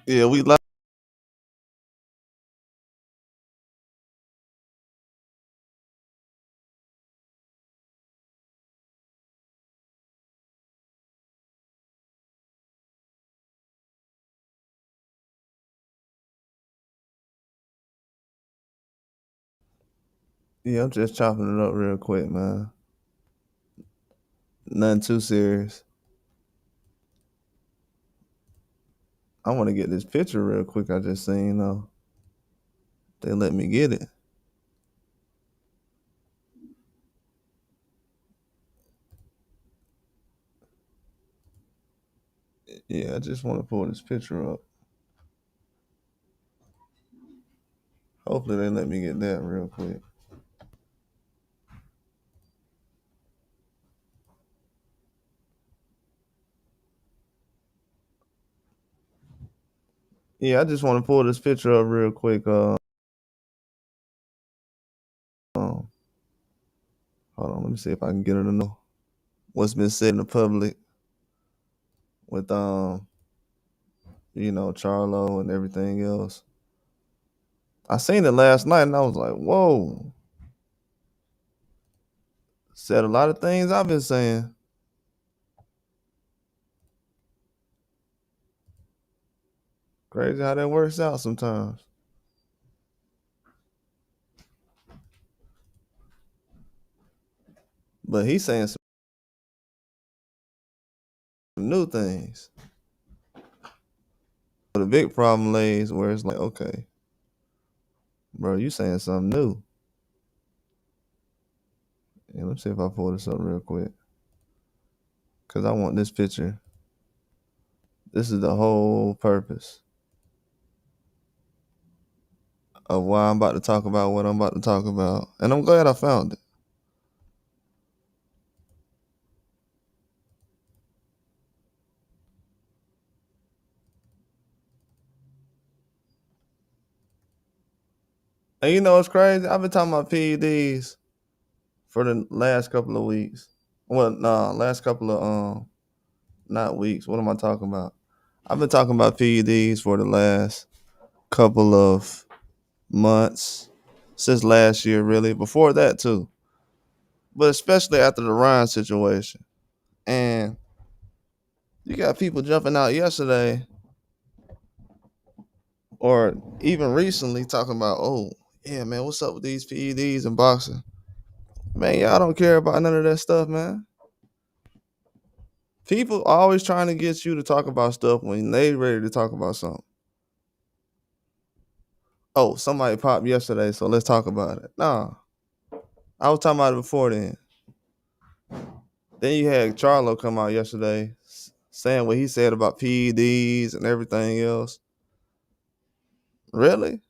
Yeah, we like. Yeah, I'm just chopping it up real quick, man. Nothing too serious. I want to get this picture real quick. I just seen though. They let me get it. Yeah, I just want to pull this picture up. Hopefully they let me get that real quick. Yeah, I just want to pull this picture up real quick. Um, hold on, let me see if I can get her to know what's been said in the public with Charlo and everything else. I seen it last night and I was like, whoa. Said a lot of things I've been saying. Crazy how that works out sometimes. But he's saying some new things. But the big problem lays where it's like, okay, bro, you saying something new. Yeah, let's see if I pull this up real quick. Cause I want this picture. This is the whole purpose of why I'm about to talk about what I'm about to talk about. And I'm glad I found it. And you know what's crazy? I've been talking about PEDs for the last couple of weeks. Well, no, last couple of not weeks. What am I talking about? I've been talking about PEDs for the last couple of months, since last year, really. Before that too, but especially after the Ryan situation. And you got people jumping out yesterday or even recently talking about, oh yeah, man, what's up with these PEDs and boxing? Man, y'all don't care about none of that stuff, man. People always trying to get you to talk about stuff when they ready to talk about something. Oh, somebody popped yesterday, so let's talk about it. Nah, I was talking about it before then. Then you had Charlo come out yesterday saying what he said about PEDs and everything else. Really?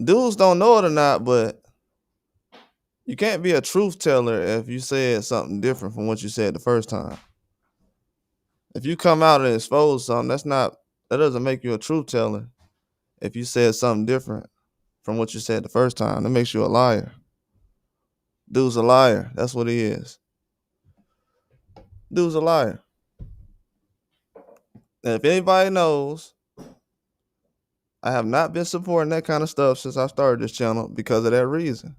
Dudes don't know it or not, but you can't be a truth teller if you said something different from what you said the first time. If you come out and expose something, that doesn't make you a truth teller. If you said something different from what you said the first time, that makes you a liar. Dude's a liar. That's what he is. Dude's a liar. And if anybody knows, I have not been supporting that kind of stuff since I started this channel because of that reason.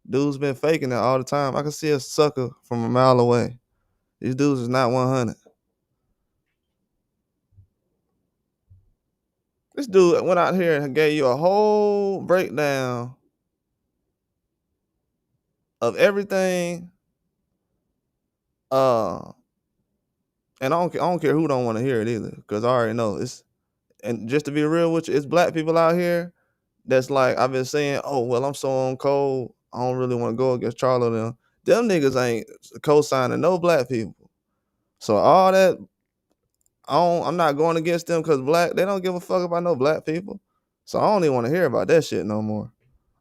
Dude's been faking it all the time. I can see a sucker from a mile away. These dudes is not 100. This dude went out here and gave you a whole breakdown of everything. Uh, and I don't care who don't want to hear it either, because I already know it's. And just to be real with you, it's black people out here that's like I've been saying. Oh well, I'm so on cold. I don't really want to go against Charlo. Them niggas ain't co-signing no black people. So all that I'm not going against them because black. They don't give a fuck about no black people. So I don't even want to hear about that shit no more.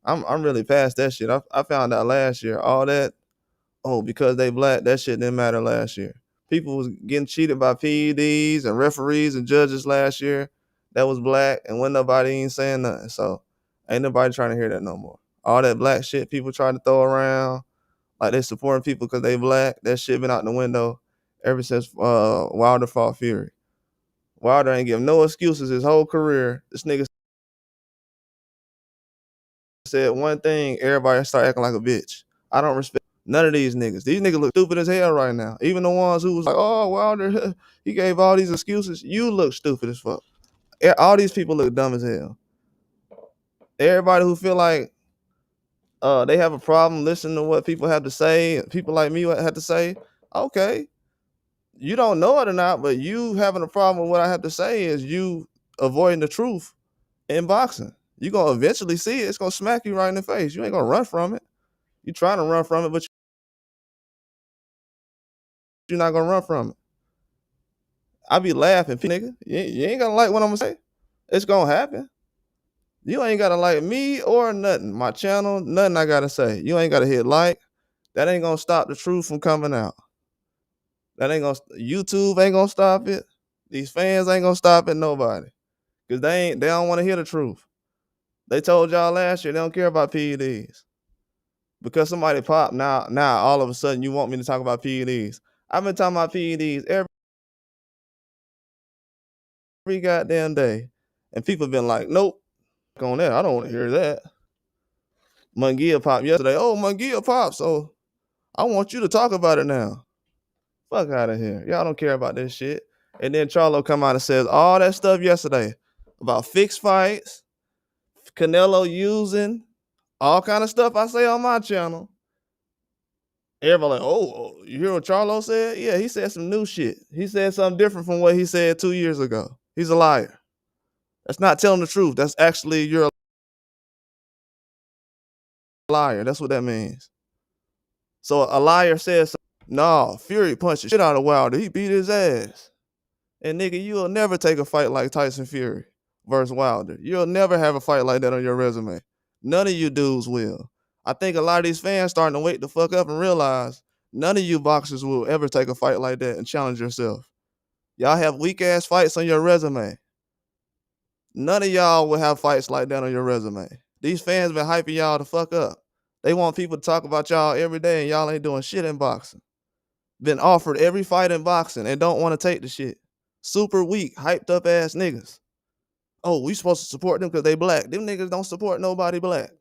I'm really past that shit. I found out last year all that. Oh, because they black, that shit didn't matter last year. People was getting cheated by PEDs and referees and judges last year. That was black, and when nobody ain't saying nothing. So ain't nobody trying to hear that no more. All that black shit people trying to throw around, like they supporting people because they black. That shit been out the window ever since Wilder fought Fury. Wilder ain't give no excuses his whole career. This nigga said one thing, everybody start acting like a bitch. I don't respect none of these niggas. These niggas look stupid as hell right now. Even the ones who was like, oh, Wilder, he gave all these excuses. You look stupid as fuck. All these people look dumb as hell. Everybody who feel like they have a problem listening to what people have to say, people like me have to say, okay, you don't know it or not, but you having a problem with what I have to say is you avoiding the truth in boxing. You're going to eventually see it. It's going to smack you right in the face. You ain't going to run from it. You're trying to run from it, but you're not going to run from it. I be laughing, nigga. You ain't going to like what I'm going to say. It's going to happen. You ain't got to like me or nothing. My channel, nothing I got to say. You ain't got to hit like. That ain't going to stop the truth from coming out. That ain't going to, YouTube ain't going to stop it. These fans ain't going to stop it, nobody. Because they don't want to hear the truth. They told y'all last year they don't care about PEDs. Because somebody popped, now all of a sudden you want me to talk about PEDs. I've been talking about PEDs every goddamn day. And people been like, nope, on that. I don't want to hear that. Munguia popped yesterday. Oh, Munguia popped, so I want you to talk about it now. Fuck out of here. Y'all don't care about this shit. And then Charlo come out and says all that stuff yesterday about fixed fights, Canelo using, all kind of stuff I say on my channel. Everybody like, oh, you hear what Charlo said? Yeah, he said some new shit. He said something different from what he said 2 years ago. He's a liar. That's not telling the truth. That's actually, you're a liar. That's what that means. So a liar says, no, Fury punched the shit out of Wilder. He beat his ass. And nigga, you'll never take a fight like Tyson Fury versus Wilder. You'll never have a fight like that on your resume. None of you dudes will. I think a lot of these fans starting to wake the fuck up and realize none of you boxers will ever take a fight like that and challenge yourself. Y'all have weak ass fights on your resume. None of y'all will have fights like that on your resume. These fans been hyping y'all the fuck up. They want people to talk about y'all every day and y'all ain't doing shit in boxing. Been offered every fight in boxing and don't want to take the shit. Super weak, hyped up ass niggas. Oh, we supposed to support them because they black. Them niggas don't support nobody black.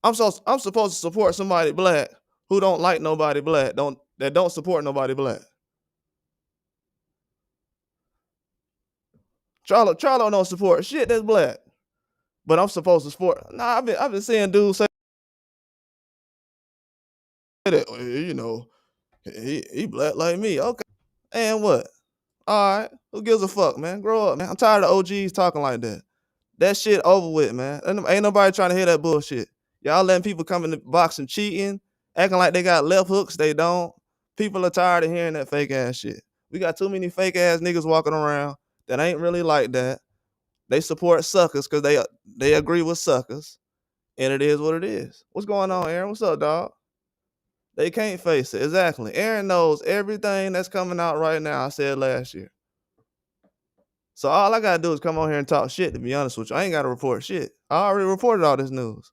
I'm supposed to support somebody black who don't like nobody black, that don't support nobody black. Charlo don't support shit that's black. But I'm supposed to support. Nah, I've been seeing dudes say that, you know, he black like me. Okay. And what? All right. Who gives a fuck, man? Grow up, man. I'm tired of OGs talking like that. That shit over with, man. Ain't nobody trying to hear that bullshit. Y'all letting people come in the boxing cheating, acting like they got left hooks. They don't. People are tired of hearing that fake ass shit. We got too many fake ass niggas walking around that ain't really like that. They support suckers because they agree with suckers. And it is what it is. What's going on, Aaron? What's up, dog? They can't face it. Exactly. Aaron knows everything that's coming out right now. I said last year. So all I gotta do is come on here and talk shit, to be honest with you. I ain't gotta report shit. I already reported all this news.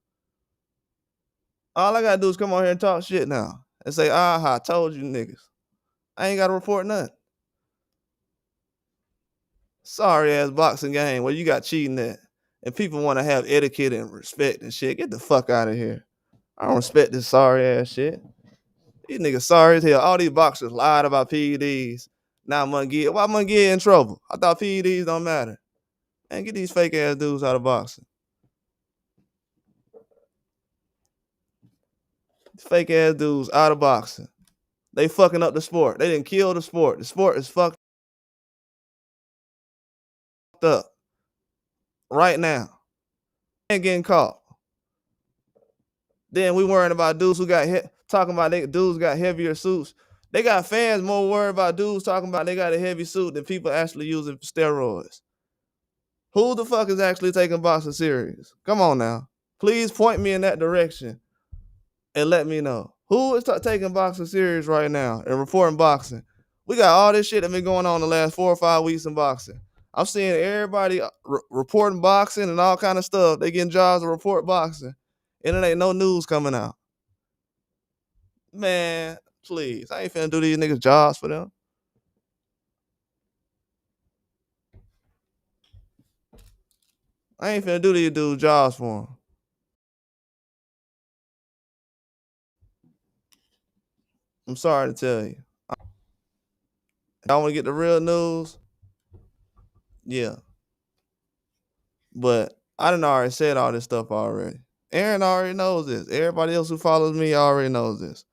All I gotta do is come on here and talk shit now. And say, I told you niggas. I ain't gotta report nothing. Sorry ass boxing game where you got cheating at. And people want to have etiquette and respect and shit. Get the fuck out of here. I don't respect this sorry ass shit. These niggas sorry as hell. All these boxers lied about PEDs. Now Munguia. Why Munguia in trouble? I thought PEDs don't matter. Man, get these fake ass dudes out of boxing. Fake ass dudes out of boxing. They fucking up the sport. They didn't kill the sport. The sport is fucked up right now. Ain't getting caught. Then we worrying about dudes who got talking about dudes got heavier suits. They got fans more worried about dudes talking about they got a heavy suit than people actually using steroids. Who the fuck is actually taking boxing serious? Come on now. Please point me in that direction and let me know. Who is taking boxing serious right now and reporting boxing? We got all this shit that been going on the last 4 or 5 weeks in boxing. I'm seeing everybody reporting boxing and all kind of stuff. They getting jobs to report boxing. And it ain't no news coming out. Man, please. I ain't finna do these niggas jobs for them. I ain't finna do these dudes jobs for them. I'm sorry to tell you. Y'all want to get the real news? Yeah. But I done already said all this stuff already. Aaron already knows this. Everybody else who follows me already knows this.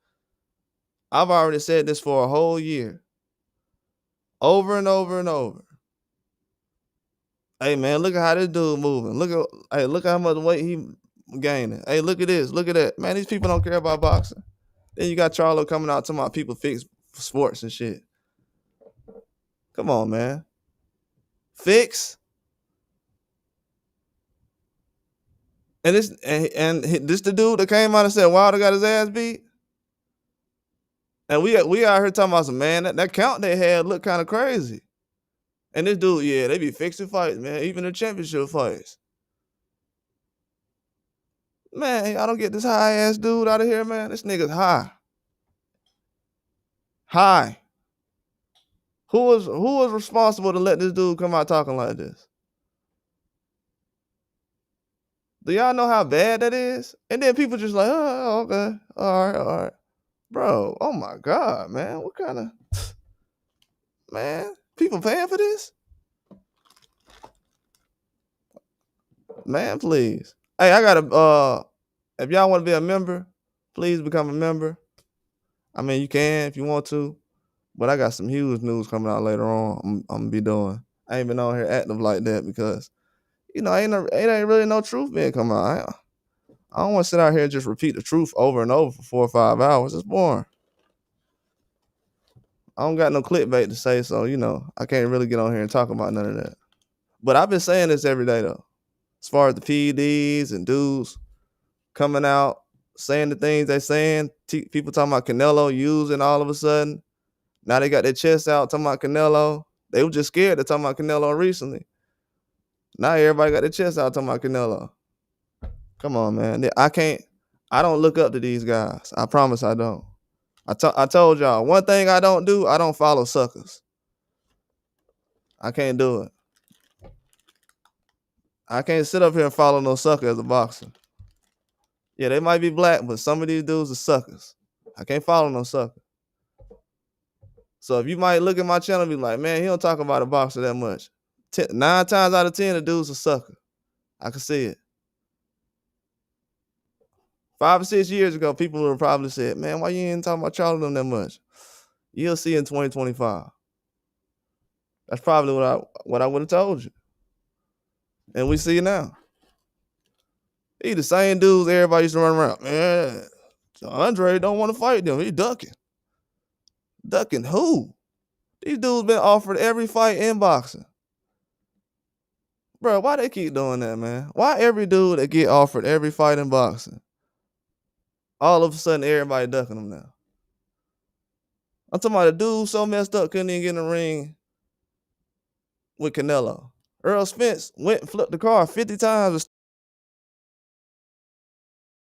I've already said this for a whole year. Over and over and over. Hey man, look at how this dude moving. Look at how much weight he gaining. Hey, look at this. Look at that. Man, these people don't care about boxing. Then you got Charlo coming out talking about people fix sports and shit. Come on, man. Fix. And this the dude that came out and said Wilder got his ass beat. And we out here talking about some man that count they had looked kind of crazy. And this dude, yeah, they be fixing fights, man. Even the championship fights. Man, I don't get this high ass dude out of here, man. This nigga's high. High. Who was responsible to let this dude come out talking like this? Do y'all know how bad that is? And then people just like, oh, okay. All right. Bro, oh my God, man. What kind of man? People paying for this? Man, please. Hey, I gotta if y'all want to be a member, please become a member. I mean, you can if you want to, but I got some huge news coming out later on. I'm gonna be doing. I ain't been on here active like that because, ain't really no truth being come out. I don't want to sit out here and just repeat the truth over and over for 4 or 5 hours. It's boring. I don't got no clickbait to say, so I can't really get on here and talk about none of that. But I've been saying this every day though. As far as the PEDs and dudes coming out saying the things they saying, people talking about Canelo using all of a sudden. Now they got their chest out talking about Canelo. They were just scared to talk about Canelo recently. Now everybody got their chest out talking about Canelo. Come on, man. I don't look up to these guys. I promise I don't. I told y'all, one thing I don't do, I don't follow suckers. I can't do it. I can't sit up here and follow no sucker as a boxer. Yeah, they might be black, but some of these dudes are suckers. I can't follow no sucker. So if you might look at my channel and be like, man, he don't talk about a boxer that much. 9 times out of 10, the dude's a sucker. I can see it. 5 or 6 years ago, people would have probably said, man, why you ain't talking about Charlo them that much? You'll see in 2025. That's probably what I would have told you. And we see it now. He the same dudes everybody used to run around. Man, Andre don't want to fight them. He ducking. Ducking who? These dudes been offered every fight in boxing. Bro, why they keep doing that, man? Why every dude that get offered every fight in boxing, all of a sudden everybody ducking them now? I'm talking about a dude so messed up couldn't even get in the ring with Canelo. Earl Spence went and flipped the car 50 times and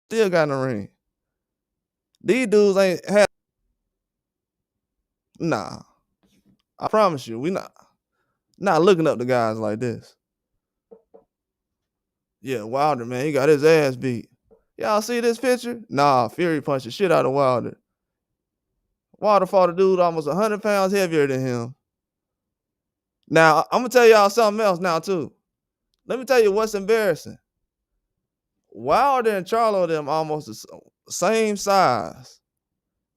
still got in the ring. These dudes ain't had. Nah. I promise you, we not looking up to guys like this. Yeah, Wilder, man, he got his ass beat. Y'all see this picture? Nah, Fury punched the shit out of Wilder. Wilder fought a dude almost 100 pounds heavier than him. Now, I'm going to tell y'all something else now, too. Let me tell you what's embarrassing. Wilder and Charlo them almost the same size.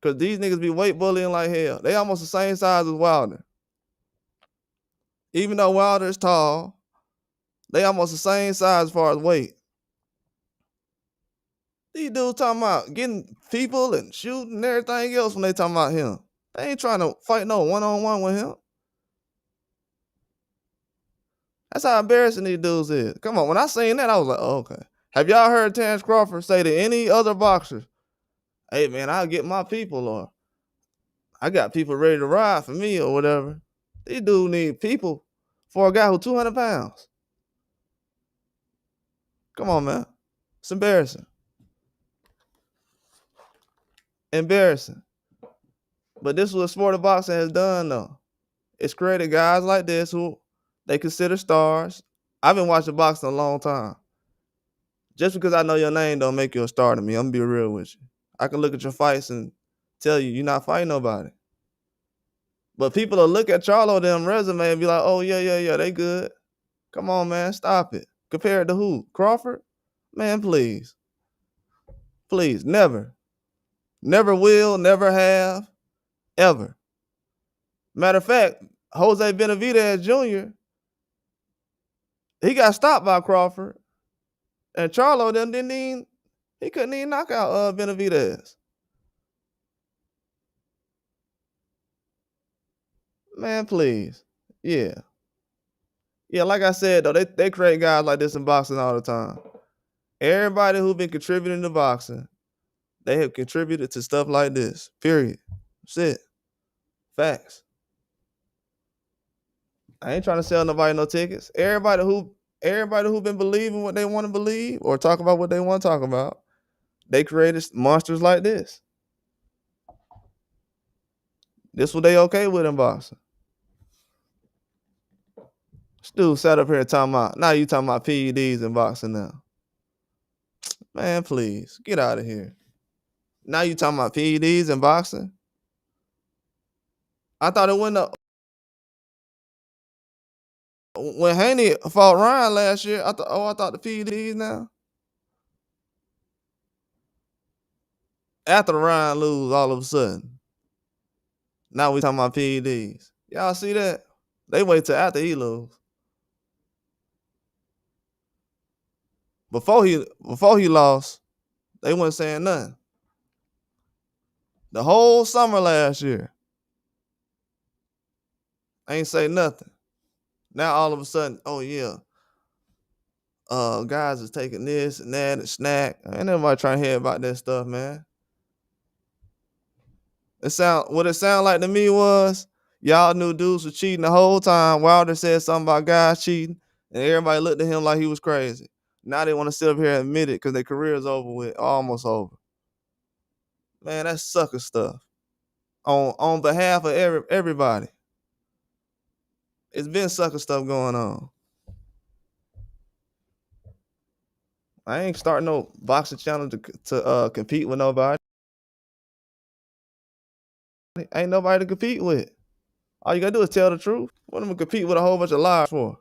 Because these niggas be weight bullying like hell. They almost the same size as Wilder. Even though Wilder is tall, they almost the same size as far as weight. These dudes talking about getting people and shooting and everything else when they talking about him. They ain't trying to fight no one-on-one with him. That's how embarrassing these dudes is. Come on, when I seen that, I was like, oh, okay. Have y'all heard Terrence Crawford say to any other boxer, hey, man, I'll get my people, or I got people ready to ride for me or whatever? These dudes need people for a guy who's 200 pounds. Come on, man. It's embarrassing. Embarrassing. But this is what sport of boxing has done, though. It's created guys like this who they consider stars. I've been watching boxing a long time. Just because I know your name don't make you a star to me. I'm gonna be real with you. I can look at your fights and tell you you're not fighting nobody. But people will look at Charlo them resume and be like, oh yeah, they good. Come on, man, stop it. Compared to who? Crawford? Man, please. Please, never. Never will, never have, ever. Matter of fact, Jose Benavidez Jr., he got stopped by Crawford. And Charlo them he couldn't even knock out Benavidez. Man, please. Yeah. Yeah, like I said, though, they create guys like this in boxing all the time. Everybody who been contributing to boxing, they have contributed to stuff like this. Period. That's it. Facts. I ain't trying to sell nobody no tickets. Everybody who been believing what they want to believe or talk about what they want to talk about, they created monsters like this. This what they okay with in boxing. This dude sat up here talking about, now you talking about PEDs in boxing now. Man, please, get out of here. Now you talking about PEDs in boxing? I thought it went up. When Haney fought Ryan last year, I thought the PEDs now. After Ryan lose, all of a sudden. Now we talking about PEDs. Y'all see that? They wait till after he lose. Before he lost, they wasn't saying nothing. The whole summer last year, ain't say nothing. Now all of a sudden, oh yeah, guys is taking this and that and snack. Ain't nobody trying to hear about that stuff, man. What it sound like to me was y'all knew dudes was cheating the whole time. Wilder said something about guys cheating, and everybody looked at him like he was crazy. Now they want to sit up here and admit it because their career is over with, almost over. Man, that's sucker stuff. On behalf of everybody. It's been sucker stuff going on. I ain't starting no boxing channel to compete with nobody. Ain't nobody to compete with. All you gotta do is tell the truth. What am I compete with a whole bunch of lies for?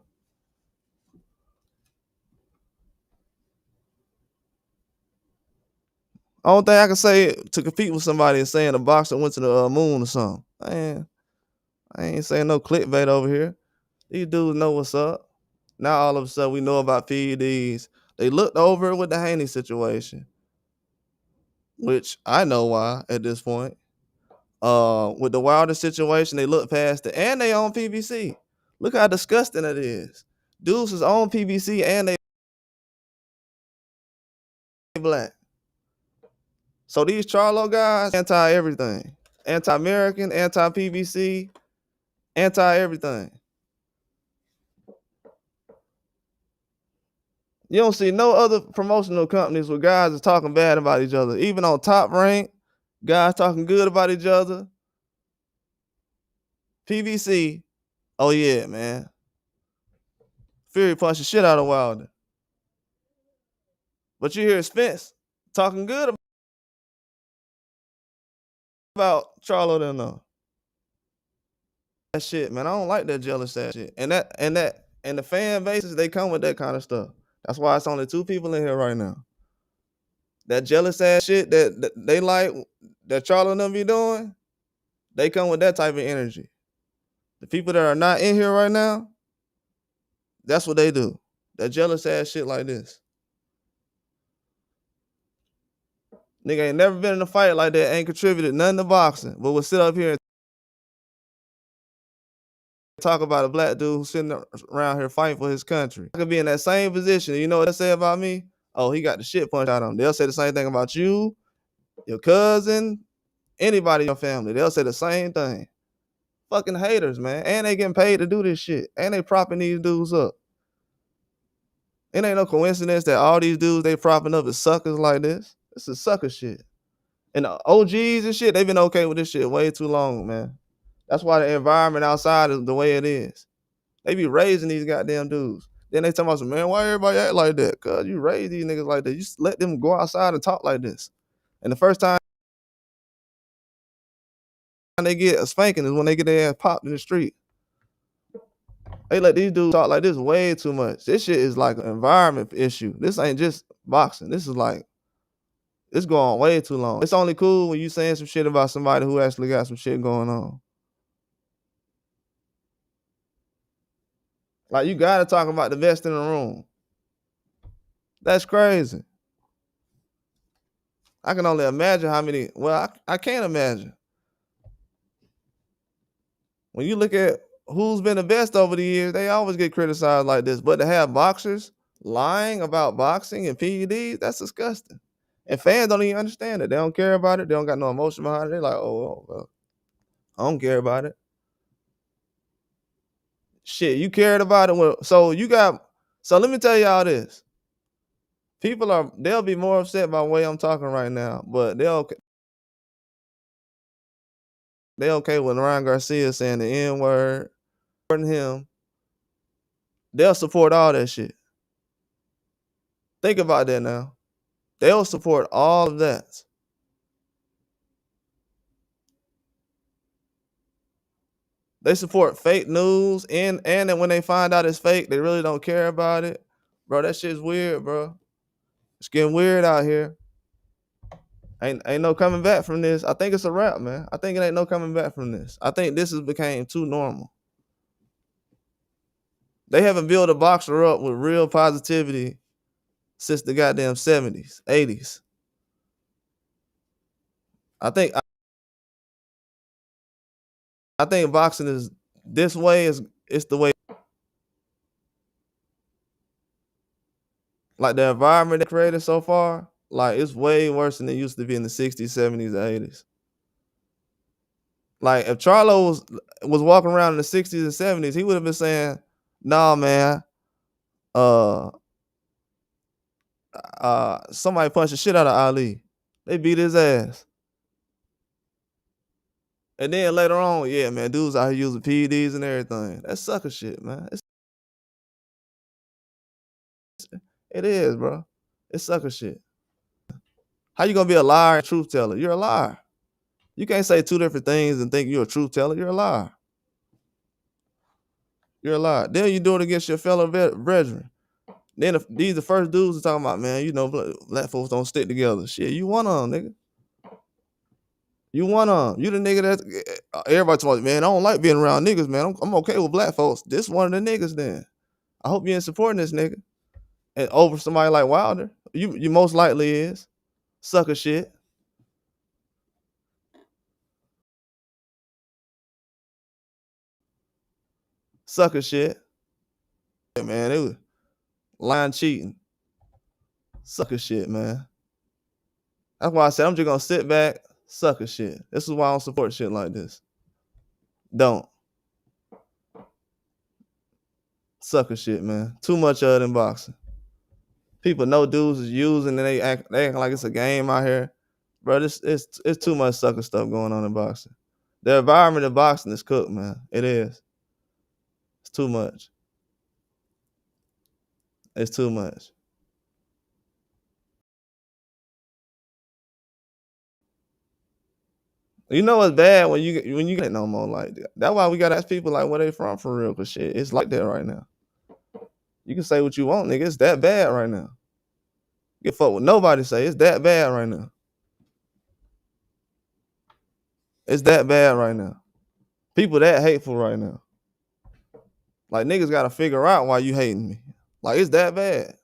Only thing I can say to compete with somebody is saying a boxer went to the moon or something. Man, I ain't saying no clickbait over here. These dudes know what's up. Now all of a sudden we know about PEDs. They looked over it with the Haney situation, which I know why at this point. With the Wilder situation, they look past it, and they own PBC. Look how disgusting it is. Dudes is on PBC and they black. So these Charlo guys, anti-everything. Anti-American, anti-PBC, anti-everything. You don't see no other promotional companies where guys are talking bad about each other. Even on Top Rank, guys talking good about each other. PBC, oh yeah, man. Fury punched the shit out of Wilder. But you hear Spence talking good about Charlo then though. That shit, man. I don't like that jealous ass shit. And the fan bases, they come with that kind of stuff. That's why it's only 2 people in here right now. That jealous ass shit that they like, that Charlo and them be doing, they come with that type of energy. The people that are not in here right now, that's what they do. That jealous ass shit like this. Nigga ain't never been in a fight like that, ain't contributed nothing to boxing, but will sit up here and talk about a black dude who's sitting around here fighting for his country. I could be in that same position. You know what they say about me? Oh, he got the shit punched out of him. They'll say the same thing about you, your cousin, anybody in your family. They'll say the same thing. Fucking haters, man. And they getting paid to do this shit. And they propping these dudes up. It ain't no coincidence that all these dudes they propping up is suckers like this. This is sucker shit. And the OGs and shit, they've been okay with this shit way too long, man. That's why the environment outside is the way it is. They be raising these goddamn dudes. Then they talking about some, man, why everybody act like that? Cause you raise these niggas like that. You just let them go outside and talk like this. And the first time they get a spanking is when they get their ass popped in the street. They let these dudes talk like this way too much. This shit is like an environment issue. This ain't just boxing. This is like, it's going way too long. It's only cool when you saying some shit about somebody who actually got some shit going on. Like, you gotta talk about the best in the room. That's crazy. I can only imagine how many. Well, I can't imagine. When you look at who's been the best over the years, they always get criticized like this. But to have boxers lying about boxing and PEDs, that's disgusting. And fans don't even understand it. They don't care about it. They don't got no emotion behind it. They're like, oh, well, I don't care about it. Shit, you cared about it. Well, so let me tell y'all this. They'll be more upset by the way I'm talking right now, but they okay with Ryan Garcia saying the N-word, supporting him. They'll support all that shit. Think about that now. They'll support all of that. They support fake news, and then when they find out it's fake, they really don't care about it. Bro, that shit's weird, bro. It's getting weird out here. Ain't no coming back from this. I think it's a wrap, man. I think it ain't no coming back from this. I think this has became too normal. They haven't built a boxer up with real positivity since the goddamn 70s, 80s. I think boxing is this way it's the way. Like, the environment they created so far, like, it's way worse than it used to be in the 60s, 70s, 80s. Like, if Charlo was walking around in the 60s and 70s, he would have been saying, nah, man, somebody punched the shit out of Ali. They beat his ass. And then later on, yeah, man, dudes out here using PEDs and everything. That's sucker shit, man. It is, bro. It's sucker shit. How you gonna be a liar and truth teller? You're a liar. You can't say two different things and think you're a truth teller. You're a liar. You're a liar. Then you do it against your fellow brethren. Then these the first dudes are talking about, man, you know, black folks don't stick together. Shit, you one of them, nigga. You one of them. You the nigga that everybody talking about, man, I don't like being around niggas, man. I'm okay with black folks. This one of the niggas then. I hope you ain't supporting this nigga. And over somebody like Wilder, you most likely is. Sucker shit. Sucker shit. Yeah, man, it was lying, cheating. Sucker shit, man. That's why I said I'm just gonna sit back, sucker shit. This is why I don't support shit like this. Don't. Sucker shit, man. Too much of it in boxing. People know dudes is using and they act like it's a game out here. Bro, it's too much sucker stuff going on in boxing. The environment of boxing is cooked, man. It is. It's too much. It's too much. You know what's bad when you get no more like that. That's why we gotta ask people like where they from for real, cause shit, it's like that right now. You can say what you want, nigga. It's that bad right now. Get fuck what nobody say. It's that bad right now. It's that bad right now. People that hateful right now. Like, niggas gotta figure out why you hating me. Like, it's that bad.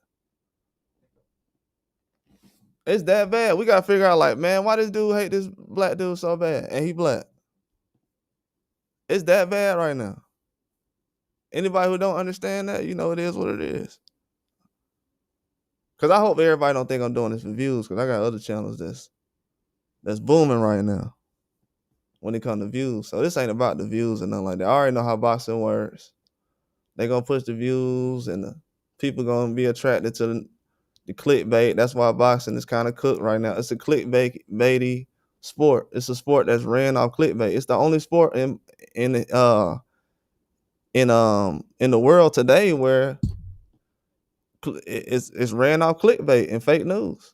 It's that bad. We gotta figure out, like, man, why this dude hate this black dude so bad? And he black. It's that bad right now. Anybody who don't understand that, you know it is what it is. Cause I hope everybody don't think I'm doing this for views, cause I got other channels that's booming right now when it comes to views. So this ain't about the views and nothing like that. I already know how boxing works. They gonna push the views and the people gonna be attracted to the clickbait. That's why boxing is kind of cooked right now. It's a clickbaity sport. It's a sport that's ran off clickbait. It's the only sport in the world today where It's ran off clickbait and fake news.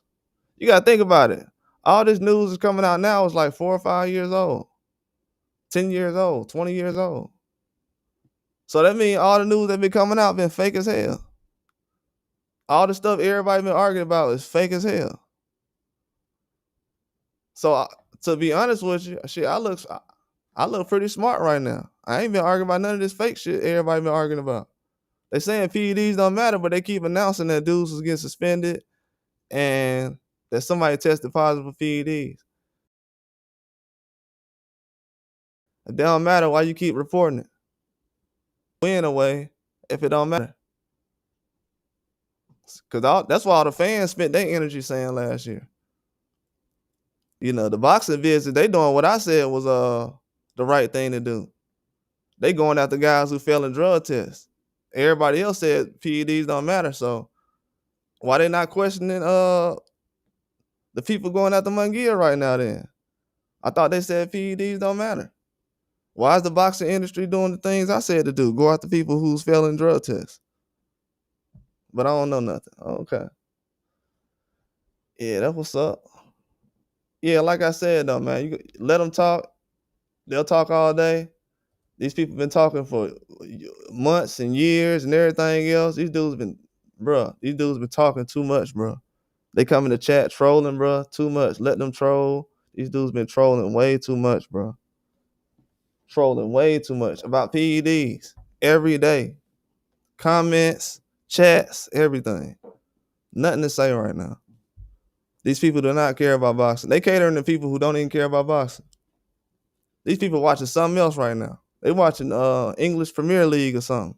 You gotta think about it. All this news is coming out now is like 4 or 5 years old, 10 years old, 20 years old. So that means all the news that been coming out been fake as hell. All the stuff everybody been arguing about is fake as hell. So to be honest with you, shit, I look pretty smart right now. I ain't been arguing about none of this fake shit everybody been arguing about. They saying PEDs don't matter, but they keep announcing that dudes was getting suspended and that somebody tested positive for PEDs. It don't matter why you keep reporting it. Win away if it don't matter. Cause that's why all the fans spent their energy saying last year. You know, the boxing visit, they doing what I said was the right thing to do. They going after guys who failing drug tests. Everybody else said PEDs don't matter. So why they not questioning the people going after Munguia right now then? I thought they said PEDs don't matter. Why is the boxing industry doing the things I said to do? Go after people who's failing drug tests. But I don't know nothing. Okay. Yeah, that's what's up. Yeah, like I said though, man, you let them talk. They'll talk all day. These people been talking for months and years and everything else. These dudes been talking too much, bro. They come in the chat trolling, bro, too much. Let them troll. These dudes been trolling way too much, bro. Trolling way too much about PEDs every day. Comments, chats, everything. Nothing to say right now. These people do not care about boxing. They catering to people who don't even care about boxing. These people watching something else right now. They watching English Premier League or something.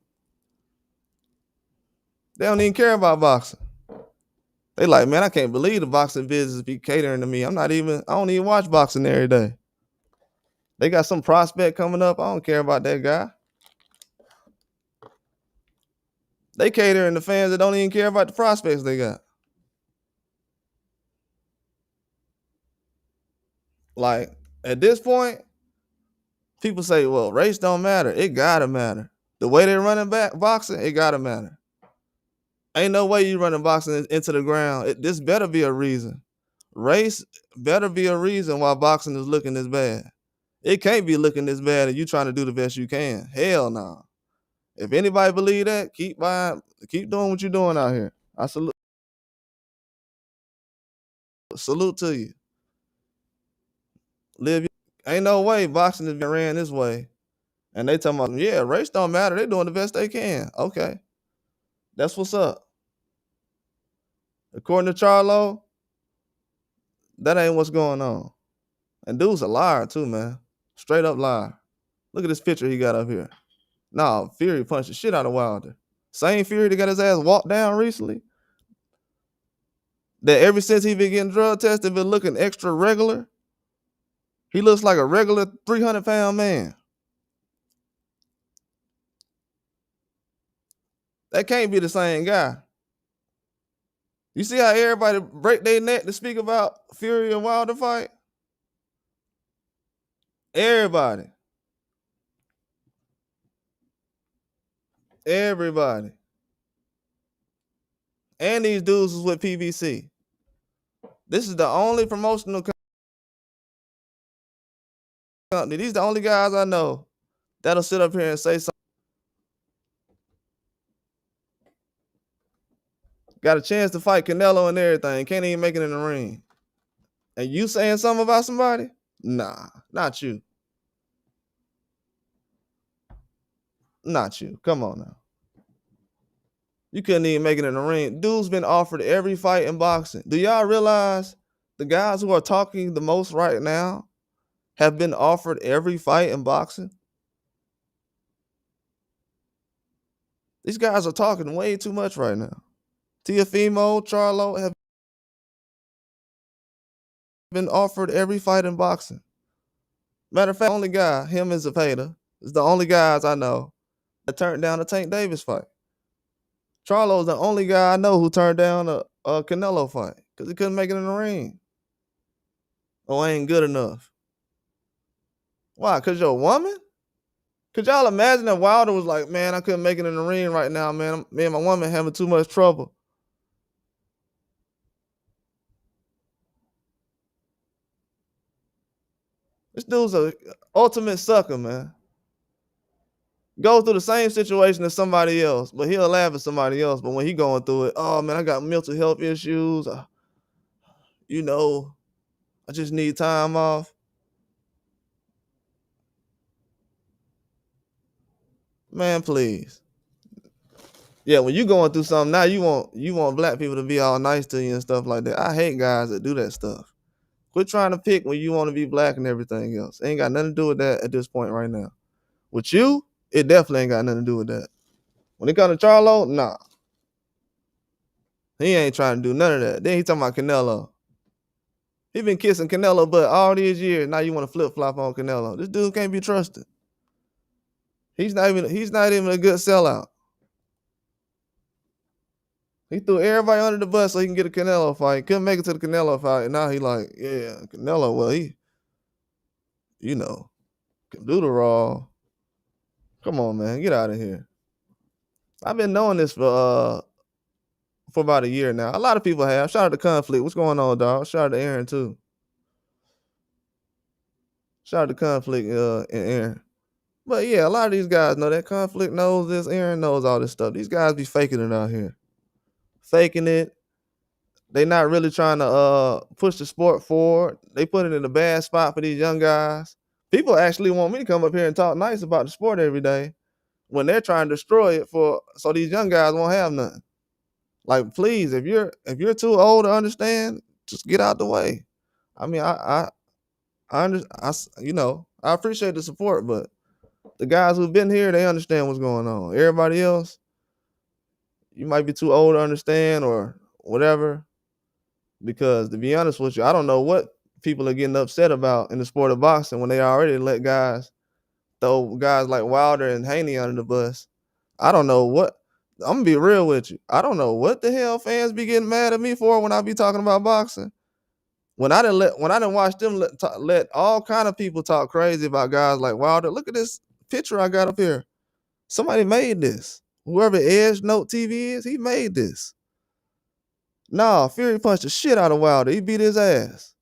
They don't even care about boxing. They like, man, I can't believe the boxing business be catering to me. I don't even watch boxing every day. They got some prospect coming up. I don't care about that guy. They catering to fans that don't even care about the prospects they got. Like, at this point, people say, well, race don't matter. It gotta matter. The way they're running back boxing, it gotta matter. Ain't no way you running boxing into the ground. This better be a reason. Race better be a reason why boxing is looking this bad. It can't be looking this bad and you trying to do the best you can. Hell no. Nah. If anybody believe that, keep doing what you're doing out here. I salute to you. Ain't no way boxing has been ran this way. And they talking about, yeah, race don't matter. They doing the best they can. Okay. That's what's up. According to Charlo, that ain't what's going on. And dude's a liar too, man. Straight up liar. Look at this picture he got up here. Nah, Fury punched the shit out of Wilder. Same Fury that got his ass walked down recently. That ever since he been getting drug tested, been looking extra regular. He looks like a regular 300-pound man. That can't be the same guy. You see how everybody break their neck to speak about Fury and Wilder fight? Everybody. And these dudes was with PBC. This is the only promotional company. These the only guys I know that'll sit up here and say something. Got a chance to fight Canelo and everything. Can't even make it in the ring. And you saying something about somebody? Nah, not you. Not you. Come on now. You couldn't even make it in the ring. Dude's been offered every fight in boxing. Do y'all realize the guys who are talking the most right now have been offered every fight in boxing? These guys are talking way too much right now. Teofimo, Charlo have been offered every fight in boxing. Matter of fact, the only guy, him and Zepeda, is the only guys I know that turned down the Tank Davis fight. Charlo's the only guy I know who turned down a Canelo fight because he couldn't make it in the ring. Oh, I ain't good enough. Why? Because you're a woman? Could y'all imagine if Wilder was like, man, I couldn't make it in the ring right now, man. Me and my woman having too much trouble. dude's a ultimate sucker, man. Go through the same situation as somebody else, but he'll laugh at somebody else. But when he going through it, oh man, I got mental health issues. You know, I just need time off. Man, please. Yeah, when you going through something now, you want black people to be all nice to you and stuff like that. I hate guys that do that stuff. Quit trying to pick when you want to be black and everything else. Ain't got nothing to do with that at this point right now. With you, it definitely ain't got nothing to do with that. When it comes to Charlo, nah. He ain't trying to do none of that. Then he talking about Canelo. He been kissing Canelo butt all these years. Now you want to flip flop on Canelo. This dude can't be trusted. He's not even a good sellout. He threw everybody under the bus so he can get a Canelo fight. Couldn't make it to the Canelo fight. And now he like, yeah, Canelo, well, he, can do the raw. Come on, man. Get out of here. I've been knowing this for about a year now. A lot of people have. Shout out to Conflict. What's going on, dog? Shout out to Aaron, too. Shout out to Conflict and Aaron. But yeah, a lot of these guys know that. Conflict knows this. Aaron knows all this stuff. These guys be faking it out here. Faking it. They not really trying to push the sport forward. They put it in a bad spot for these young guys. People actually want me to come up here and talk nice about the sport every day when they're trying to destroy it so these young guys won't have nothing. Like, please, if you're too old to understand, just get out the way. I mean, I appreciate the support, but the guys who've been here, they understand what's going on. Everybody else, you might be too old to understand or whatever. Because to be honest with you, I don't know what people are getting upset about in the sport of boxing when they already let guys throw guys like Wilder and Haney under the bus. I don't know what. I'm gonna be real with you. I don't know what the hell fans be getting mad at me for when I be talking about boxing. When I didn't watch them let all kind of people talk crazy about guys like Wilder. Look at this picture I got up here. Somebody made this. Whoever Edge Note TV is, he made this. Nah, Fury punched the shit out of Wilder. He beat his ass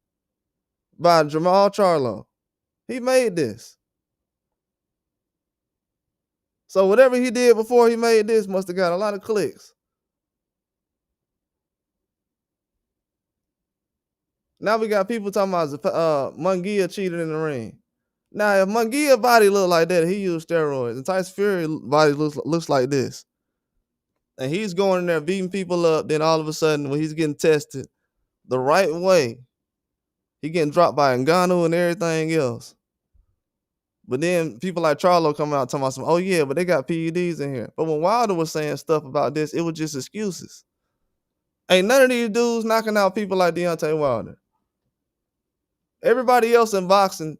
by Jermall Charlo. He made this. So whatever he did before he made this must have got a lot of clicks. Now we got people talking about Munguia cheated in the ring. Now, if Munguia body looked like that, he used steroids. And Tyson Fury body looks like this. And he's going in there beating people up. Then all of a sudden, when he's getting tested the right way, he getting dropped by Ngannou and everything else. But then people like Charlo come out talking about some, oh yeah, but they got PEDs in here. But when Wilder was saying stuff about this, it was just excuses. Ain't none of these dudes knocking out people like Deontay Wilder. Everybody else in boxing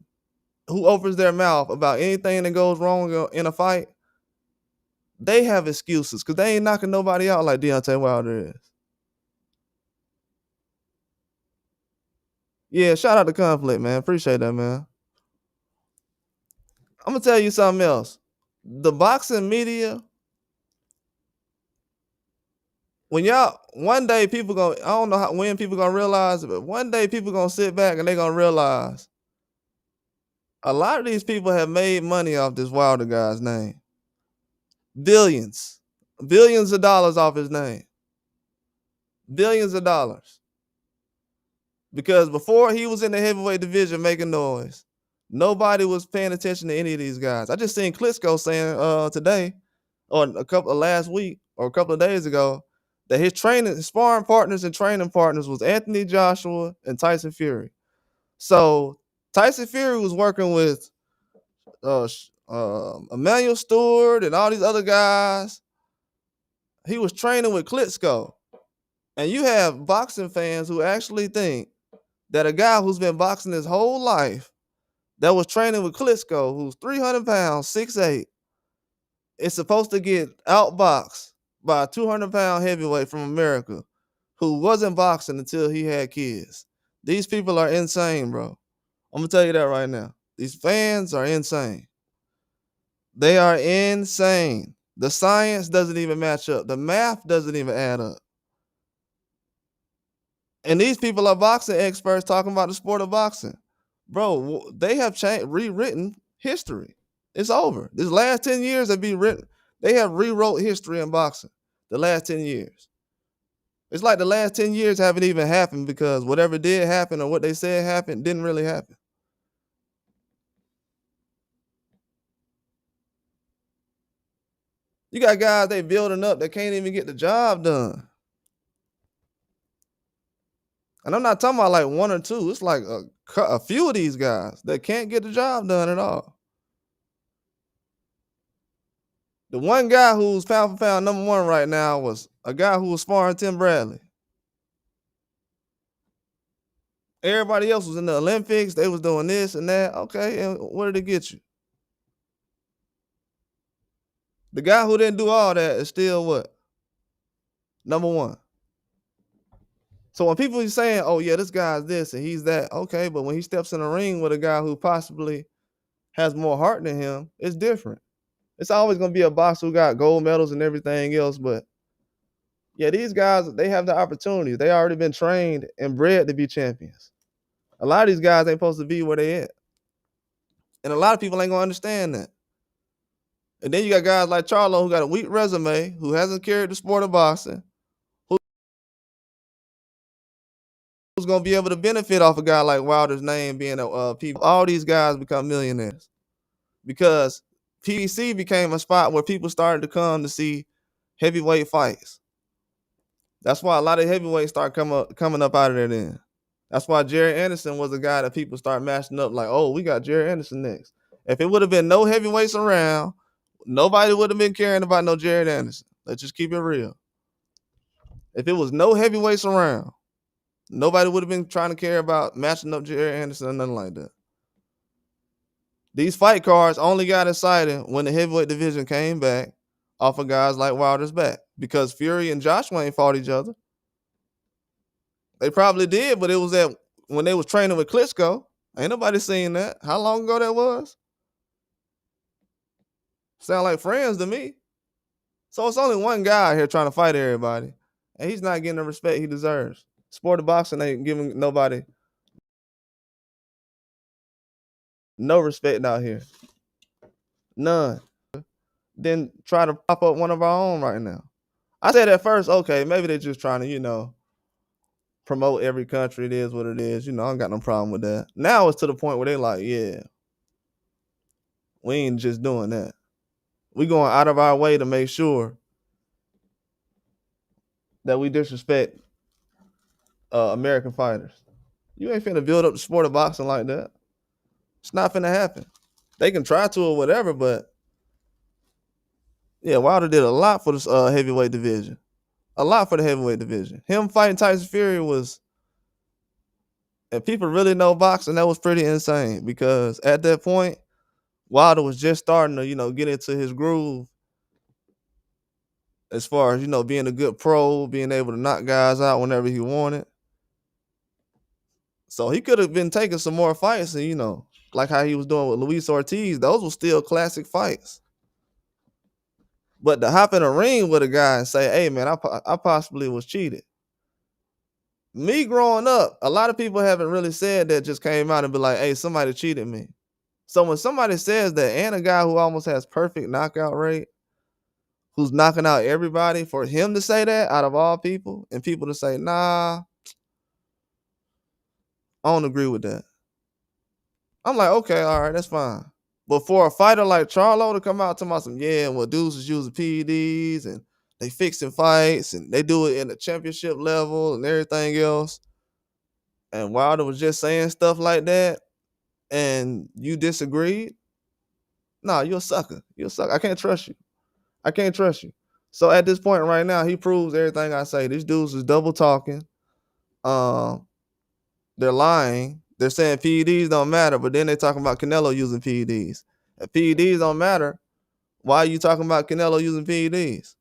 who opens their mouth about anything that goes wrong in a fight, they have excuses because they ain't knocking nobody out like Deontay Wilder is. Yeah, shout out to Conflict, man. Appreciate that, man. I'm gonna tell you something else. The boxing media, one day people gonna, I don't know when people gonna realize it, but one day people gonna sit back and they gonna realize a lot of these people have made money off this Wilder guy's name. Billions of dollars off his name. Billions of dollars. Because before he was in the heavyweight division making noise, nobody was paying attention to any of these guys. I just seen Klitschko saying today, or last week, or a couple of days ago, that his sparring partners and training partners was Anthony Joshua and Tyson Fury. So Tyson Fury was working with Emmanuel Stewart and all these other guys. He was training with Klitschko. And you have boxing fans who actually think that a guy who's been boxing his whole life, that was training with Klitschko, who's 300 pounds, 6'8", is supposed to get outboxed by a 200-pound heavyweight from America who wasn't boxing until he had kids. These people are insane, bro. I'm going to tell you that right now. These fans are insane. They are insane. The science doesn't even match up. The math doesn't even add up. And these people are boxing experts talking about the sport of boxing. Bro, they have rewritten history. It's over. This last 10 years have been written. They have rewrote history in boxing. The last 10 years. It's like the last 10 years haven't even happened because whatever did happen or what they said happened didn't really happen. You got guys they building up that can't even get the job done. And I'm not talking about like one or two. It's like a few of these guys that can't get the job done at all. The one guy who's pound for pound number one right now was a guy who was sparring Tim Bradley. Everybody else was in the Olympics. They was doing this and that. Okay, and what did it get you? The guy who didn't do all that is still what? Number one. So when people are saying, oh, yeah, this guy's this and he's that, okay, but when he steps in the ring with a guy who possibly has more heart than him, it's different. It's always going to be a boxer who got gold medals and everything else, but yeah, these guys, they have the opportunity. They already been trained and bred to be champions. A lot of these guys ain't supposed to be where they at. And a lot of people ain't going to understand that. And then you got guys like Charlo who got a weak resume, who hasn't carried the sport of boxing, who's going to be able to benefit off a guy like Wilder's name being people. All these guys become millionaires because PBC became a spot where people started to come to see heavyweight fights. That's why a lot of heavyweights start coming up out of there then. That's why Jerry Anderson was a guy that people start matching up like, oh, we got Jerry Anderson next. If it would have been no heavyweights around, nobody would have been caring about no Jerry Anderson. Let's just keep it real. If it was no heavyweights around, nobody would have been trying to care about matching up Jerry Anderson or nothing like that. These fight cards only got excited when the heavyweight division came back off of guys like Wilder's back because Fury and Joshua ain't fought each other. They probably did, but it was when they was training with Klitschko. Ain't nobody seen that. How long ago that was? Sound like friends to me. So it's only one guy here trying to fight everybody, and he's not getting the respect he deserves. Sport of boxing ain't giving nobody no respect out here. None. Then try to pop up one of our own right now. I said at first, okay, maybe they're just trying to, promote every country. It is what it is. I don't got no problem with that. Now it's to the point where they like, yeah, we ain't just doing that. We going out of our way to make sure that we disrespect American fighters. You ain't finna build up the sport of boxing like that. It's not finna happen. They can try to or whatever, but yeah, Wilder did a lot for this heavyweight division. A lot for the heavyweight division. Him fighting Tyson Fury was, if people really know boxing, that was pretty insane because at that point, Wilder was just starting to, get into his groove as far as, being a good pro, being able to knock guys out whenever he wanted. So he could have been taking some more fights and, like how he was doing with Luis Ortiz. Those were still classic fights. But to hop in a ring with a guy and say, hey, man, I possibly was cheated. Me growing up, a lot of people haven't really said that, just came out and be like, hey, somebody cheated me. So when somebody says that, and a guy who almost has perfect knockout rate, who's knocking out everybody, for him to say that out of all people, and people to say, nah, I don't agree with that. I'm like, okay, all right, that's fine. But for a fighter like Charlo to come out to my some, yeah, well, dudes is using PEDs and they fixing fights and they do it in the championship level and everything else. And Wilder was just saying stuff like that and you disagreed, nah, you're a sucker. You're a sucker. I can't trust you. I can't trust you. So at this point right now, he proves everything I say. These dudes is double talking. They're lying. They're saying PEDs don't matter, but then they're talking about Canelo using PEDs. If PEDs don't matter, why are you talking about Canelo using PEDs?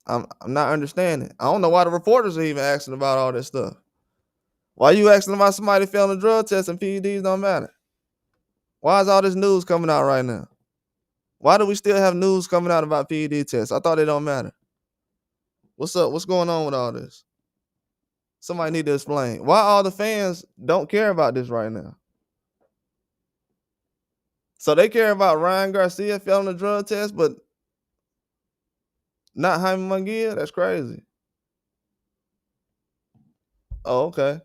I'm not understanding. I don't know why the reporters are even asking about all this stuff. Why are you asking about somebody failing a drug test and PEDs don't matter? Why is all this news coming out right now? Why do we still have news coming out about PED tests? I thought it don't matter. What's up? What's going on with all this? Somebody need to explain why all the fans don't care about this right now. So they care about Ryan Garcia failing the drug test, but not Jaime Munguia? That's crazy. Oh, okay.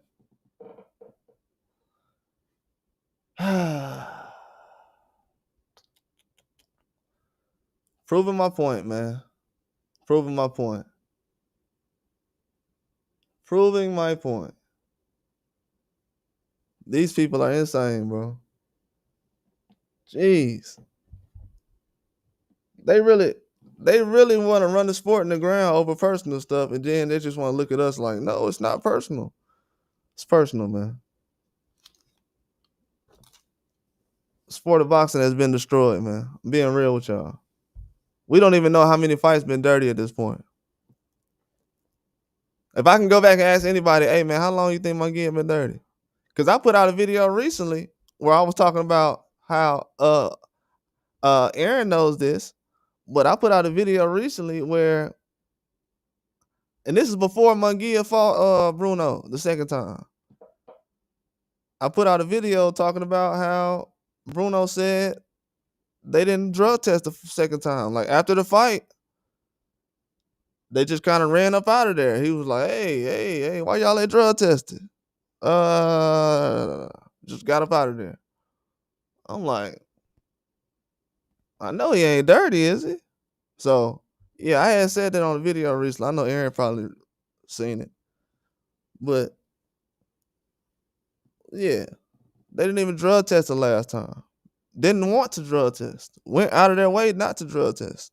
Proving my point, man. Proving my point. Proving my point. These people are insane, bro. Jeez. They really want to run the sport in the ground over personal stuff, and then they just want to look at us like, no, it's not personal. It's personal, man. Sport of boxing has been destroyed, man. I'm being real with y'all. We don't even know how many fights been dirty at this point. If I can go back and ask anybody, hey man, how long you think my game been dirty? Because I put out a video recently where I was talking about how Aaron knows this, but I put out a video recently where, and this is before Munguia fought Bruno the second time. I put out a video talking about how Bruno said they didn't drug test the second time. Like after the fight, they just kind of ran up out of there. He was like, hey, why y'all ain't drug tested? Just got up out of there. I'm like, I know he ain't dirty, is he? So yeah, I had said that on the video recently. I know Aaron probably seen it. But yeah, they didn't even drug test the last time. Didn't want to drug test. Went out of their way not to drug test.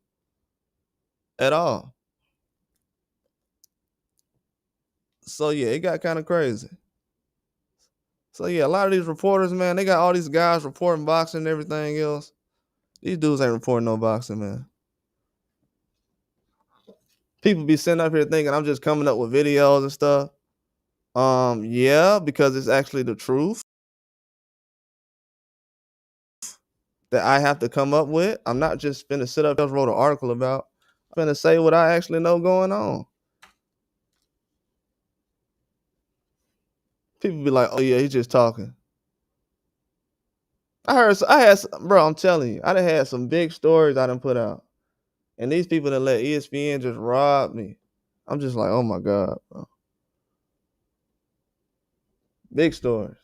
At all. So yeah, it got kind of crazy. So yeah, a lot of these reporters, man, they got all these guys reporting boxing and everything else. These dudes ain't reporting no boxing, man. People be sitting up here thinking I'm just coming up with videos and stuff. Yeah, because it's actually the truth that I have to come up with. I'm not just finna sit up and wrote an article about. I'm finna say what I actually know going on. People be like, oh yeah, he's just talking. Bro, I'm telling you, I done had some big stories I done put out. And these people that let ESPN just rob me. I'm just like, oh my God, bro. Big stories.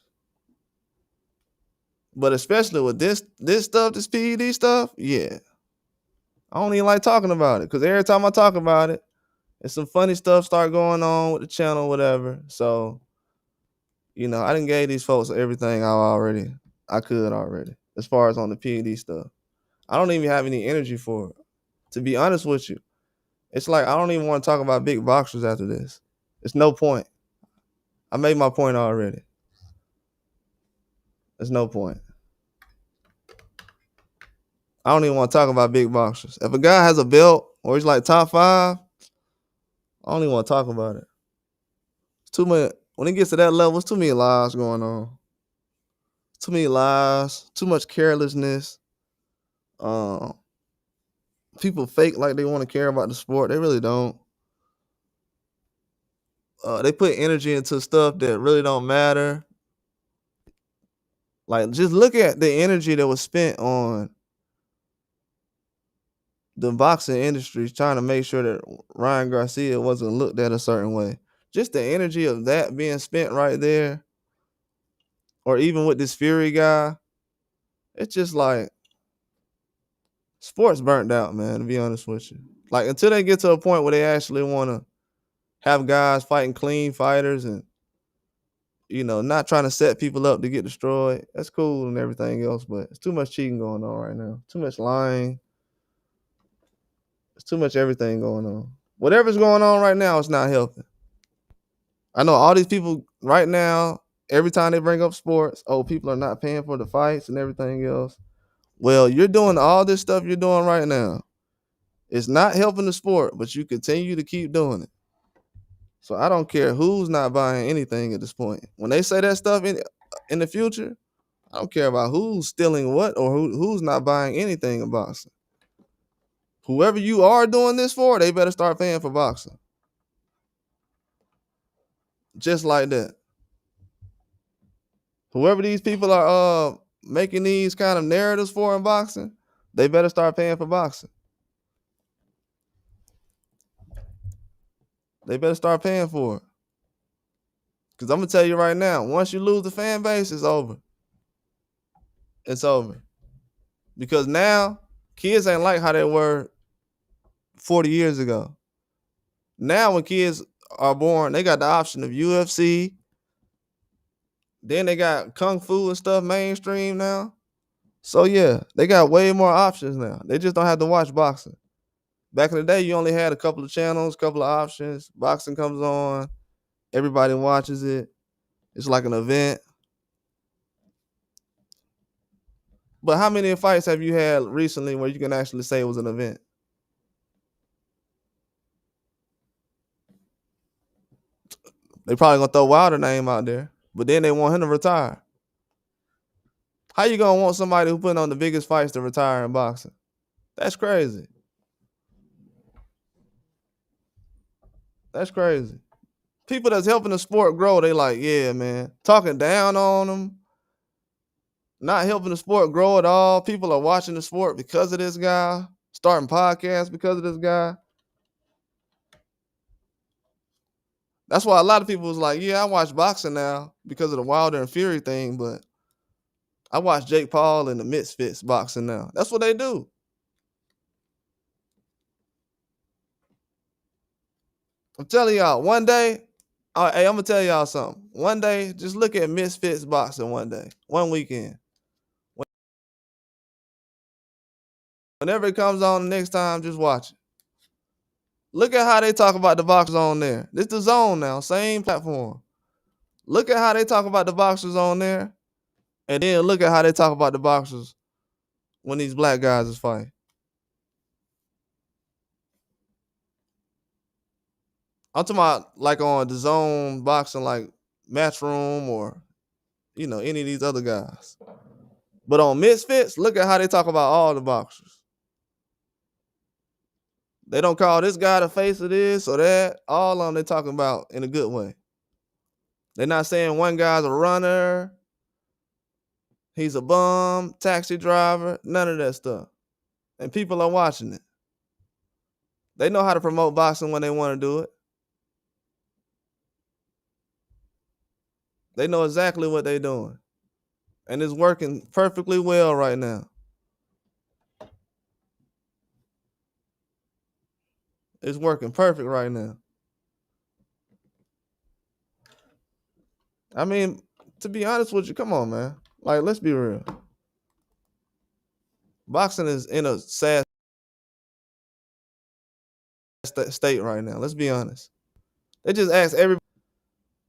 But especially with this stuff, this PED stuff, yeah. I don't even like talking about it. Because every time I talk about it, and some funny stuff start going on with the channel, whatever. So, I done gave these folks everything I could already. As far as on the PED stuff. I don't even have any energy for it. To be honest with you. It's like I don't even want to talk about big boxers after this. It's no point. I made my point already. There's no point. I don't even want to talk about big boxers. If a guy has a belt or he's like top 5, I don't even want to talk about it. It's too much. When it gets to that level, it's too many lies going on. Too many lies. Too much carelessness. People fake like they want to care about the sport. They really don't. They put energy into stuff that really don't matter. Like, just look at the energy that was spent on the boxing industry trying to make sure that Ryan Garcia wasn't looked at a certain way. Just the energy of that being spent right there, or even with this Fury guy, it's just like sports burnt out, man, to be honest with you. Like, until they get to a point where they actually want to have guys fighting clean fighters and, not trying to set people up to get destroyed, that's cool and everything else, but it's too much cheating going on right now. Too much lying. There's too much everything going on. Whatever's going on right now, it's not helping. I know all these people right now, every time they bring up sports, people are not paying for the fights and everything else. Well, you're doing all this stuff you're doing right now. It's not helping the sport, but you continue to keep doing it. So I don't care who's not buying anything at this point. When they say that stuff in the future, I don't care about who's stealing what or who's not buying anything in boxing. Whoever you are doing this for, they better start paying for boxing. just like that. Whoever these people are making these kind of narratives for in boxing, they better start paying for boxing. They better start paying for it. Cause I'm gonna tell you right now, once you lose the fan base, it's over. It's over. Because now kids ain't like how they were 40 years ago. Now when kids are born, they got the option of UFC. Then they got kung fu and stuff mainstream now. So yeah, they got way more options now. They just don't have to watch boxing. Back in the day, you only had a couple of channels, couple of options. Boxing comes on, everybody watches it. It's like an event. But how many fights have you had recently where you can actually say it was an event? They probably gonna throw Wilder name out there, but then they want him to retire. How you gonna want somebody who putting on the biggest fights to retire in boxing? That's crazy. That's crazy. People that's helping the sport grow, they like, yeah, man, talking down on them, not helping the sport grow at all. People are watching the sport because of this guy, starting podcasts because of this guy. That's why a lot of people was like, yeah, I watch boxing now because of the Wilder and Fury thing, but I watch Jake Paul and the Misfits boxing now. That's what they do. I'm telling y'all, one day, hey, I'm gonna tell y'all something. One day, just look at Misfits boxing one day, one weekend. Whenever it comes on the next time, just watch it. Look at how they talk about the boxers on there. This the Zone now, same platform. Look at how they talk about the boxers on there, and then look at how they talk about the boxers when these black guys is fighting. I'm talking about like on the Zone boxing, like Matchroom or any of these other guys. But on Misfits, look at how they talk about all the boxers. They don't call this guy the face of this or that. All of them they talking about in a good way. They're not saying one guy's a runner, he's a bum, taxi driver, none of that stuff. And people are watching it. They know how to promote boxing when they want to do it. They know exactly what they're doing. And it's working perfectly well right now. It's working perfect right now. I mean, to be honest with you, come on, man. Like, let's be real. Boxing is in a sad state right now. Let's be honest. They just ask everybody.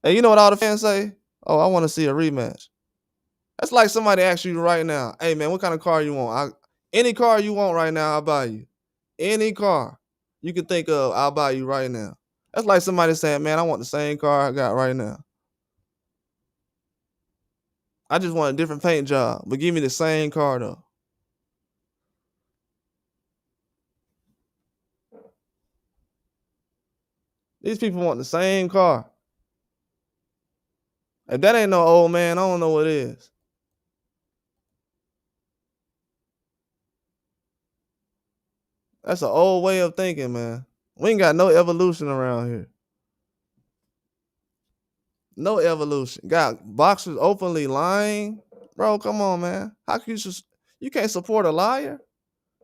And you know what all the fans say? Oh, I want to see a rematch. That's like somebody asks you right now, hey, man, what kind of car you want? Any car you want right now, I'll buy you. Any car you can think of, I'll buy you right now. That's like somebody saying, man, I want the same car I got right now. I just want a different paint job, but give me the same car, though. These people want the same car. If that ain't no old man, I don't know what is. That's an old way of thinking, man. We ain't got no evolution around here. No evolution. Got boxers openly lying. Bro, come on, man. How can you can't support a liar?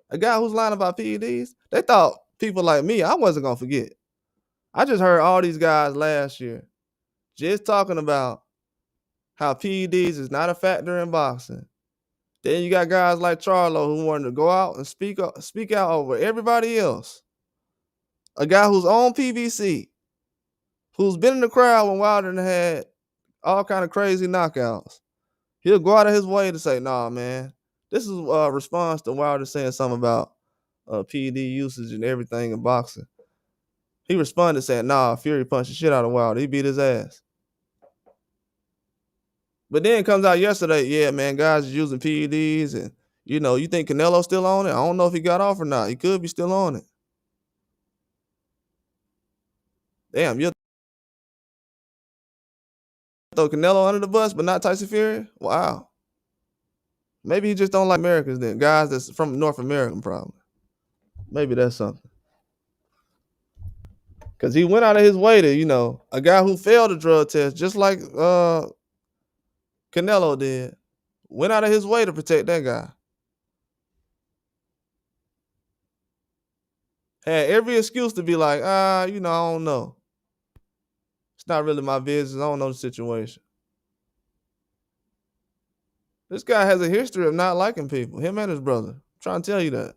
A guy who's lying about PEDs? They thought people like me, I wasn't gonna forget. I just heard all these guys last year just talking about how PEDs is not a factor in boxing. Then you got guys like Charlo who wanted to go out and speak out over everybody else. A guy who's on PBC, who's been in the crowd when Wilder had all kind of crazy knockouts. He'll go out of his way to say, nah, man, this is a response to Wilder saying something about PED usage and everything in boxing. He responded saying, nah, Fury punched the shit out of Wilder. He beat his ass. But then it comes out yesterday, yeah, man, guys are using PEDs and, you think Canelo's still on it? I don't know if he got off or not. He could be still on it. Damn, you're throw Canelo under the bus, but not Tyson Fury? Wow. Maybe he just don't like Americans then. Guys that's from North American probably. Maybe that's something. Cause he went out of his way to, a guy who failed a drug test, just like Canelo did, went out of his way to protect that guy. Had every excuse to be like, I don't know. It's not really my business. I don't know the situation. This guy has a history of not liking people, him and his brother. I'm trying to tell you that.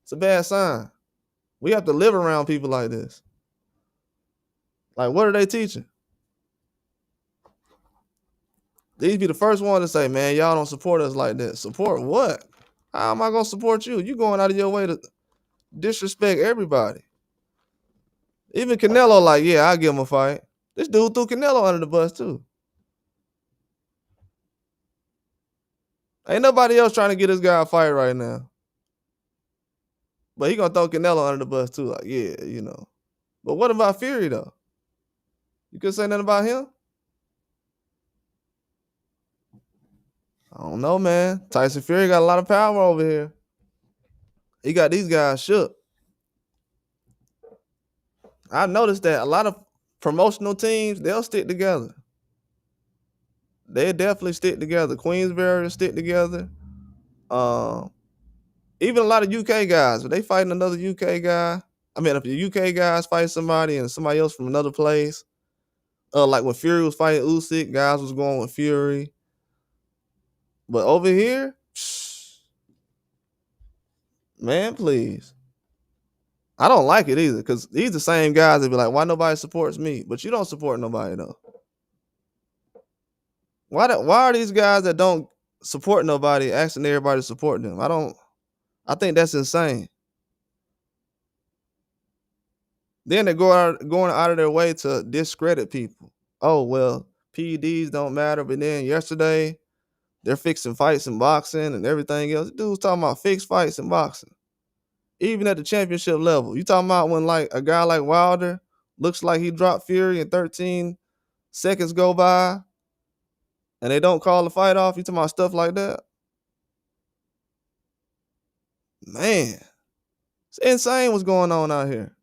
It's a bad sign. We have to live around people like this. Like, what are they teaching? These be the first one to say, man, y'all don't support us like that. Support what? How am I going to support you? You going out of your way to disrespect everybody. Even Canelo like, yeah, I'll give him a fight. This dude threw Canelo under the bus too. Ain't nobody else trying to get this guy a fight right now. But he going to throw Canelo under the bus too. Like, yeah, But what about Fury though? You couldn't say nothing about him? I don't know, man. Tyson Fury got a lot of power over here. He got these guys shook. I noticed that a lot of promotional teams, they'll stick together. They definitely stick together. Queensberry will stick together. Even a lot of UK guys, if they fighting another UK guy, if the UK guys fight somebody and somebody else from another place, like when Fury was fighting Usyk, guys was going with Fury. But over here, man, please. I don't like it either, because these the same guys that be like, why nobody supports me? But you don't support nobody though. Why are these guys that don't support nobody asking everybody to support them? I think that's insane. Then they're going out of their way to discredit people. Oh, well, PEDs don't matter. But then yesterday, they're fixing fights in boxing and everything else. The dude's talking about fixed fights in boxing. Even at the championship level. You talking about when like a guy like Wilder looks like he dropped Fury and 13 seconds go by and they don't call the fight off? You talking about stuff like that? Man, it's insane what's going on out here.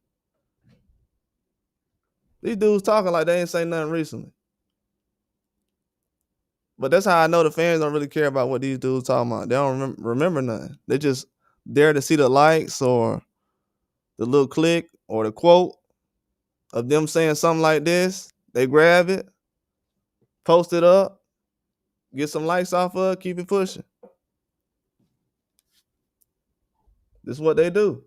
These dudes talking like they ain't say nothing recently. But that's how I know the fans don't really care about what these dudes talking about. They don't remember nothing. They just there to see the likes or the little click or the quote of them saying something like this. They grab it, post it up, get some likes off of it, keep it pushing. This is what they do.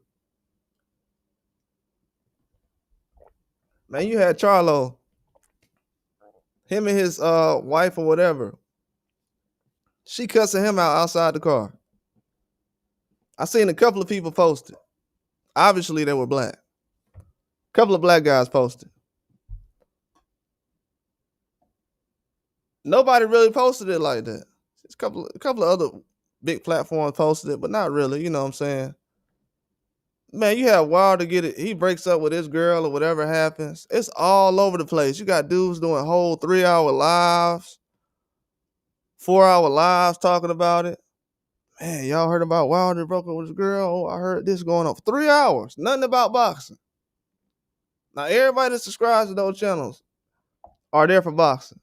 Man, you had Charlo, him and his wife or whatever. She cussing him out outside the car. I seen a couple of people post it. Obviously, they were black. A couple of black guys posted. Nobody really posted it like that. It's a couple of other big platforms posted it, but not really. You know what I'm saying? Man, you have Wilder get it. He breaks up with his girl or whatever happens. It's all over the place. You got dudes doing whole 3-hour lives, 4-hour lives talking about it. Man, y'all heard about Wilder broke up with his girl? Oh, I heard this going on for 3 hours. Nothing about boxing. Now, everybody that subscribes to those channels are there for boxing.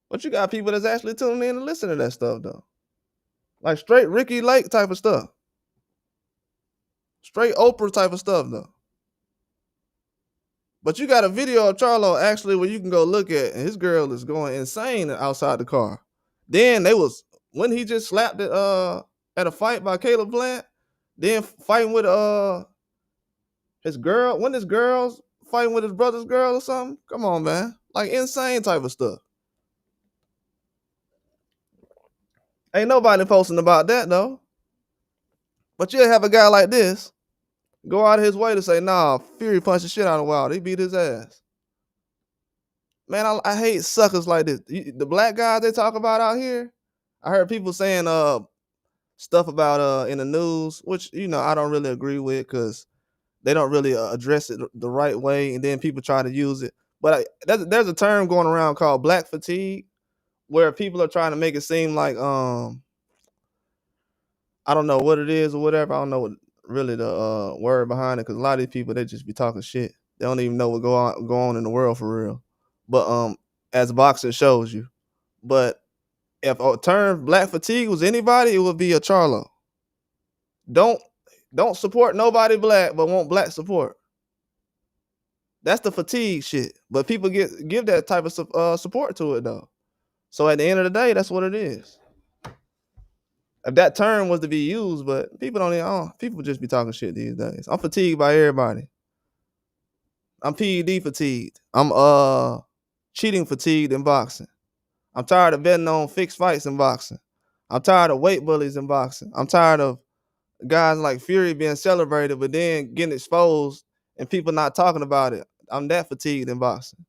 But you got people that's actually tuning in and listening to that stuff, though. Like straight Ricky Lake type of stuff. Straight Oprah type of stuff, though. But you got a video of Charlo actually where you can go look at, and his girl is going insane outside the car. Then when he just slapped it at a fight by Caleb Plant, then fighting with his girl, when his girl's fighting with his brother's girl or something. Come on, man. Like insane type of stuff. Ain't nobody posting about that though. But you'll have a guy like this go out of his way to say, nah, Fury punched the shit out of Wilder. He beat his ass. Man, I hate suckers like this. The black guys they talk about out here, I heard people saying stuff about in the news, which, I don't really agree with because they don't really address it the right way. And then people try to use it. But there's a term going around called black fatigue, where people are trying to make it seem like I don't know what it is or whatever. I don't know what really the word behind it, because a lot of these people, they just be talking shit. They don't even know what go on in the world for real. But as boxing shows you. But if a term black fatigue was anybody, it would be a Charlo. Don't don't support nobody black, but want black support. That's the fatigue shit. But people give that type of support to it though. So at the end of the day, that's what it is. If that term was to be used, but people don't even, people just be talking shit these days. I'm fatigued by everybody. I'm PED fatigued. I'm cheating fatigued in boxing. I'm tired of betting on fixed fights in boxing. I'm tired of weight bullies in boxing. I'm tired of guys like Fury being celebrated, but then getting exposed and people not talking about it. I'm that fatigued in boxing.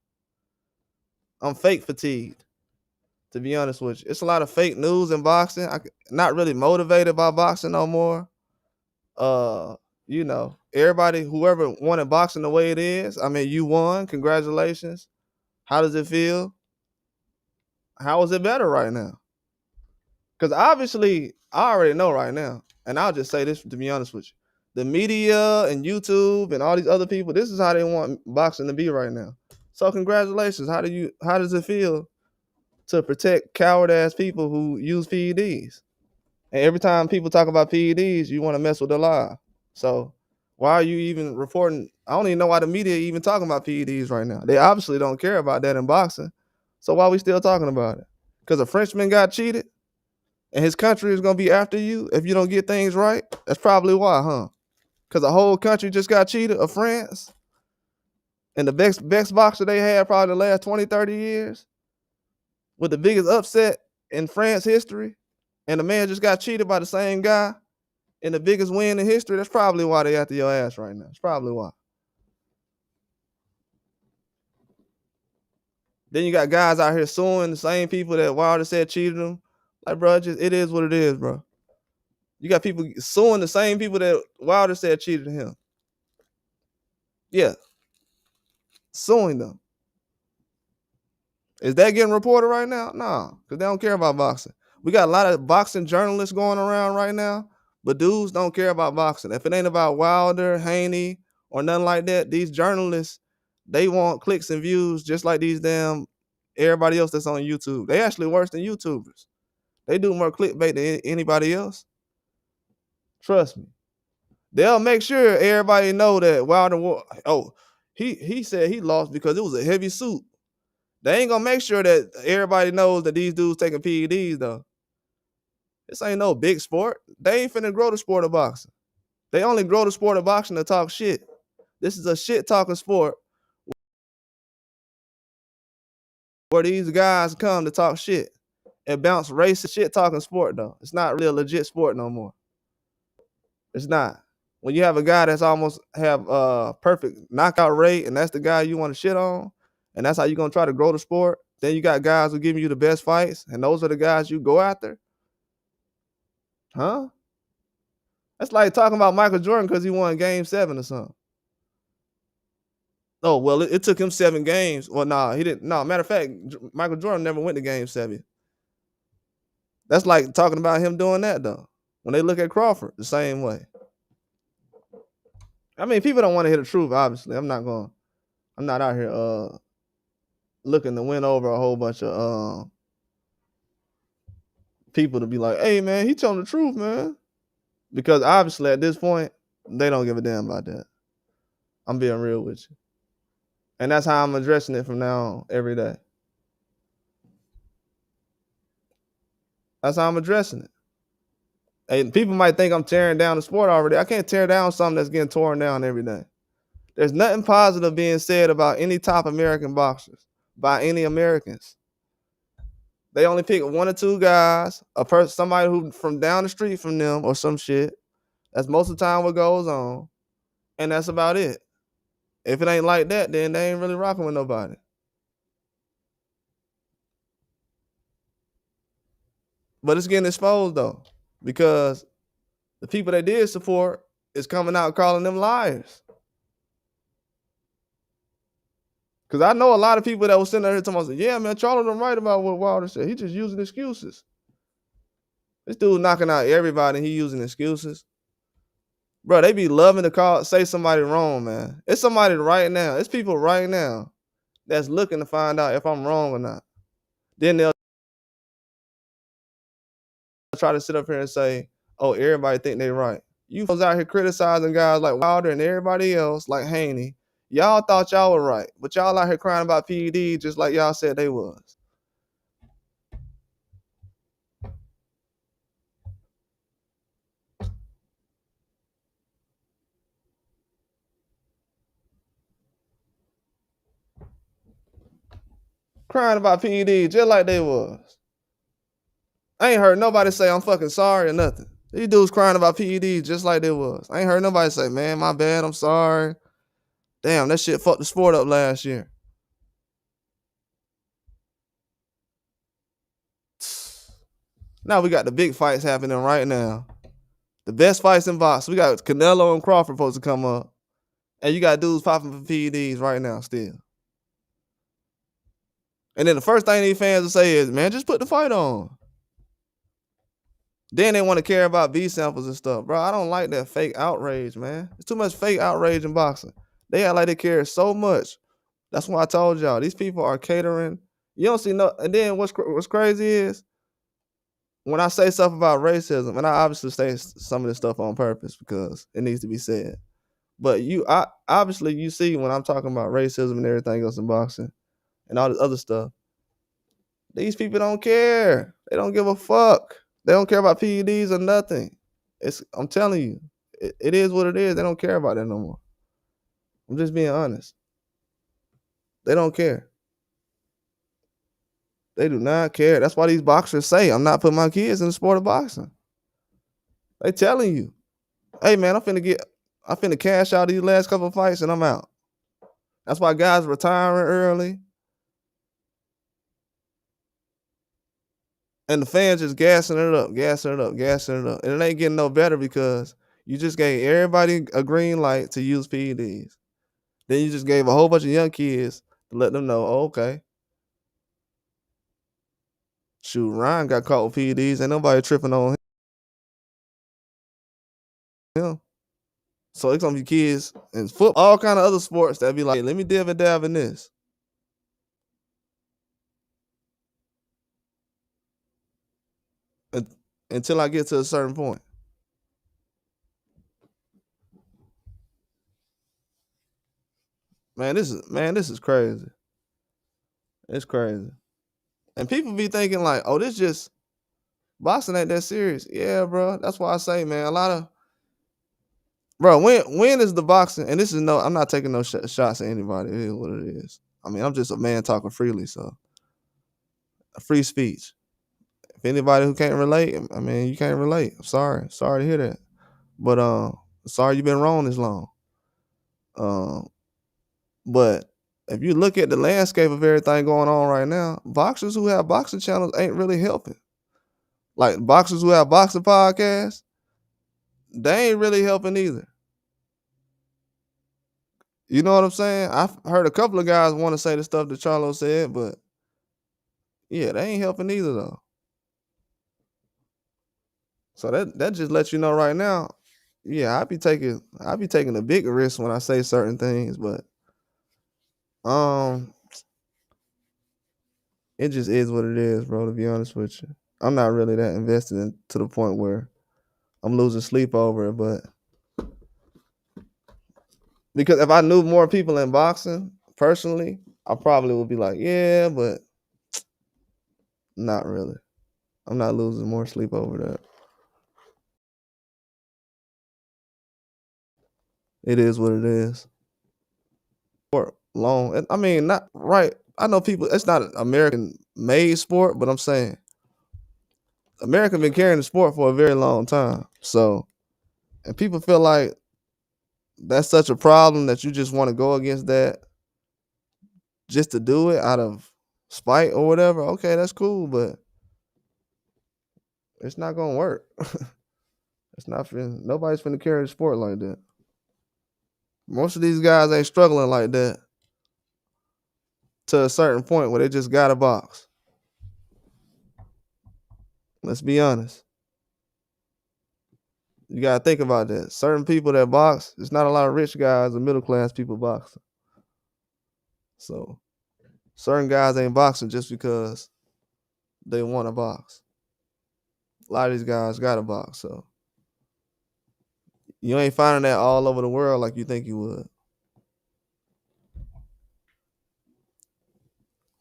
I'm fake fatigued, to be honest with you. It's a lot of fake news in boxing. I'm not really motivated by boxing no more. Everybody, whoever wanted boxing the way it is, I mean, you won. Congratulations. How does it feel? How is it better right now? Because obviously, I already know right now, and I'll just say this to be honest with you. The media and YouTube and all these other people, this is how they want boxing to be right now. So congratulations. How does it feel to protect coward ass people who use PEDs? And every time people talk about PEDs, you want to mess with their life. So why are you even reporting? I don't even know why the media even talking about PEDs right now. They obviously don't care about that in boxing. So why are we still talking about it? Because a Frenchman got cheated and his country is going to be after you if you don't get things right? That's probably why, huh? Because the whole country just got cheated of France. And the best boxer they had probably the last 20, 30 years with the biggest upset in France history. And the man just got cheated by the same guy in the biggest win in history. That's probably why they after your ass right now. That's probably why. Then you got guys out here suing the same people that Wilder said cheated them. Like, bro, it is what it is, bro. You got people suing the same people that Wilder said cheated him. Yeah, suing them. Is that getting reported right now? No, because they don't care about boxing. We got a lot of boxing journalists going around right now, but dudes don't care about boxing. If it ain't about Wilder, Haney, or nothing like that, these journalists, they want clicks and views just like these damn everybody else that's on YouTube. They actually worse than YouTubers. They do more clickbait than anybody else. Trust me. They'll make sure everybody know that Wilder, he said he lost because it was a heavy suit. They ain't gonna make sure that everybody knows that these dudes taking PEDs though. This ain't no big sport. They ain't finna grow the sport of boxing. They only grow the sport of boxing to talk shit. This is a shit talking sport where these guys come to talk shit and bounce racist shit talking sport though. It's not really a legit sport no more. It's not. When you have a guy that's almost have perfect knockout rate and that's the guy you want to shit on, and that's how you're gonna try to grow the sport, then you got guys who give you the best fights, and those are the guys you go after. Huh? That's like talking about Michael Jordan because he won Game 7 or something. Oh, well, it took him 7 games. Well, nah, he didn't. No, matter of fact, Michael Jordan never went to Game 7. That's like talking about him doing that, though. When they look at Crawford, the same way. I mean, people don't want to hear the truth, obviously. I'm not out here looking to win over a whole bunch of people to be like, hey, man, he telling the truth, man. Because obviously at this point, they don't give a damn about that. I'm being real with you. And that's how I'm addressing it from now on every day. That's how I'm addressing it. And people might think I'm tearing down the sport already. I can't tear down something that's getting torn down every day. There's nothing positive being said about any top American boxers by any Americans. They only pick 1 or 2 guys, somebody who from down the street from them or some shit. That's most of the time what goes on. And that's about it. If it ain't like that, then they ain't really rocking with nobody. But it's getting exposed though, because the people they did support is coming out calling them liars. Cause I know a lot of people that was sitting there talking about, yeah, man, Charlo done right about what Wilder said. He just using excuses. This dude knocking out everybody and he using excuses. Bro, they be loving to say somebody wrong, man. It's somebody right now. It's people right now that's looking to find out if I'm wrong or not. Then they'll try to sit up here and say, oh, everybody think they right. You folks out here criticizing guys like Wilder and everybody else, like Haney. Y'all thought y'all were right, but y'all out here crying about PED just like y'all said they was. Crying about PED just like they was. I ain't heard nobody say I'm fucking sorry or nothing. These dudes crying about PED just like they was. I ain't heard nobody say, man, my bad, I'm sorry. Damn, that shit fucked the sport up last year. Now we got the big fights happening right now. The best fights in boxing. We got Canelo and Crawford supposed to come up. And you got dudes popping for PEDs right now still. And then the first thing these fans will say is, man, just put the fight on. Then they want to care about B samples and stuff. Bro, I don't like that fake outrage, man. There's too much fake outrage in boxing. They act like they care so much. That's why I told y'all, these people are catering. You don't see no. And then what's crazy is, when I say stuff about racism, and I obviously say some of this stuff on purpose because it needs to be said. But obviously you see when I'm talking about racism and everything else in boxing and all this other stuff, these people don't care. They don't give a fuck. They don't care about PEDs or nothing. I'm telling you, it is what it is. They don't care about that no more. I'm just being honest. They don't care. They do not care. That's why these boxers say, I'm not putting my kids in the sport of boxing. They telling you, hey man, I'm finna cash out these last couple of fights and I'm out. That's why guys retiring early. And the fans just gassing it up. And it ain't getting no better because you just gave everybody a green light to use PEDs. Then you just gave a whole bunch of young kids to let them know, oh, okay. Shoot, Ryan got caught with PEDs. Ain't nobody tripping on him. So it's gonna be kids in football, all kind of other sports that be like, hey, let me dib and dab in this. Until I get to a certain point. Man, this is crazy. It's crazy. And people be thinking like, oh, this just boxing ain't that serious. Yeah, bro. That's why I say, man, a lot of bro, when is the boxing? And this is I'm not taking no shots at anybody. It is what it is. I mean, I'm just a man talking freely, so free speech. If anybody who can't relate, I mean, you can't relate. I'm sorry to hear that. But sorry you've been wrong this long. But if you look at the landscape of everything going on right now, boxers who have boxing channels ain't really helping. Like boxers who have boxing podcasts, they ain't really helping either. You know what I'm saying? I've heard a couple of guys want to say the stuff that Charlo said, but yeah, they ain't helping either though. So that just lets you know right now, yeah, I be taking a big risk when I say certain things, but it just is what it is, bro, to be honest with you. I'm not really that invested in to the point where I'm losing sleep over it, but because if I knew more people in boxing personally, I probably would be like, yeah, but not really. I'm not losing more sleep over that. It is what it is. For long, I mean, not right. I know people. It's not an American-made sport, but I'm saying America been carrying the sport for a very long time. So, and people feel like that's such a problem that you just want to go against that just to do it out of spite or whatever. Okay, that's cool, but it's not gonna work. It's not nobody's finna carry the sport like that. Most of these guys ain't struggling like that. to a certain point where they just gotta box. Let's be honest. You gotta think about that. Certain people that box, it's not a lot of rich guys or middle class people boxing. So certain guys ain't boxing just because they want to box. A lot of these guys gotta box. So you ain't finding that all over the world like you think you would.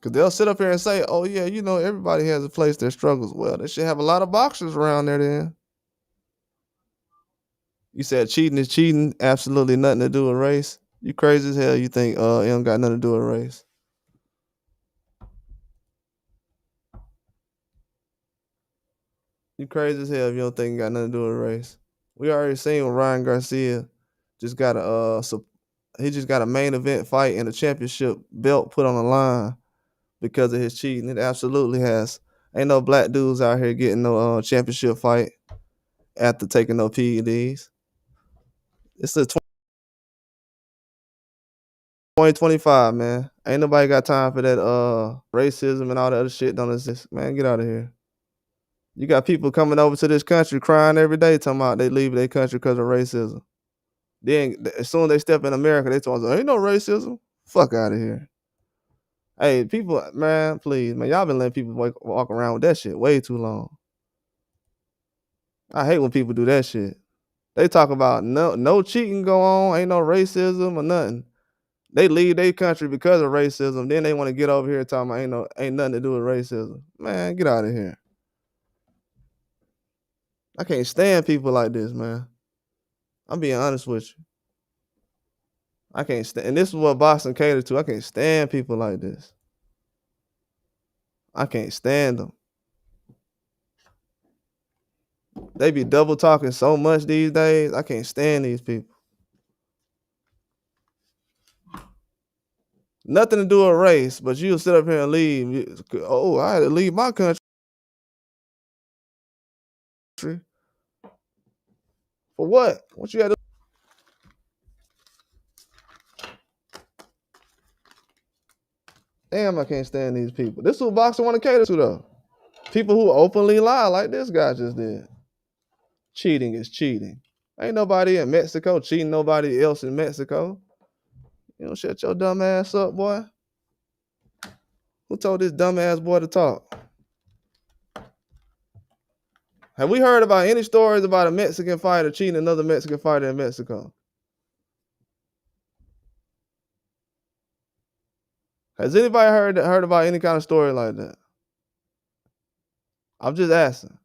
Cause they'll sit up here and say, "Oh yeah, you know everybody has a place that struggles." Well, they should have a lot of boxers around there. Then you said cheating is cheating. Absolutely nothing to do with race. You crazy as hell. You think it don't got nothing to do with race? You crazy as hell if you don't think it got nothing to do with race. We already seen with Ryan Garcia just got he just got a main event fight and a championship belt put on the line because of his cheating. It absolutely has. Ain't no black dudes out here getting no championship fight after taking no PEDs. It's the 2025, man. Ain't nobody got time for that racism and all that other shit don't exist. Man, get out of here. You got people coming over to this country crying every day talking about they leave their country because of racism. Then as soon as they step in America, they talk about ain't no racism. Fuck out of here. Hey, people, man, please, man, y'all been letting people walk around with that shit way too long. I hate when people do that shit. They talk about no cheating go on, ain't no racism or nothing. They leave their country because of racism. Then they want to get over here talking about ain't nothing to do with racism. Man, get out of here. I can't stand people like this, man. I'm being honest with you. I can't stand, and this is what boxing caters to. I can't stand people like this. I can't stand them. They be double talking so much these days. I can't stand these people. Nothing to do with race, but you'll sit up here and leave. Oh, I had to leave my country. For what? What you had to Damn, I can't stand these people. This is what boxing want to cater to, though. People who openly lie like this guy just did. Cheating is cheating. Ain't nobody in Mexico cheating nobody else in Mexico. You don't shut your dumb ass up, boy. Who told this dumb ass boy to talk? Have we heard about any stories about a Mexican fighter cheating another Mexican fighter in Mexico? Has anybody heard about any kind of story like that? I'm just asking.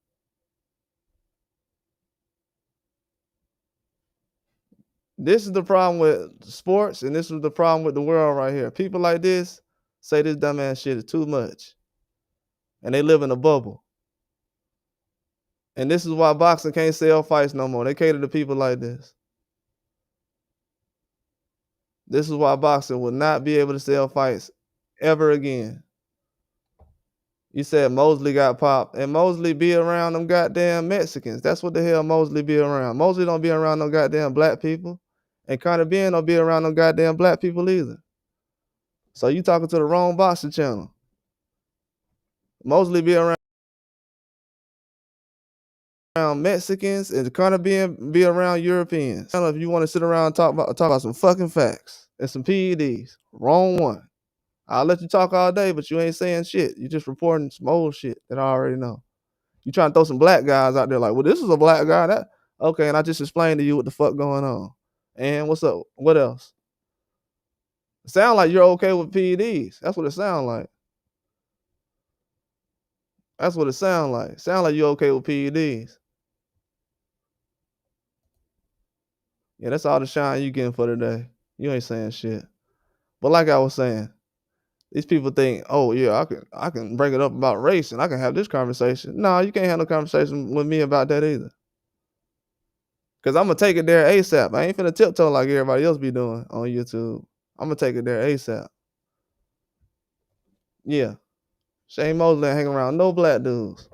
This is the problem with sports, and this is the problem with the world right here. People like this say this dumbass shit is too much, and they live in a bubble. And this is why boxing can't sell fights no more. They cater to people like this. This is why boxing will not be able to sell fights ever again. You said Mosley got popped, and Mosley be around them goddamn Mexicans. That's what the hell Mosley be around. Mosley don't be around no goddamn black people, and Conor Ben don't be around no goddamn black people either. So you talking to the wrong boxing channel. Mosley be around Mexicans, and Conor Ben be around Europeans. I don't know if you want to sit around and talk about some fucking facts and some PEDs. Wrong one. I'll let you talk all day, but you ain't saying shit. You just reporting some old shit that I already know. You trying to throw some black guys out there like, well, this is a black guy. That okay, and I just explained to you what the fuck going on. And what's up? What else? It sound like you're okay with PEDs. That's what it sound like. That's what it sound like. Sound like you're okay with PEDs. Yeah, that's all the shine you getting for today. You ain't saying shit. But like I was saying, these people think, oh yeah, I can bring it up about race and I can have this conversation. No, you can't have no conversation with me about that either. Cause I'm gonna take it there ASAP. I ain't finna tiptoe like everybody else be doing on YouTube. I'm gonna take it there ASAP. Yeah. Shane Mosley ain't hanging around no black dudes.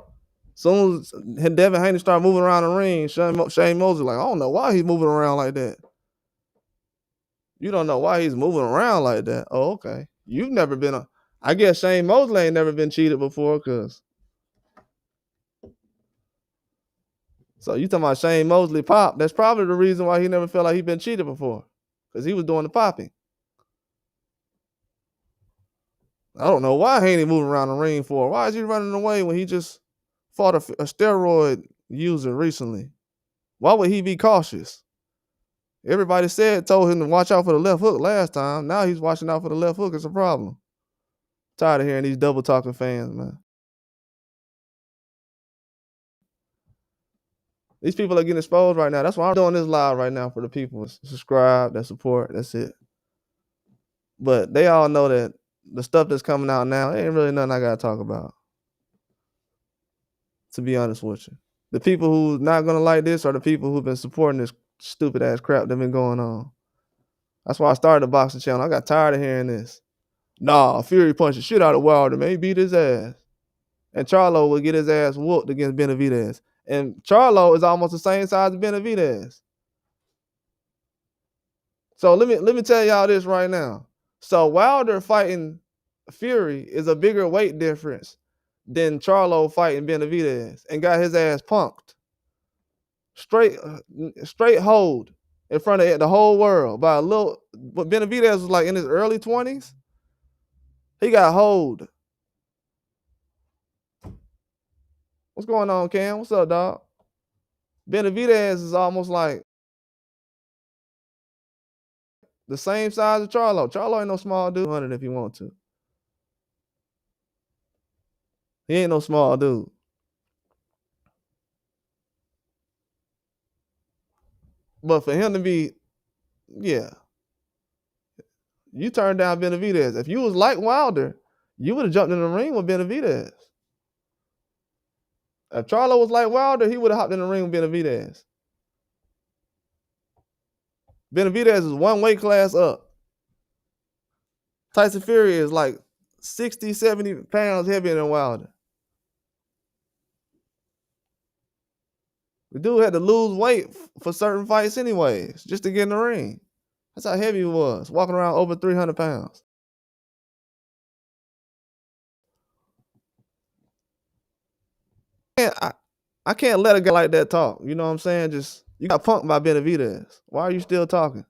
Soon as Devin Haney started moving around the ring, Shane Mosley like, I don't know why he's moving around like that. You don't know why he's moving around like that. Oh, okay. You've never been I guess Shane Mosley ain't never been cheated before, cause so you talking about Shane Mosley pop? That's probably the reason why he never felt like he been cheated before, cause he was doing the popping. I don't know why he ain't moving around the ring for. Why is he running away when he just fought a steroid user recently? Why would he be cautious? Everybody told him to watch out for the left hook last time. Now he's watching out for the left hook. It's a problem. Tired of hearing these double talking fans, man. These people are getting exposed right now. That's why I'm doing this live right now for the people. Subscribe, that support, that's it. But they all know that the stuff that's coming out now ain't really nothing I gotta talk about. To be honest with you. The people who's not gonna like this are the people who've been supporting this stupid ass crap that been going on. That's why I started the boxing channel. I got tired of hearing this. Nah, Fury punched the shit out of Wilder, man. He beat his ass. And Charlo would get his ass whooped against Benavidez. And Charlo is almost the same size as Benavidez. So let me tell y'all this right now. So Wilder fighting Fury is a bigger weight difference than Charlo fighting Benavidez and got his ass punked. Straight hold in front of the whole world by a little. But Benavidez was like in his early 20s. He got hold. What's going on, Cam? What's up, dog? Benavidez is almost like the same size as Charlo. Charlo ain't no small dude. 100 if you want to. He ain't no small dude. But for him to be, yeah. You turned down Benavidez. If you was like Wilder, you would have jumped in the ring with Benavidez. If Charlo was like Wilder, he would have hopped in the ring with Benavidez. Benavidez is one weight class up. Tyson Fury is like 60, 70 pounds heavier than Wilder. The dude had to lose weight for certain fights anyways, just to get in the ring. That's how heavy he was, walking around over 300 pounds. I can't let a guy like that talk. You know what I'm saying? Just you got punked by Benavidez. Why are you still talking?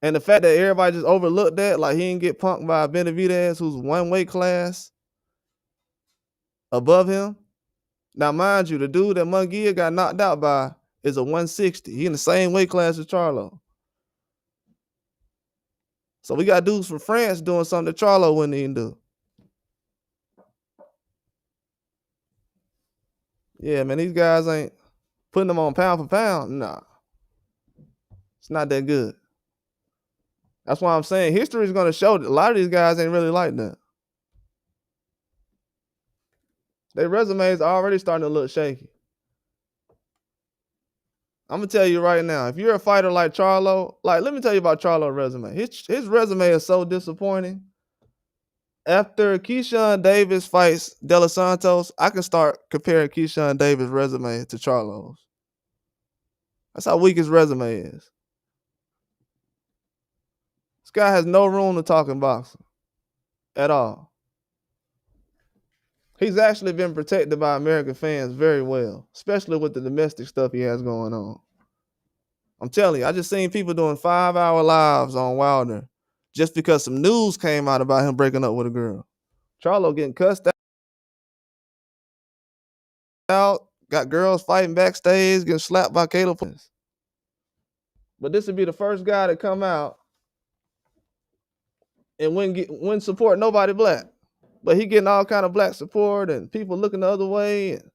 And the fact that everybody just overlooked that, like he didn't get punked by Benavidez, who's one weight class above him. Now, mind you, the dude that Munguia got knocked out by is a 160. He in the same weight class as Charlo. So we got dudes from France doing something that Charlo wouldn't even do. Yeah, man, these guys ain't putting them on pound for pound. Nah. It's not that good. That's why I'm saying history is going to show that a lot of these guys ain't really like that. Their resumes are already starting to look shaky. I'm going to tell you right now, if you're a fighter like Charlo, like let me tell you about Charlo's resume. His resume is so disappointing. After Keyshawn Davis fights De Los Santos, I can start comparing Keyshawn Davis' resume to Charlo's. That's how weak his resume is. This guy has no room to talk in boxing at all. He's actually been protected by American fans very well, especially with the domestic stuff he has going on. I'm telling you, I just seen people doing 5-hour lives on Wilder just because some news came out about him breaking up with a girl. Charlo getting cussed out, got girls fighting backstage, getting slapped by Caleb. But this would be the first guy to come out and wouldn't support nobody black. But he getting all kind of black support and people looking the other way. And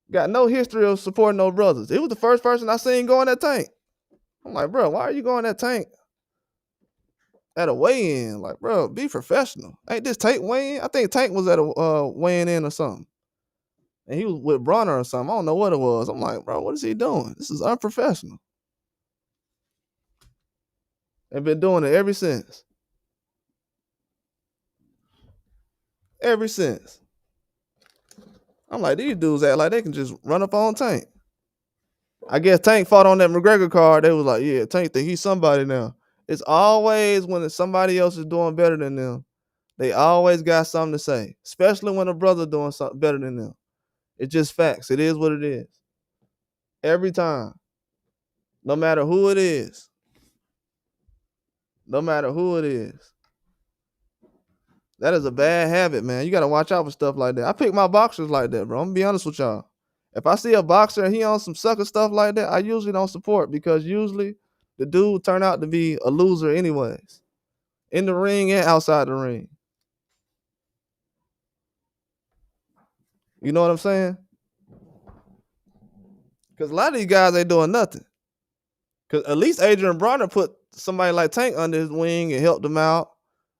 got no history of supporting no brothers. It was the first person I seen go in that tank. I'm like, bro, why are you going that tank at a weigh-in? Like, bro, be professional. Ain't this Tank weigh-in? I think Tank was at a weighing in or something. And he was with Bronner or something. I don't know what it was. I'm like, bro, what is he doing? This is unprofessional. And been doing it ever since. Ever since. I'm like, these dudes act like they can just run up on Tank. I guess Tank fought on that McGregor card. They was like, yeah, Tank think he's somebody now. It's always when somebody else is doing better than them, they always got something to say, especially when a brother doing something better than them. It's just facts. It is what it is. Every time. No matter who it is. No matter who it is. That is a bad habit, man. You gotta watch out for stuff like that. I pick my boxers like that, bro. I'm gonna be honest with y'all. If I see a boxer and he on some sucker stuff like that, I usually don't support because usually the dude turn out to be a loser anyways. In the ring and outside the ring. You know what I'm saying? Because a lot of these guys ain't doing nothing. Because at least Adrian Bronner put somebody like Tank under his wing and helped him out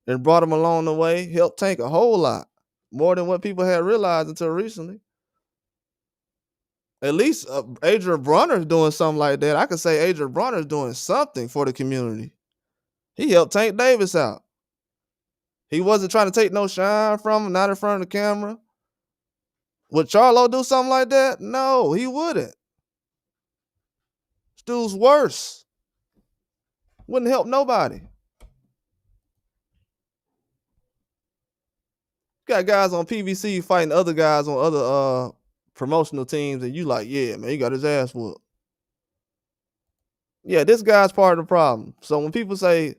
and brought him along the way. Helped Tank a whole lot. More than what people had realized until recently. At least Adrian Bronner's doing something like that. I could say Adrian Bronner's doing something for the community. He helped Tank Davis out. He wasn't trying to take no shine from him, not in front of the camera. Would Charlo do something like that? No, he wouldn't. This dude's worse. Wouldn't help nobody. Got guys on PVC fighting other guys on other promotional teams, and you like, yeah, man, he got his ass whooped. Yeah, this guy's part of the problem. So when people say,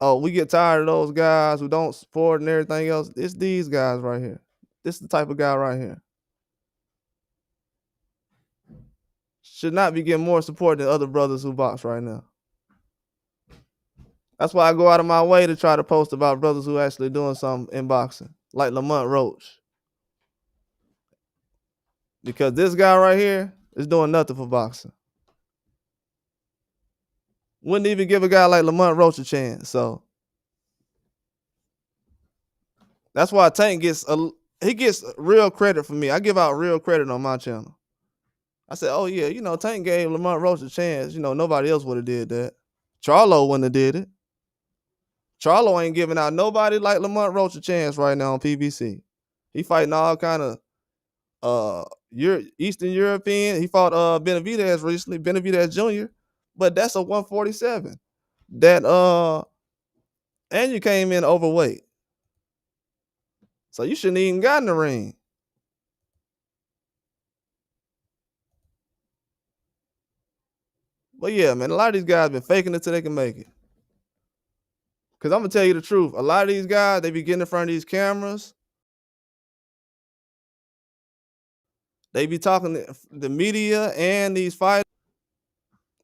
oh, we get tired of those guys who don't support and everything else, it's these guys right here. This is the type of guy right here. Should not be getting more support than other brothers who box right now. That's why I go out of my way to try to post about brothers who actually doing something in boxing, like Lamont Roach. Because this guy right here is doing nothing for boxing. Wouldn't even give a guy like Lamont Roach a chance. So that's why Tank gets real credit for me. I give out real credit on my channel. I said, oh yeah, Tank gave Lamont Roach a chance. Nobody else would have did that. Charlo wouldn't have did it. Charlo ain't giving out nobody like Lamont Roach a chance right now on PBC. He fighting all kind of Eastern European. He fought Benavidez recently, Benavidez Jr., but that's a 147. And you came in overweight. So you shouldn't even got in the ring. But yeah, man, a lot of these guys been faking it till they can make it. Because I'm going to tell you the truth. A lot of these guys, they be getting in front of these cameras. They be talking to the media and these fighters.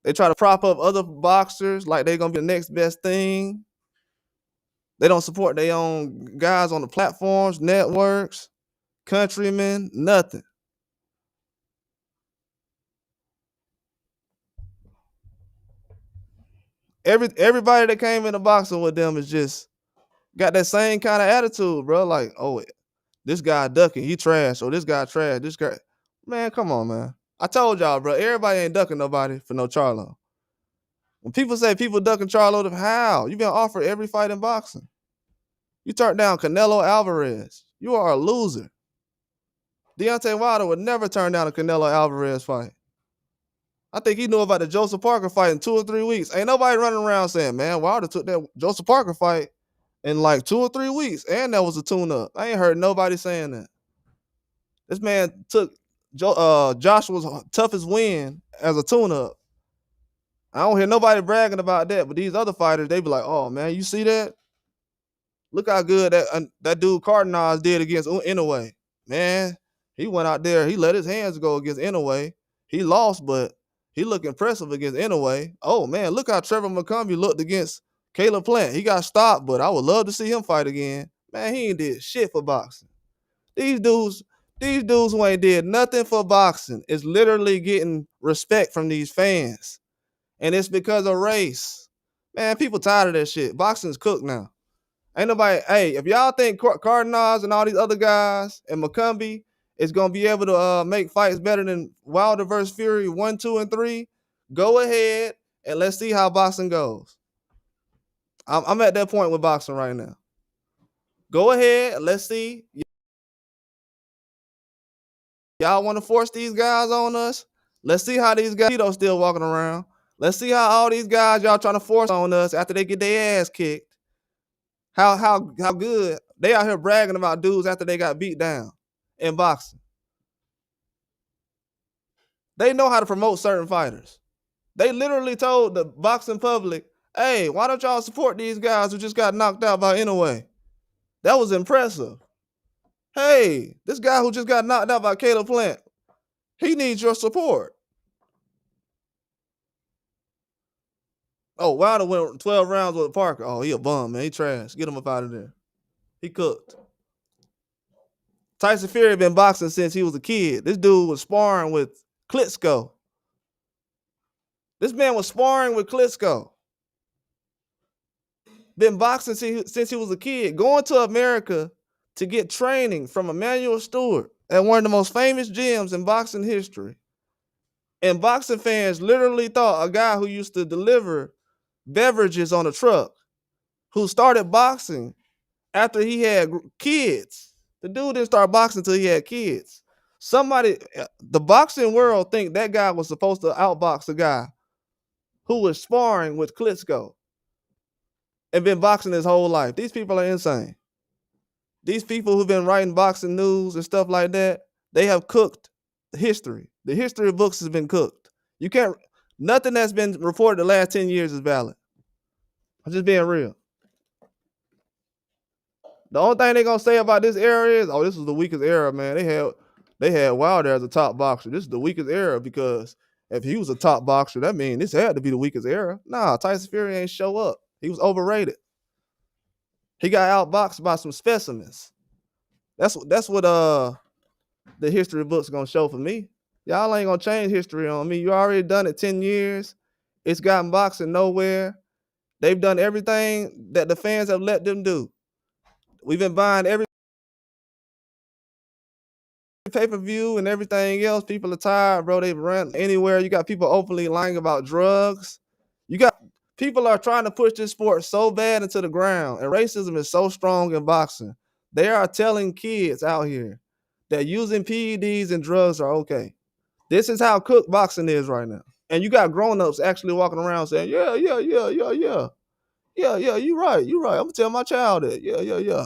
They try to prop up other boxers like they're going to be the next best thing. They don't support their own guys on the platforms, networks, countrymen, nothing. Everybody that came into boxing with them is just got that same kind of attitude, bro. Like, oh, this guy ducking, he trash. Or this guy trash. This guy, man, come on, man. I told y'all, bro. Everybody ain't ducking nobody for no Charlo. When people say people ducking Charlo, how? You've been offered every fight in boxing. You turned down Canelo Alvarez. You are a loser. Deontay Wilder would never turn down a Canelo Alvarez fight. I think he knew about the Joseph Parker fight in 2 or 3 weeks. Ain't nobody running around saying, man, Wilder took that Joseph Parker fight in like 2 or 3 weeks, and that was a tune-up. I ain't heard nobody saying that. This man took Joshua's toughest win as a tune-up. I don't hear nobody bragging about that, but these other fighters, they be like, oh, man, you see that? Look how good that dude Cardenas did against Inoue. Man, he went out there. He let his hands go against Inoue. He lost, but he looked impressive against Inoue. Oh, man, look how Trevor McCombie looked against Caleb Plant. He got stopped, but I would love to see him fight again. Man, he ain't did shit for boxing. These dudes who ain't did nothing for boxing is literally getting respect from these fans. And it's because of race. Man, people tired of that shit. Boxing's cooked now. Ain't nobody, hey, if y'all think Cardenas and all these other guys and McCombie is going to be able to make fights better than Wilder versus Fury 1, 2, and 3, go ahead and let's see how boxing goes. I'm at that point with boxing right now. Go ahead, let's see. Y'all want to force these guys on us? Let's see how these guys still walking around. Let's see how all these guys y'all trying to force on us after they get their ass kicked. How good they out here bragging about dudes after they got beat down in boxing. They know how to promote certain fighters. They literally told the boxing public, "Hey, why don't y'all support these guys who just got knocked out by Inoue?" That was impressive. Hey, this guy who just got knocked out by Caleb Plant, he needs your support. Oh, Wilder went 12 rounds with Parker. Oh, he a bum, man. He trash. Get him up out of there. He cooked. Tyson Fury been boxing since he was a kid. This dude was sparring with Klitschko. This man was sparring with Klitschko. Been boxing since he was a kid. Going to America to get training from Emmanuel Stewart at one of the most famous gyms in boxing history. And boxing fans literally thought a guy who used to deliver beverages on a truck, who started boxing after he had kids. The dude didn't start boxing until he had kids. The boxing world think that guy was supposed to outbox a guy who was sparring with Klitschko and been boxing his whole life. These people are insane. These people who've been writing boxing news and stuff like that, they have cooked history. The history books has been cooked. Nothing that's been reported the last 10 years is valid. I'm just being real. The only thing they're gonna say about this era is, oh, this was the weakest era, man. They had Wilder as a top boxer. This is the weakest era because if he was a top boxer, that means this had to be the weakest era. Nah, Tyson Fury ain't show up. He was overrated. He got outboxed by some specimens. That's what the history book's gonna show for me. Y'all ain't gonna change history on me. You already done it 10 years. It's gotten boxing nowhere. They've done everything that the fans have let them do. We've been buying every pay-per-view and everything else. People are tired, bro. They've run anywhere. You got people openly lying about drugs. You got people are trying to push this sport so bad into the ground, and racism is so strong in boxing. They are telling kids out here that using PEDs and drugs are okay. This is how cooked boxing is right now. And you got grown-ups actually walking around saying, yeah, you're right. I'm gonna tell my child that. Yeah.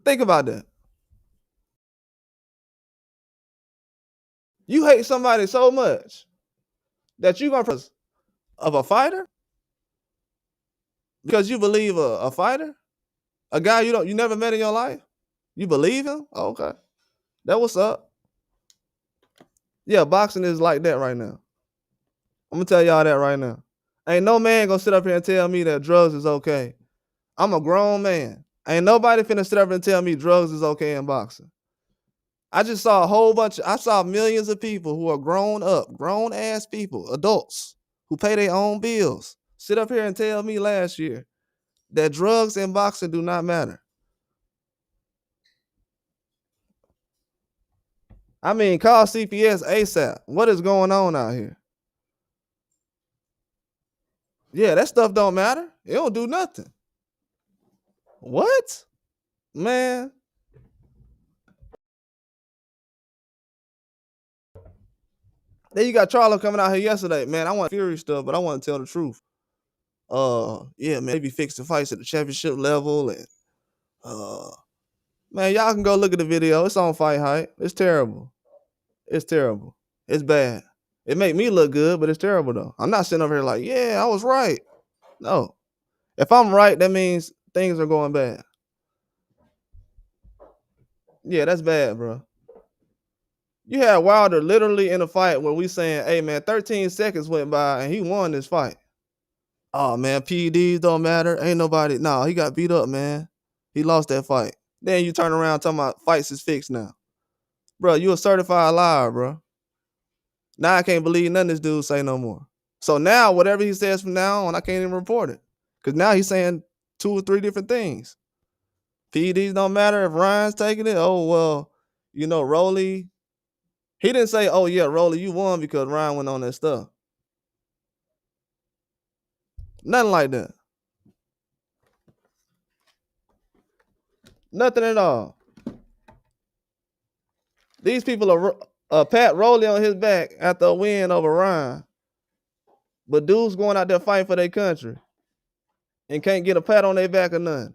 Think about that. You hate somebody so much that you're gonna of a fighter because you believe a fighter, a guy you never met in your life. You believe him? Oh, okay, that what's up. Yeah, boxing is like that right now. I'm gonna tell y'all that right now. Ain't no man gonna sit up here and tell me that drugs is okay. I'm a grown man. Ain't nobody finna sit up here and tell me drugs is okay in boxing. I just saw I saw millions of people who are grown ass people, adults, who pay their own bills, sit up here and tell me last year that drugs and boxing do not matter. I mean, call CPS ASAP. What is going on out here? Yeah, that stuff don't matter. It don't do nothing. What? Man. Then you got Charlo coming out here yesterday. Man, I want Fury stuff, but I want to tell the truth. Yeah, man, they be fixing fights at the championship level, and man, y'all can go look at the video. It's on Fight Hype. It's terrible. It's terrible. It's bad. It make me look good, but it's terrible though. I'm not sitting over here like, yeah, I was right. No. If I'm right, that means things are going bad. Yeah, that's bad, bro. You had Wilder literally in a fight where we saying, hey man, 13 seconds went by and he won this fight. Oh man, PEDs don't matter. Ain't nobody. No, he got beat up, man. He lost that fight. Then you turn around talking about fights is fixed now. Bro, you a certified liar, bro. Now I can't believe none of this dude say no more. So now whatever he says from now on, I can't even report it. Because now he's saying 2 or 3 different things. PEDs don't matter if Ryan's taking it. Oh, well, Rolly. He didn't say, oh yeah, Rolly, you won because Ryan went on that stuff. Nothing like that. Nothing at all. These people Pat Rowley on his back after a win over Ryan. But dudes going out there fighting for their country and can't get a pat on their back or nothing.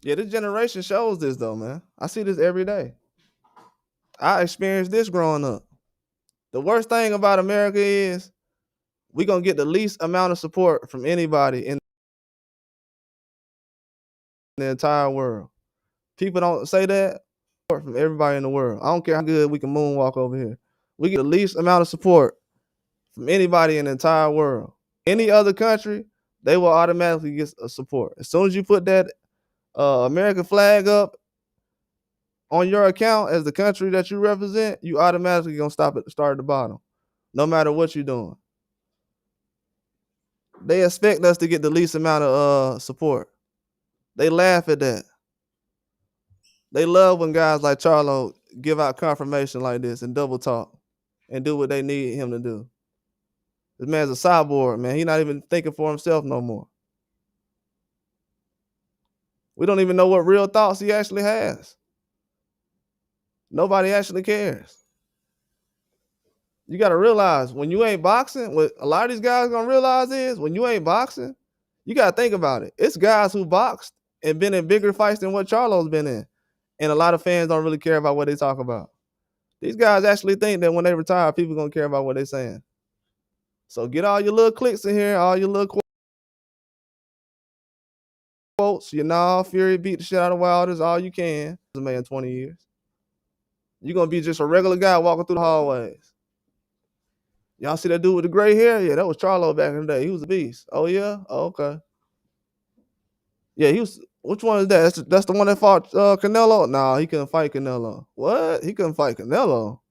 Yeah, this generation shows this though, man. I see this every day. I experienced this growing up. The worst thing about America is we gonna get the least amount of support from anybody in the entire world. People don't say that from everybody in the world. I don't care how good we can moonwalk over here. We get the least amount of support from anybody in the entire world. Any other country, they will automatically get a support. As soon as you put that American flag up on your account as the country that you represent, you automatically gonna start at the bottom, no matter what you're doing. They expect us to get the least amount of support. They laugh at that. They love when guys like Charlo give out confirmation like this and double talk and do what they need him to do. This man's a cyborg, man. He's not even thinking for himself no more. We don't even know what real thoughts he actually has. Nobody actually cares. You got to realize when you ain't boxing, what a lot of these guys gonna realize is when you ain't boxing, you got to think about it. It's guys who boxed and been in bigger fights than what Charlo's been in. And a lot of fans don't really care about what they talk about. These guys actually think that when they retire, people gonna care about what they're saying. So get all your little clicks in here, all your little quotes. You know, Fury beat the shit out of Wilder's all you can. Man, 20 years. You're gonna be just a regular guy walking through the hallways. Y'all see that dude with the gray hair? Yeah, that was Charlo back in the day. He was a beast. Oh yeah? Oh, okay. Yeah, he was. Which one is that? That's the one that fought Canelo? Nah, he couldn't fight Canelo. What? He couldn't fight Canelo?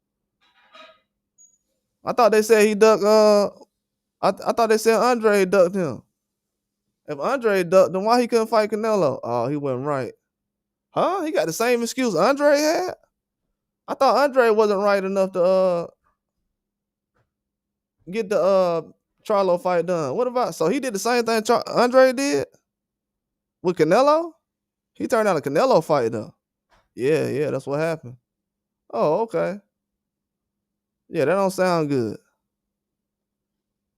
I thought they said he ducked. I thought they said Andre ducked him. If Andre ducked, then why he couldn't fight Canelo? Oh, he wasn't right. Huh? He got the same excuse Andre had? I thought Andre wasn't right enough to get the Charlo fight done. What about? So he did the same thing Andre did with Canelo? He turned out a Canelo fight though. Yeah, that's what happened. Oh, okay. Yeah, that don't sound good.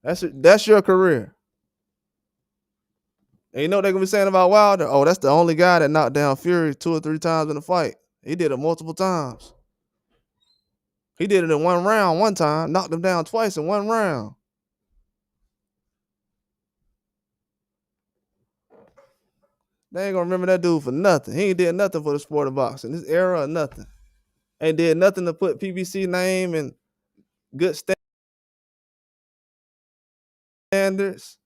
That's your career. And you know what they're gonna be saying about Wilder? Oh, that's the only guy that knocked down Fury 2 or 3 times in a fight. He did it multiple times. He did it in one round one time, knocked him down twice in one round. They ain't gonna remember that dude for nothing. He ain't did nothing for the sport of boxing. This era or nothing. Ain't did nothing to put PBC name and good standards.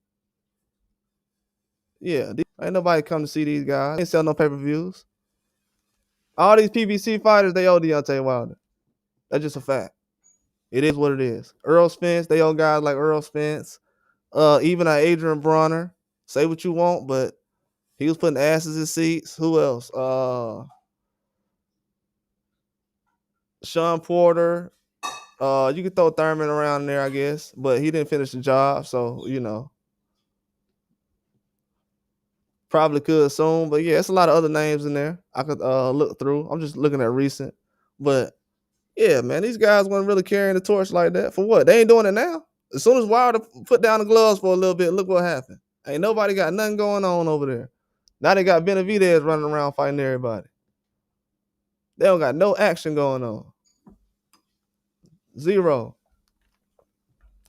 Yeah, ain't nobody come to see these guys. Ain't sell no pay-per-views. All these PBC fighters, they owe Deontay Wilder. That's just a fact. It is what it is. Earl Spence, they owe guys like Earl Spence. Even Adrian Bronner. Say what you want, but he was putting asses in seats. Who else? Sean Porter. You could throw Thurman around there, I guess, but he didn't finish the job, so you know. Probably could soon, but yeah, it's a lot of other names in there I could look through. I'm just looking at recent, but yeah, man, these guys weren't really carrying the torch like that. For what? They ain't doing it now. As soon as Wilder put down the gloves for a little bit, look what happened. Ain't nobody got nothing going on over there. Now they got Benavidez running around fighting everybody. They don't got no action going on. Zero.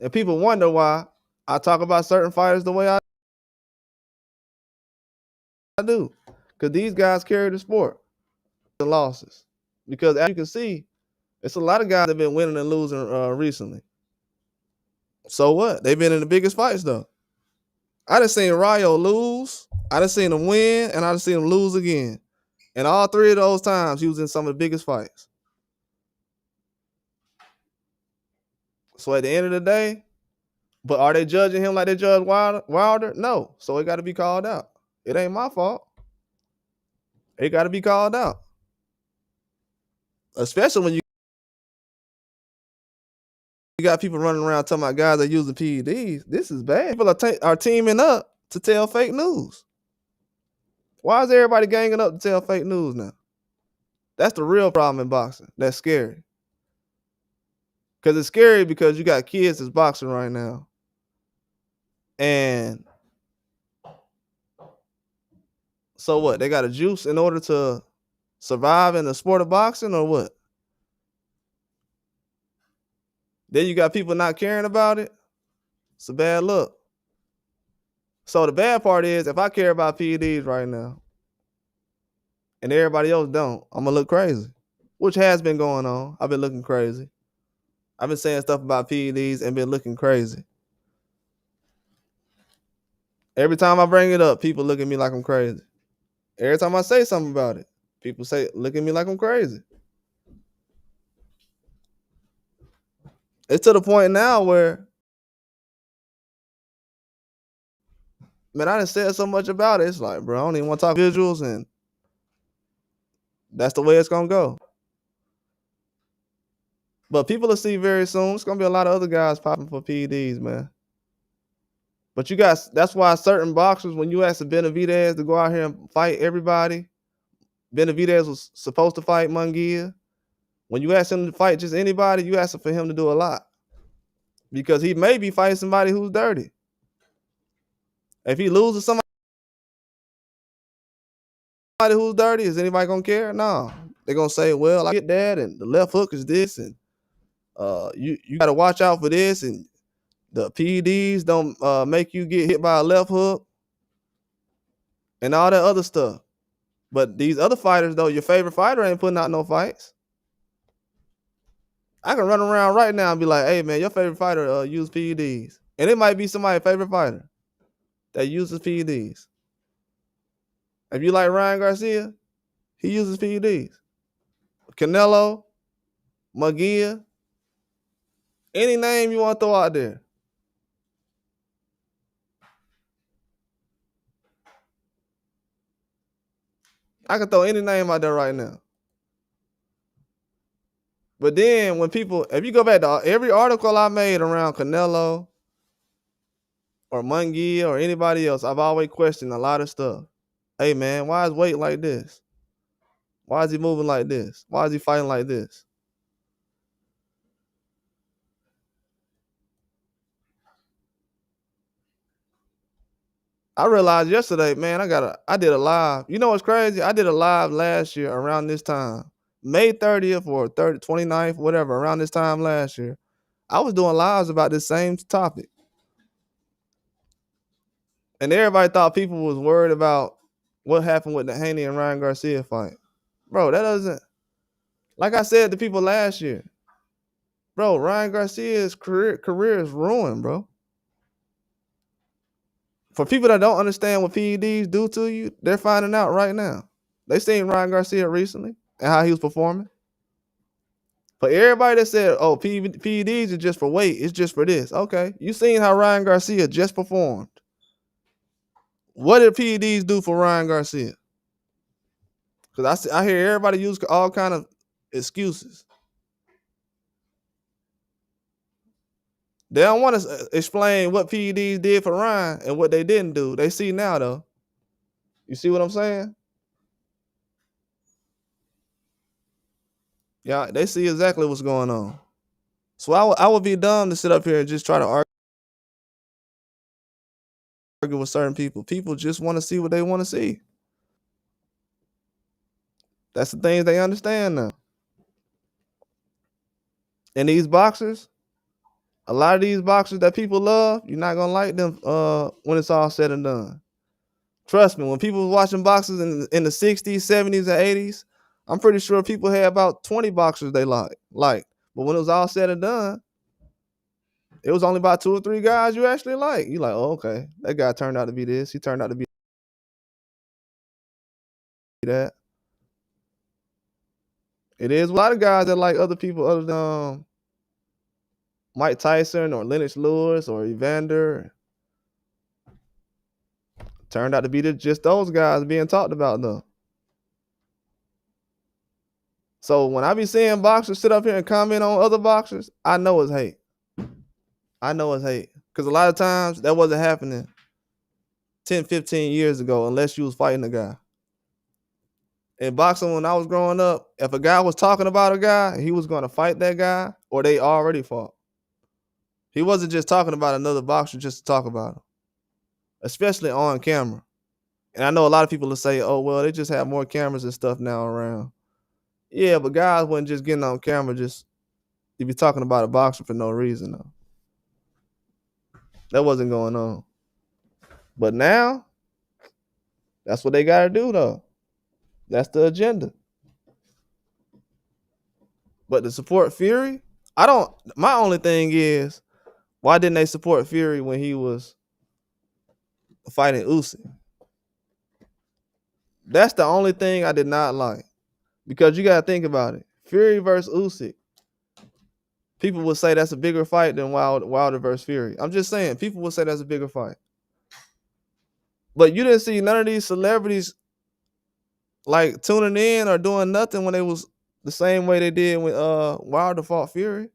And people wonder why I talk about certain fighters the way I do. Because these guys carry the sport. The losses. Because as you can see, it's a lot of guys that have been winning and losing recently. So what? They've been in the biggest fights though. I done seen Rayo lose, I done seen him win, and I done seen him lose again. And all 3 of those times, he was in some of the biggest fights. So at the end of the day, but are they judging him like they judge Wilder? No. So it got to be called out. It ain't my fault. It got to be called out. Especially when you got people running around talking about guys that using PEDs. This is bad. People are teaming up to tell fake news. Why is everybody ganging up to tell fake news now? That's the real problem in boxing. That's scary. Because it's scary because you got kids that's boxing right now. And so what? They got a juice in order to survive in the sport of boxing or what? Then you got people not caring about it. It's a bad look. So the bad part is if I care about PEDs right now and everybody else don't, I'm going to look crazy, which has been going on. I've been looking crazy. I've been saying stuff about PEDs and been looking crazy. Every time I bring it up, people look at me like I'm crazy. Every time I say something about it, people look at me like I'm crazy. It's to the point now where, man, I done said so much about it. It's like, bro, I don't even want to talk visuals, and that's the way it's going to go. But people will see very soon. It's going to be a lot of other guys popping for PEDs, man. But you guys, that's why certain boxers, when you ask Benavidez to go out here and fight everybody, Benavidez was supposed to fight Munguia. When you ask him to fight just anybody, you ask for him to do a lot. Because he may be fighting somebody who's dirty. If he loses somebody who's dirty, is anybody going to care? No. They're going to say, well, I get that, and the left hook is this, and you got to watch out for this, and the PEDs don't make you get hit by a left hook, and all that other stuff. But these other fighters, though, your favorite fighter ain't putting out no fights. I can run around right now and be like, hey, man, your favorite fighter use PEDs. And it might be somebody's favorite fighter that uses PEDs. If you like Ryan Garcia, he uses PEDs. Canelo, Munguia, any name you want to throw out there. I can throw any name out there right now. But then when people, if you go back to every article I made around Canelo or Munguia or anybody else, I've always questioned a lot of stuff. Hey, man, why is weight like this? Why is he moving like this? Why is he fighting like this? I realized yesterday, man, I did a live. You know what's crazy? I did a live last year around this time. May 30th or 29th, whatever, around this time last year. I was doing lives about this same topic. And everybody thought people was worried about what happened with the Haney and Ryan Garcia fight. Bro, that doesn't, like I said to people last year, bro, Ryan Garcia's career is ruined, bro. For people that don't understand what PEDs do to you, they're finding out right now. They seen Ryan Garcia recently and how he was performing. But everybody that said, oh, PEDs are just for weight, it's just for this. Okay, you seen how Ryan Garcia just performed. What did PEDs do for Ryan Garcia? Because I hear everybody use all kind of excuses. They don't want to explain what PEDs did for Ryan and what they didn't do. They see now, though. You see what I'm saying? Yeah, they see exactly what's going on. So I would be dumb to sit up here and just try to argue with certain people. People just want to see what they want to see. That's the things they understand now. And these boxers, a lot of these boxers that people love, you're not gonna like them when it's all said and done. Trust me, when people was watching boxers in the 60s, 70s, and 80s, I'm pretty sure people had about 20 boxers they liked. But when it was all said and done, it was only about 2 or 3 guys you actually like. You like, oh, okay, that guy turned out to be this. He turned out to be that. It is a lot of guys that like other people other than Mike Tyson or Lennox Lewis or Evander. Turned out to be just those guys being talked about, though. So when I be seeing boxers sit up here and comment on other boxers, I know it's hate. I know it's hate. Because a lot of times that wasn't happening 10, 15 years ago unless you was fighting a guy. In boxing, when I was growing up, if a guy was talking about a guy, he was going to fight that guy, or they already fought. He wasn't just talking about another boxer just to talk about him, especially on camera. And I know a lot of people will say, "Oh, well, they just have more cameras and stuff now around." Yeah, but guys wasn't just getting on camera just to be talking about a boxer for no reason, though. That wasn't going on. But now, that's what they got to do, though. That's the agenda. But to support Fury, I don't. My only thing is, why didn't they support Fury when he was fighting Usyk? That's the only thing I did not like. Because you gotta think about it. Fury versus Usyk. People would say that's a bigger fight than Wilder versus Fury. I'm just saying, people would say that's a bigger fight. But you didn't see none of these celebrities like tuning in or doing nothing when it was the same way they did when Wilder fought Fury.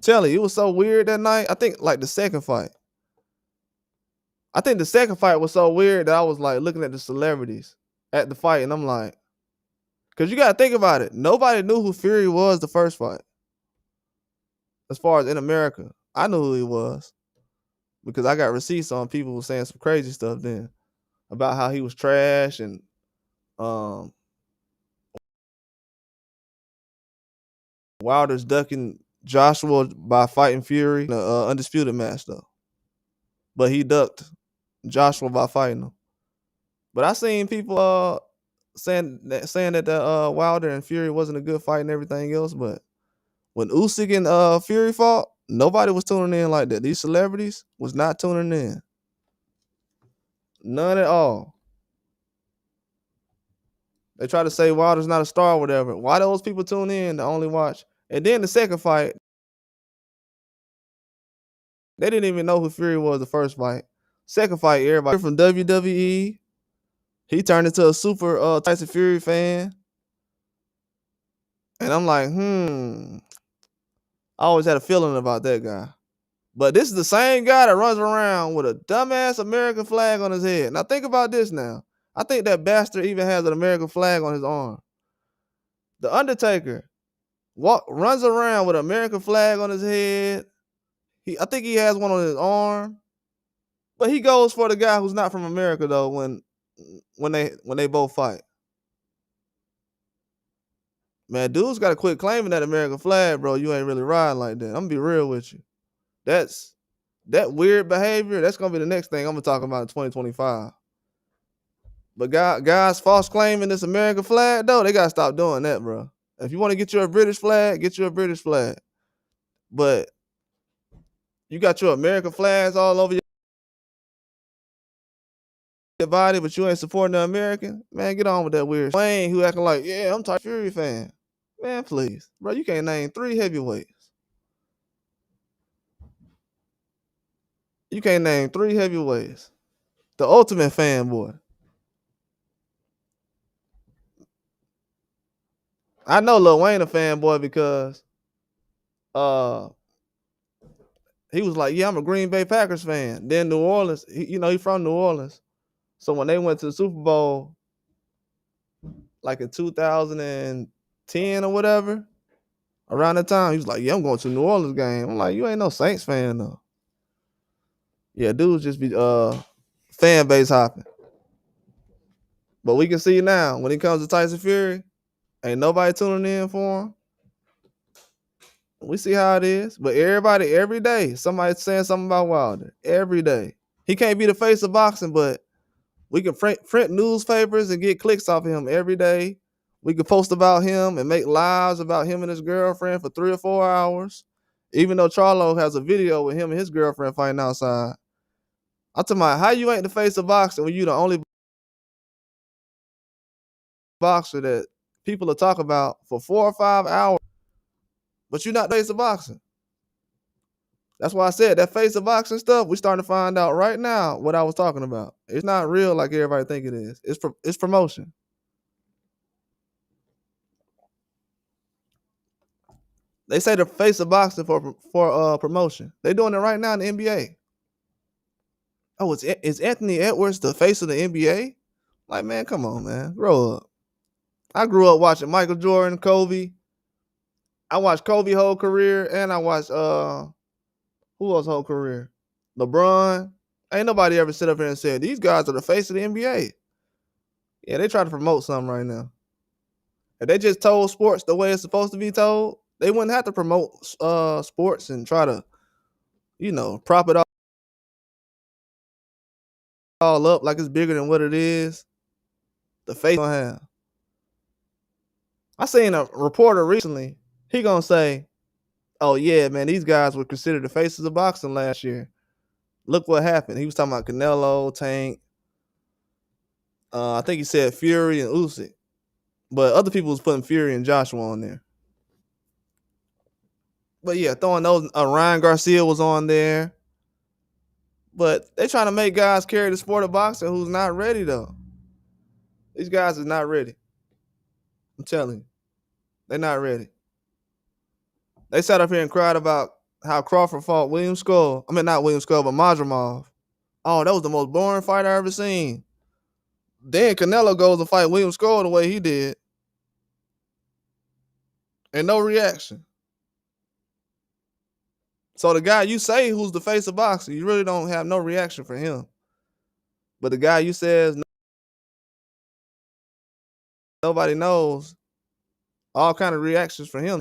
Tell you, it was so weird that night. I think like the second fight. I think the second fight was so weird that I was like looking at the celebrities at the fight, and I'm like, because you got to think about it. Nobody knew who Fury was the first fight. As far as in America, I knew who he was because I got receipts on people who saying some crazy stuff then about how he was trash and Wilder's ducking Joshua by fighting Fury in an undisputed match though. But he ducked Joshua by fighting him. But I seen people saying that Wilder and Fury wasn't a good fight and everything else. But when Usyk and Fury fought, nobody was tuning in like that. These celebrities was not tuning in. None at all. They try to say Wilder's not a star or whatever. Why those people tune in to only watch? And then the second fight, they didn't even know who Fury was the first fight. Second fight, everybody from WWE. He turned into a super Tyson Fury fan. And I'm like, I always had a feeling about that guy. But this is the same guy that runs around with a dumbass American flag on his head. Now think about this now. I think that bastard even has an American flag on his arm. The Undertaker runs around with an American flag on his head. I think he has one on his arm. But he goes for the guy who's not from America though when they both fight. Man, dudes gotta quit claiming that American flag, bro. You ain't really riding like that. I'm gonna be real with you. That weird behavior, that's gonna be the next thing I'm gonna talk about in 2025. But guys false claiming this American flag, though, they gotta stop doing that, bro. If you want to get you a British flag, get you a British flag. But you got your American flags all over your body, but you ain't supporting the American, man, get on with that weird Wayne who acting like, yeah, I'm Tyson Fury fan. Man, please. Bro, you can't name 3 heavyweights. You can't name 3 heavyweights. The ultimate fanboy. I know Lil Wayne a fanboy because he was like, yeah, I'm a Green Bay Packers fan. Then New Orleans, he's from New Orleans. So when they went to the Super Bowl, like in 2010 or whatever, around that time, he was like, yeah, I'm going to a New Orleans game. I'm like, you ain't no Saints fan though. Yeah, dudes just be fan base hopping. But we can see now, when it comes to Tyson Fury, ain't nobody tuning in for him. We see how it is. But everybody, every day, somebody's saying something about Wilder. Every day. He can't be the face of boxing, but we can print newspapers and get clicks off of him every day. We can post about him and make lives about him and his girlfriend for 3 or 4 hours. Even though Charlo has a video with him and his girlfriend fighting outside. I'm talking about how you ain't the face of boxing when you the only boxer that people will talk about for 4 or 5 hours, but you're not the face of boxing. That's why I said that face of boxing stuff, we're starting to find out right now what I was talking about. It's not real like everybody think it is. It's promotion. They say the face of boxing for promotion. They're doing it right now in the NBA. Oh, is Anthony Edwards the face of the NBA? Like, man, come on, man. Grow up. I grew up watching Michael Jordan, Kobe. I watched Kobe whole career, and I watched who else whole career? LeBron. Ain't nobody ever sit up here and said these guys are the face of the NBA. Yeah, they try to promote something right now. If they just told sports the way it's supposed to be told, they wouldn't have to promote sports and try to, prop it all up like it's bigger than what it is. The face don't have. I seen a reporter recently. He gonna say, "Oh yeah, man, these guys were considered the faces of boxing last year. Look what happened." He was talking about Canelo, Tank. I think he said Fury and Usyk, but other people was putting Fury and Joshua on there. But yeah, throwing those. Ryan Garcia was on there. But they trying to make guys carry the sport of boxing who's not ready though. These guys are not ready. I'm telling you, they're not ready. They sat up here and cried about how Crawford fought William Skull. I mean, not William Skull, but Madrimov. Oh, that was the most boring fight I ever seen. Then Canelo goes to fight William Skull the way he did, and no reaction. So the guy you say who's the face of boxing, you really don't have no reaction for him. But the guy you says nobody knows, all kind of reactions for him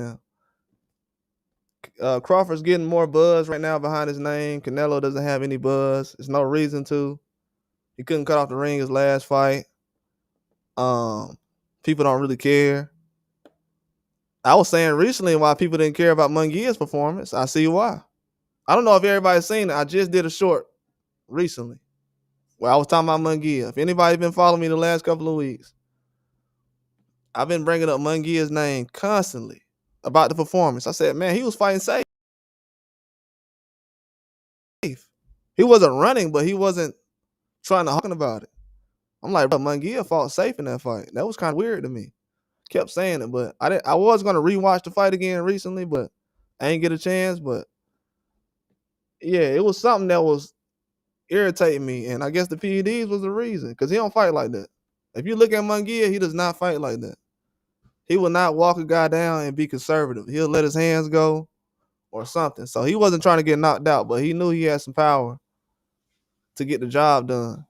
now. Crawford's getting more buzz right now behind his name. Canelo doesn't have any buzz. There's no reason to. He couldn't cut off the ring his last fight. People don't really care. I was saying recently why people didn't care about Munguia's performance. I see why. I don't know if everybody's seen it. I just did a short recently where I was talking about Munguia. If anybody's been following me the last couple of weeks, I've been bringing up Munguia's name constantly about the performance. I said, man, he was fighting safe. He wasn't running, but he wasn't trying to talk about it. I'm like, bro, Munguia fought safe in that fight. That was kind of weird to me. Kept saying it, but I was gonna rewatch the fight again recently, but I ain't get a chance. But yeah, it was something that was irritating me, and I guess the PEDs was the reason because he don't fight like that. If you look at Munguia, he does not fight like that. He will not walk a guy down and be conservative. He'll let his hands go or something. So he wasn't trying to get knocked out, but he knew he had some power to get the job done.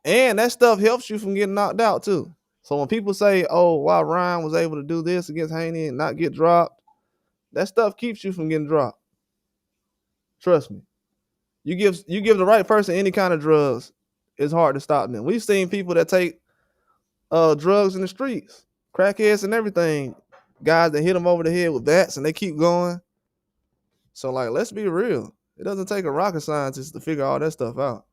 And that stuff helps you from getting knocked out too. So when people say, oh, why Ryan was able to do this against Haney and not get dropped, that stuff keeps you from getting dropped. Trust me. You give the right person any kind of drugs, it's hard to stop them. We've seen people that take drugs in the streets, crackheads and everything, guys that hit them over the head with bats and they keep going. So like, let's be real. It doesn't take a rocket scientist to figure all that stuff out.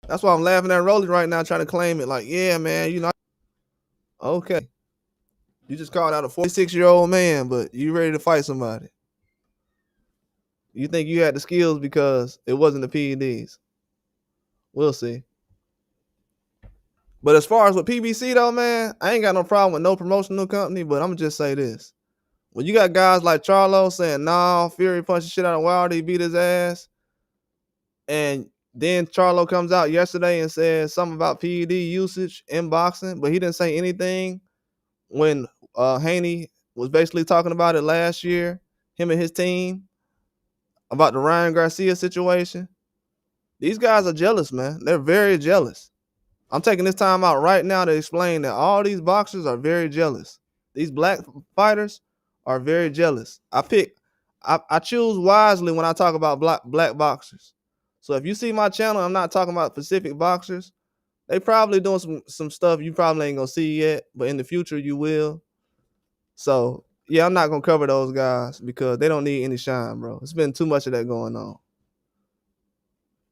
That's why I'm laughing at Rolly right now, trying to claim it. Like, yeah, man, okay. You just called out a 46-year-old man, but you ready to fight somebody. You think you had the skills because it wasn't the PEDs. We'll see. But as far as with PBC though, man, I ain't got no problem with no promotional company, but I'm gonna just say this. When you got guys like Charlo saying, nah, Fury punched the shit out of Wilder, he beat his ass, and then Charlo comes out yesterday and says something about PED usage in boxing, but he didn't say anything when Haney was basically talking about it last year, him and his team, about the Ryan Garcia situation. These guys are jealous, man. They're very jealous. I'm taking this time out right now to explain that all these boxers are very jealous. These black fighters are very jealous. I choose wisely when I talk about black boxers. So if you see my channel, I'm not talking about specific boxers. They probably doing some stuff you probably ain't gonna see yet, but in the future you will. So yeah, I'm not gonna cover those guys because they don't need any shine, bro. It's been too much of that going on.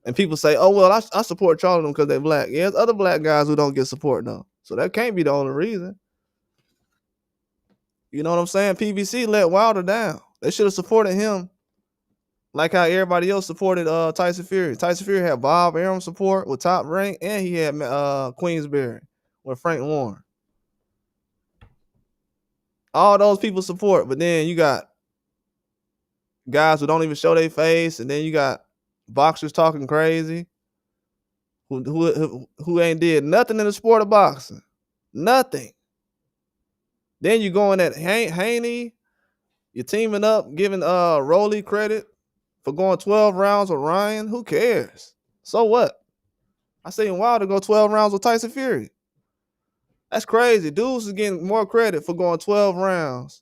And people say, oh, well, I support Charlo because they're black. Yeah, there's other black guys who don't get support, though. So that can't be the only reason. You know what I'm saying? PBC let Wilder down. They should have supported him like how everybody else supported Tyson Fury. Tyson Fury had Bob Arum support with Top Rank, and he had Queensberry with Frank Warren. All those people support, but then you got guys who don't even show their face, and then you got boxers talking crazy who ain't did nothing in the sport of boxing, nothing. Then you going at Haney, you're teaming up, giving Rolly credit for going 12 rounds with Ryan. Who cares? So what? I seen Wilder go 12 rounds with Tyson Fury. That's crazy. Dudes is getting more credit for going 12 rounds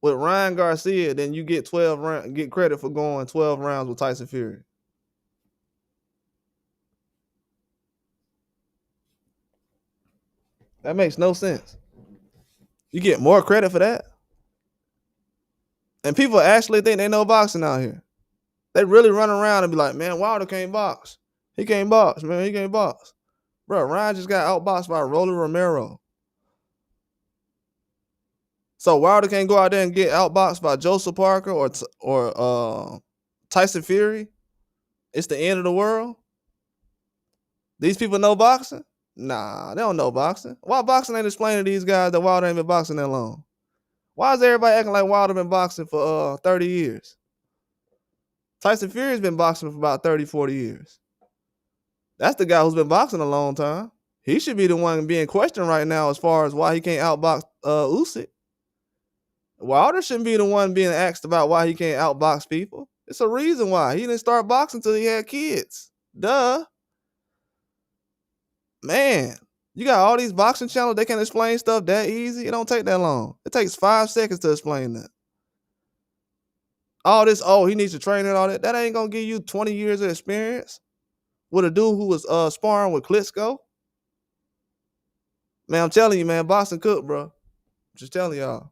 with Ryan Garcia than you get get credit for going 12 rounds with Tyson Fury. That makes no sense. You get more credit for that. And people actually think they know boxing out here. They really run around and be like, man, Wilder can't box. He can't box, man. He can't box. Bro, Ryan just got outboxed by Rolly Romero. So Wilder can't go out there and get outboxed by Joseph Parker or Tyson Fury. It's the end of the world. These people know boxing? Nah, they don't know boxing. Why boxing ain't explaining to these guys that Wilder ain't been boxing that long? Why is everybody acting like Wilder been boxing for 30 years? Tyson Fury's been boxing for about 30, 40 years. That's the guy who's been boxing a long time. He should be the one being questioned right now as far as why he can't outbox Usyk. Wilder shouldn't be the one being asked about why he can't outbox people. It's a reason why. He didn't start boxing until he had kids. Duh. Man, you got all these boxing channels, they can explain stuff that easy. It don't take that long. It takes 5 seconds to explain that. All this, he needs to train and all that. That ain't gonna give you 20 years of experience with a dude who was sparring with Klitschko. Man, I'm telling you, man, boxing cook, bro. Just telling y'all.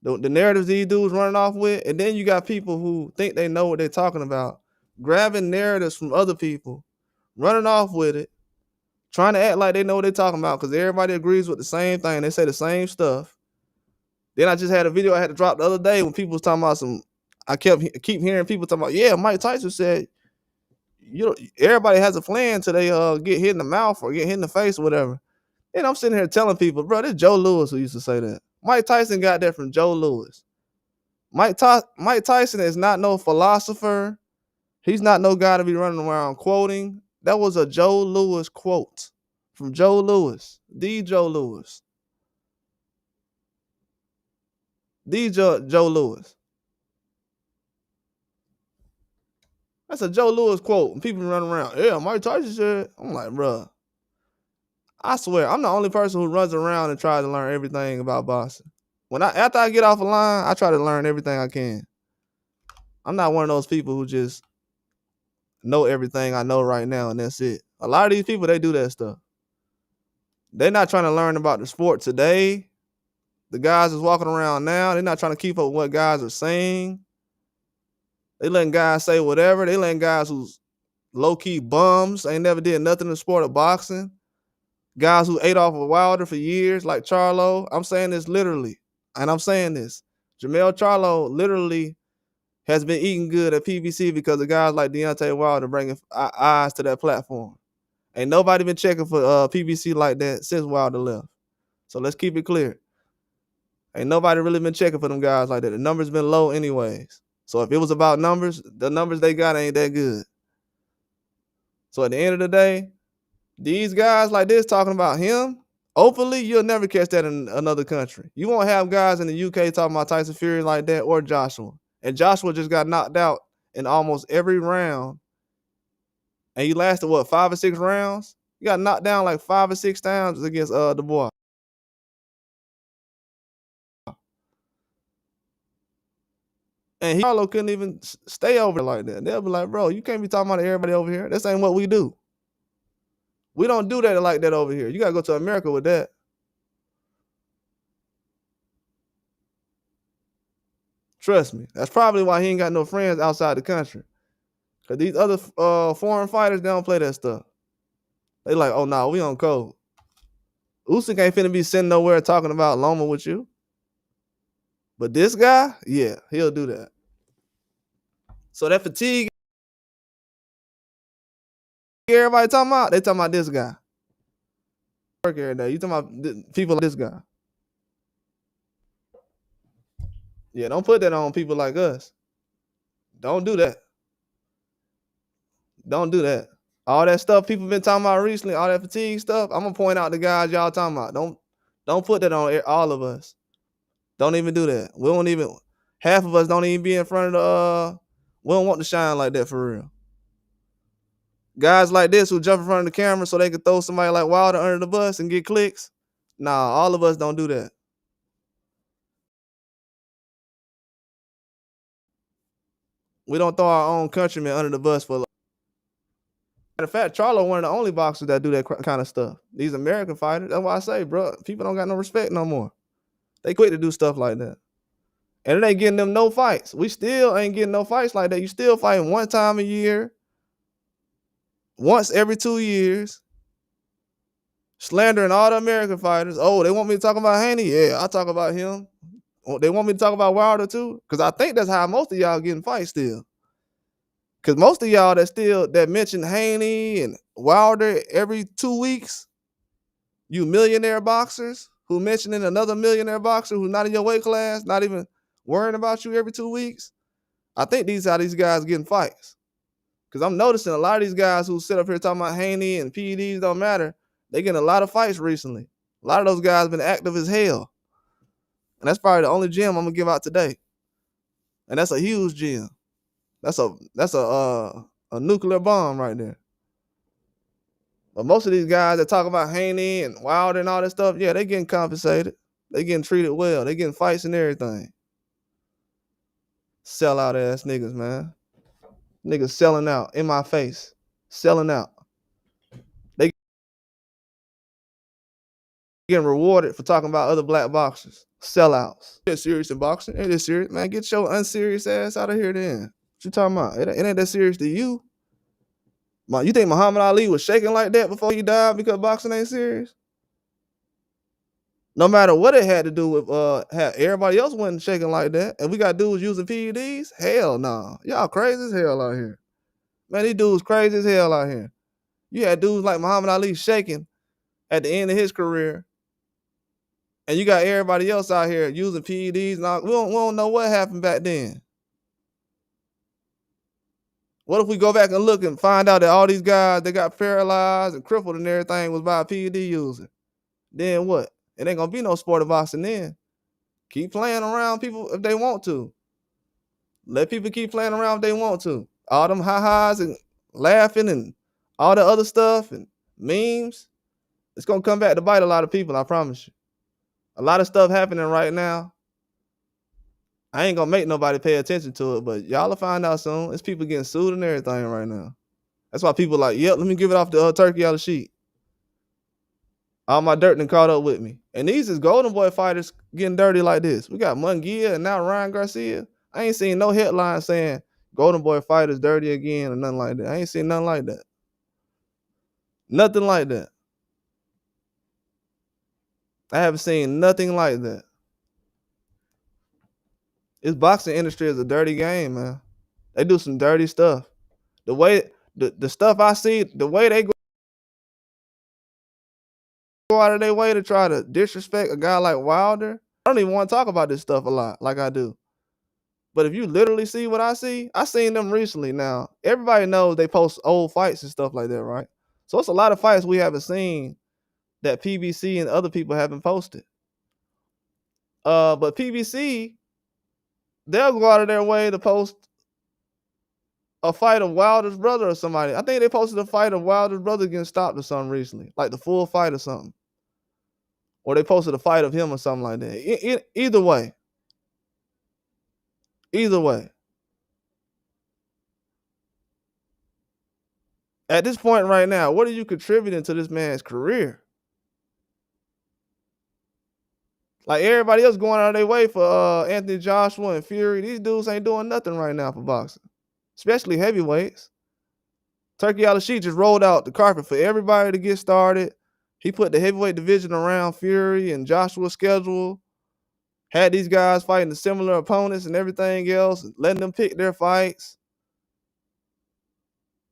The narratives these dudes running off with, and then you got people who think they know what they're talking about, grabbing narratives from other people, running off with it, trying to act like they know what they're talking about because everybody agrees with the same thing. They say the same stuff. Then I just had a video I had to drop the other day when people was talking about I keep hearing people talking about, yeah, Mike Tyson said, everybody has a plan till they get hit in the mouth or get hit in the face or whatever. And I'm sitting here telling people, bro, this is Joe Louis who used to say that. Mike Tyson got that from Joe Louis. Mike Tyson is not no philosopher. He's not no guy to be running around quoting. That was a Joe Louis quote from Joe Louis, the Joe Louis. The Joe Louis. That's a Joe Louis quote. And people running around, yeah, Mike Tyson said. I'm like, bro, I swear, I'm the only person who runs around and tries to learn everything about boxing. After I get off a line, I try to learn everything I can. I'm not one of those people who just know everything I know right now and that's it. A lot of these people, they do that stuff. They're not trying to learn about the sport today. The guys that's walking around now, they're not trying to keep up with what guys are saying. They letting guys say whatever. They letting guys who's low-key bums, ain't never did nothing in the sport of boxing. Guys who ate off of Wilder for years, like Charlo. I'm saying this literally, and I'm saying this. Jermall Charlo literally has been eating good at PBC because of guys like Deontay Wilder bringing eyes to that platform. Ain't nobody been checking for PBC like that since Wilder left. So let's keep it clear. Ain't nobody really been checking for them guys like that. The numbers been low anyways. So if it was about numbers, the numbers they got ain't that good. So at the end of the day, these guys like this talking about him openly, you'll never catch that in another country. You won't have guys in the UK talking about Tyson Fury like that or Joshua. And Joshua just got knocked out in almost every round. And he lasted, 5 or 6 rounds? He got knocked down like 5 or 6 times against the boy. And Charlo couldn't even stay over like that. They'll be like, bro, you can't be talking about everybody over here. This ain't what we do. We don't do that like that over here. You got to go to America with that. Trust me. That's probably why he ain't got no friends outside the country. Because these other foreign fighters, they don't play that stuff. They like, oh, no, we on code. Usyk ain't finna be sitting nowhere talking about Loma with you. But this guy, yeah, he'll do that. So that fatigue, everybody talking about, they talking about this guy. Work every day. You talking about people like this guy. Yeah, don't put that on people like us. Don't do that. Don't do that. All that stuff people been talking about recently, all that fatigue stuff. I'm gonna point out the guys y'all talking about. Don't put that on all of us. Don't even do that. We don't even. Half of us don't even be in front of the. We don't want to shine like that for real. Guys like this who jump in front of the camera so they can throw somebody like Wilder under the bus and get clicks. Nah, all of us don't do that. We don't throw our own countrymen under the bus for. Matter of fact, Charlo one of the only boxers that do that kind of stuff. These American fighters. That's why I say, bro, people don't got no respect no more. They quit to do stuff like that. And it ain't getting them no fights. We still ain't getting no fights like that. You still fighting one time a year, once every 2 years, slandering all the American fighters. Oh, they want me to talk about Haney? Yeah, I'll talk about him. Oh, they want me to talk about Wilder too? Because I think that's how most of y'all getting fights still. Because most of y'all that mention Haney and Wilder every 2 weeks, you millionaire boxers who mentioning another millionaire boxer who's not in your weight class, not even worrying about you every 2 weeks. I think these are these guys getting fights. Because I'm noticing a lot of these guys who sit up here talking about Haney and PEDs don't matter, they getting a lot of fights recently. A lot of those guys been active as hell. And that's probably the only gem I'm gonna give out today. And that's a huge gem. That's a nuclear bomb right there. But most of these guys that talk about Haney and Wilder and all that stuff, yeah, they getting compensated. They getting treated well. They getting fights and everything. Sellout ass niggas, man. Niggas selling out in my face. Selling out. They getting rewarded for talking about other black boxers. Sellouts. Get serious in boxing. It is serious, man. Get your unserious ass out of here then. What you talking about? It ain't that serious to you. You think Muhammad Ali was shaking like that before he died because boxing ain't serious? No matter what it had to do with everybody else wasn't shaking like that. And we got dudes using PEDs? Hell no. Nah. Y'all crazy as hell out here. Man, these dudes crazy as hell out here. You had dudes like Muhammad Ali shaking at the end of his career. And you got everybody else out here using PEDs and all. We don't know what happened back then. What if we go back and look and find out that all these guys that got paralyzed and crippled and everything was by a PED user? Then what? It ain't gonna be no sport of boxing then. Keep playing around people if they want to. Let people keep playing around if they want to. All them ha-has and laughing and all the other stuff and memes, it's gonna come back to bite a lot of people, I promise you. A lot of stuff happening right now. I ain't gonna make nobody pay attention to it, but y'all will find out soon. It's people getting sued and everything right now. That's why people like, yep, let me give it off the turkey out of the sheet. All my dirt done caught up with me. And these is Golden Boy fighters getting dirty like this. We got Munguia and now Ryan Garcia. I ain't seen no headline saying Golden Boy fighters dirty again or nothing like that. I ain't seen nothing like that. Nothing like that. I haven't seen nothing like that. This boxing industry is a dirty game, man. They do some dirty stuff. The way the stuff I see, the way they go out of their way to try to disrespect a guy like Wilder, I don't even want to talk about this stuff a lot like I do. But if you literally see what I seen them recently now. Everybody knows they post old fights and stuff like that, right? So it's a lot of fights we haven't seen that PBC and other people haven't posted. But PBC, they'll go out of their way to post a fight of Wilder's brother or somebody. I think they posted a fight of Wilder's brother getting stopped or something recently, like the full fight or something. Or they posted a fight of him or something like that. Either way. Either way. At this point right now, what are you contributing to this man's career? Like everybody else going out of their way for Anthony Joshua and Fury. These dudes ain't doing nothing right now for boxing, especially heavyweights. Turkey Al-Sheet just rolled out the carpet for everybody to get started. He put the heavyweight division around Fury and Joshua's schedule. Had these guys fighting the similar opponents and everything else, letting them pick their fights.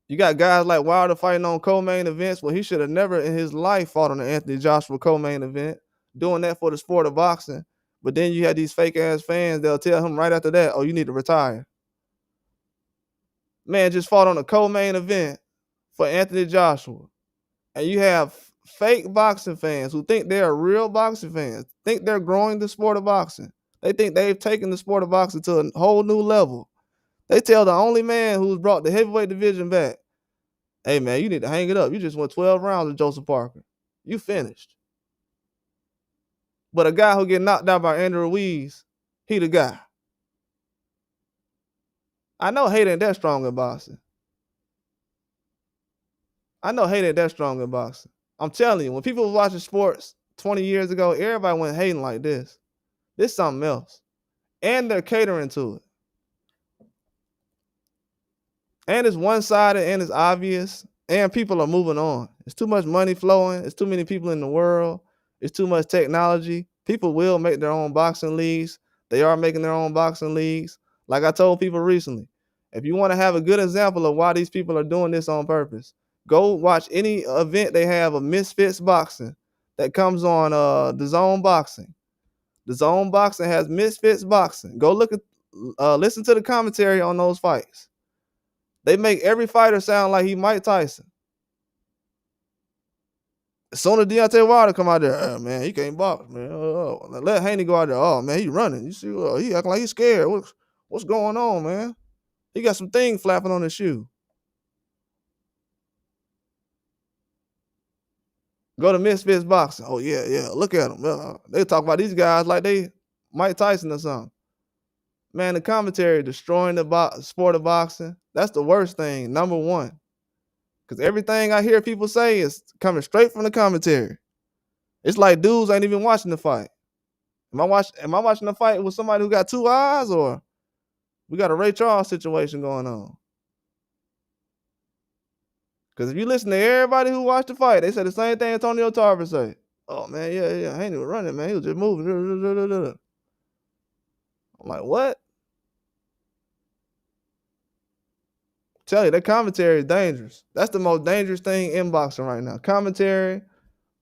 You got guys like Wilder fighting on co-main events where he should have never in his life fought on an Anthony Joshua co-main event, doing that for the sport of boxing. But then you had these fake ass fans, they'll tell him right after that, oh, you need to retire. Man just fought on a co-main event for Anthony Joshua. And you have fake boxing fans who think they're real boxing fans, think they're growing the sport of boxing. They think they've taken the sport of boxing to a whole new level. They tell the only man who's brought the heavyweight division back, hey man, you need to hang it up. You just went 12 rounds with Joseph Parker. You finished. But a guy who get knocked out by Andrew Ruiz, he the guy. I know hate ain't that strong in boxing. I know hate ain't that strong in boxing. I'm telling you, when people was watching sports 20 years ago, everybody went hating like this. This something else. And they're catering to it. And it's one-sided and it's obvious. And people are moving on. It's too much money flowing. It's too many people in the world. It's too much technology. People will make their own boxing leagues. They are making their own boxing leagues. Like I told people recently, if you want to have a good example of why these people are doing this on purpose, go watch any event they have of Misfits Boxing that comes on the Zone Boxing. The Zone Boxing has Misfits Boxing. Go look at, listen to the commentary on those fights. They make every fighter sound like he Mike Tyson. As soon as Deontay Wilder come out there, oh, man, he can't box, man. Let Haney go out there. Oh man, he running. You see, he acting like he's scared. What's going on, man? He got some thing flapping on his shoe. Go to Misfits Boxing. Oh yeah. Look at them. They talk about these guys like they Mike Tyson or something. Man, the commentary destroying the sport of boxing. That's the worst thing. Number one. Because everything I hear people say is coming straight from the commentary. It's like dudes ain't even watching the fight. Am I watching the fight with somebody who got two eyes, or we got a Ray Charles situation going on? Because if you listen to everybody who watched the fight, they said the same thing Antonio Tarver say. Oh man, yeah, I ain't even running, man. He was just moving. I'm like, what? Tell you, that commentary is dangerous. That's the most dangerous thing in boxing right now. Commentary,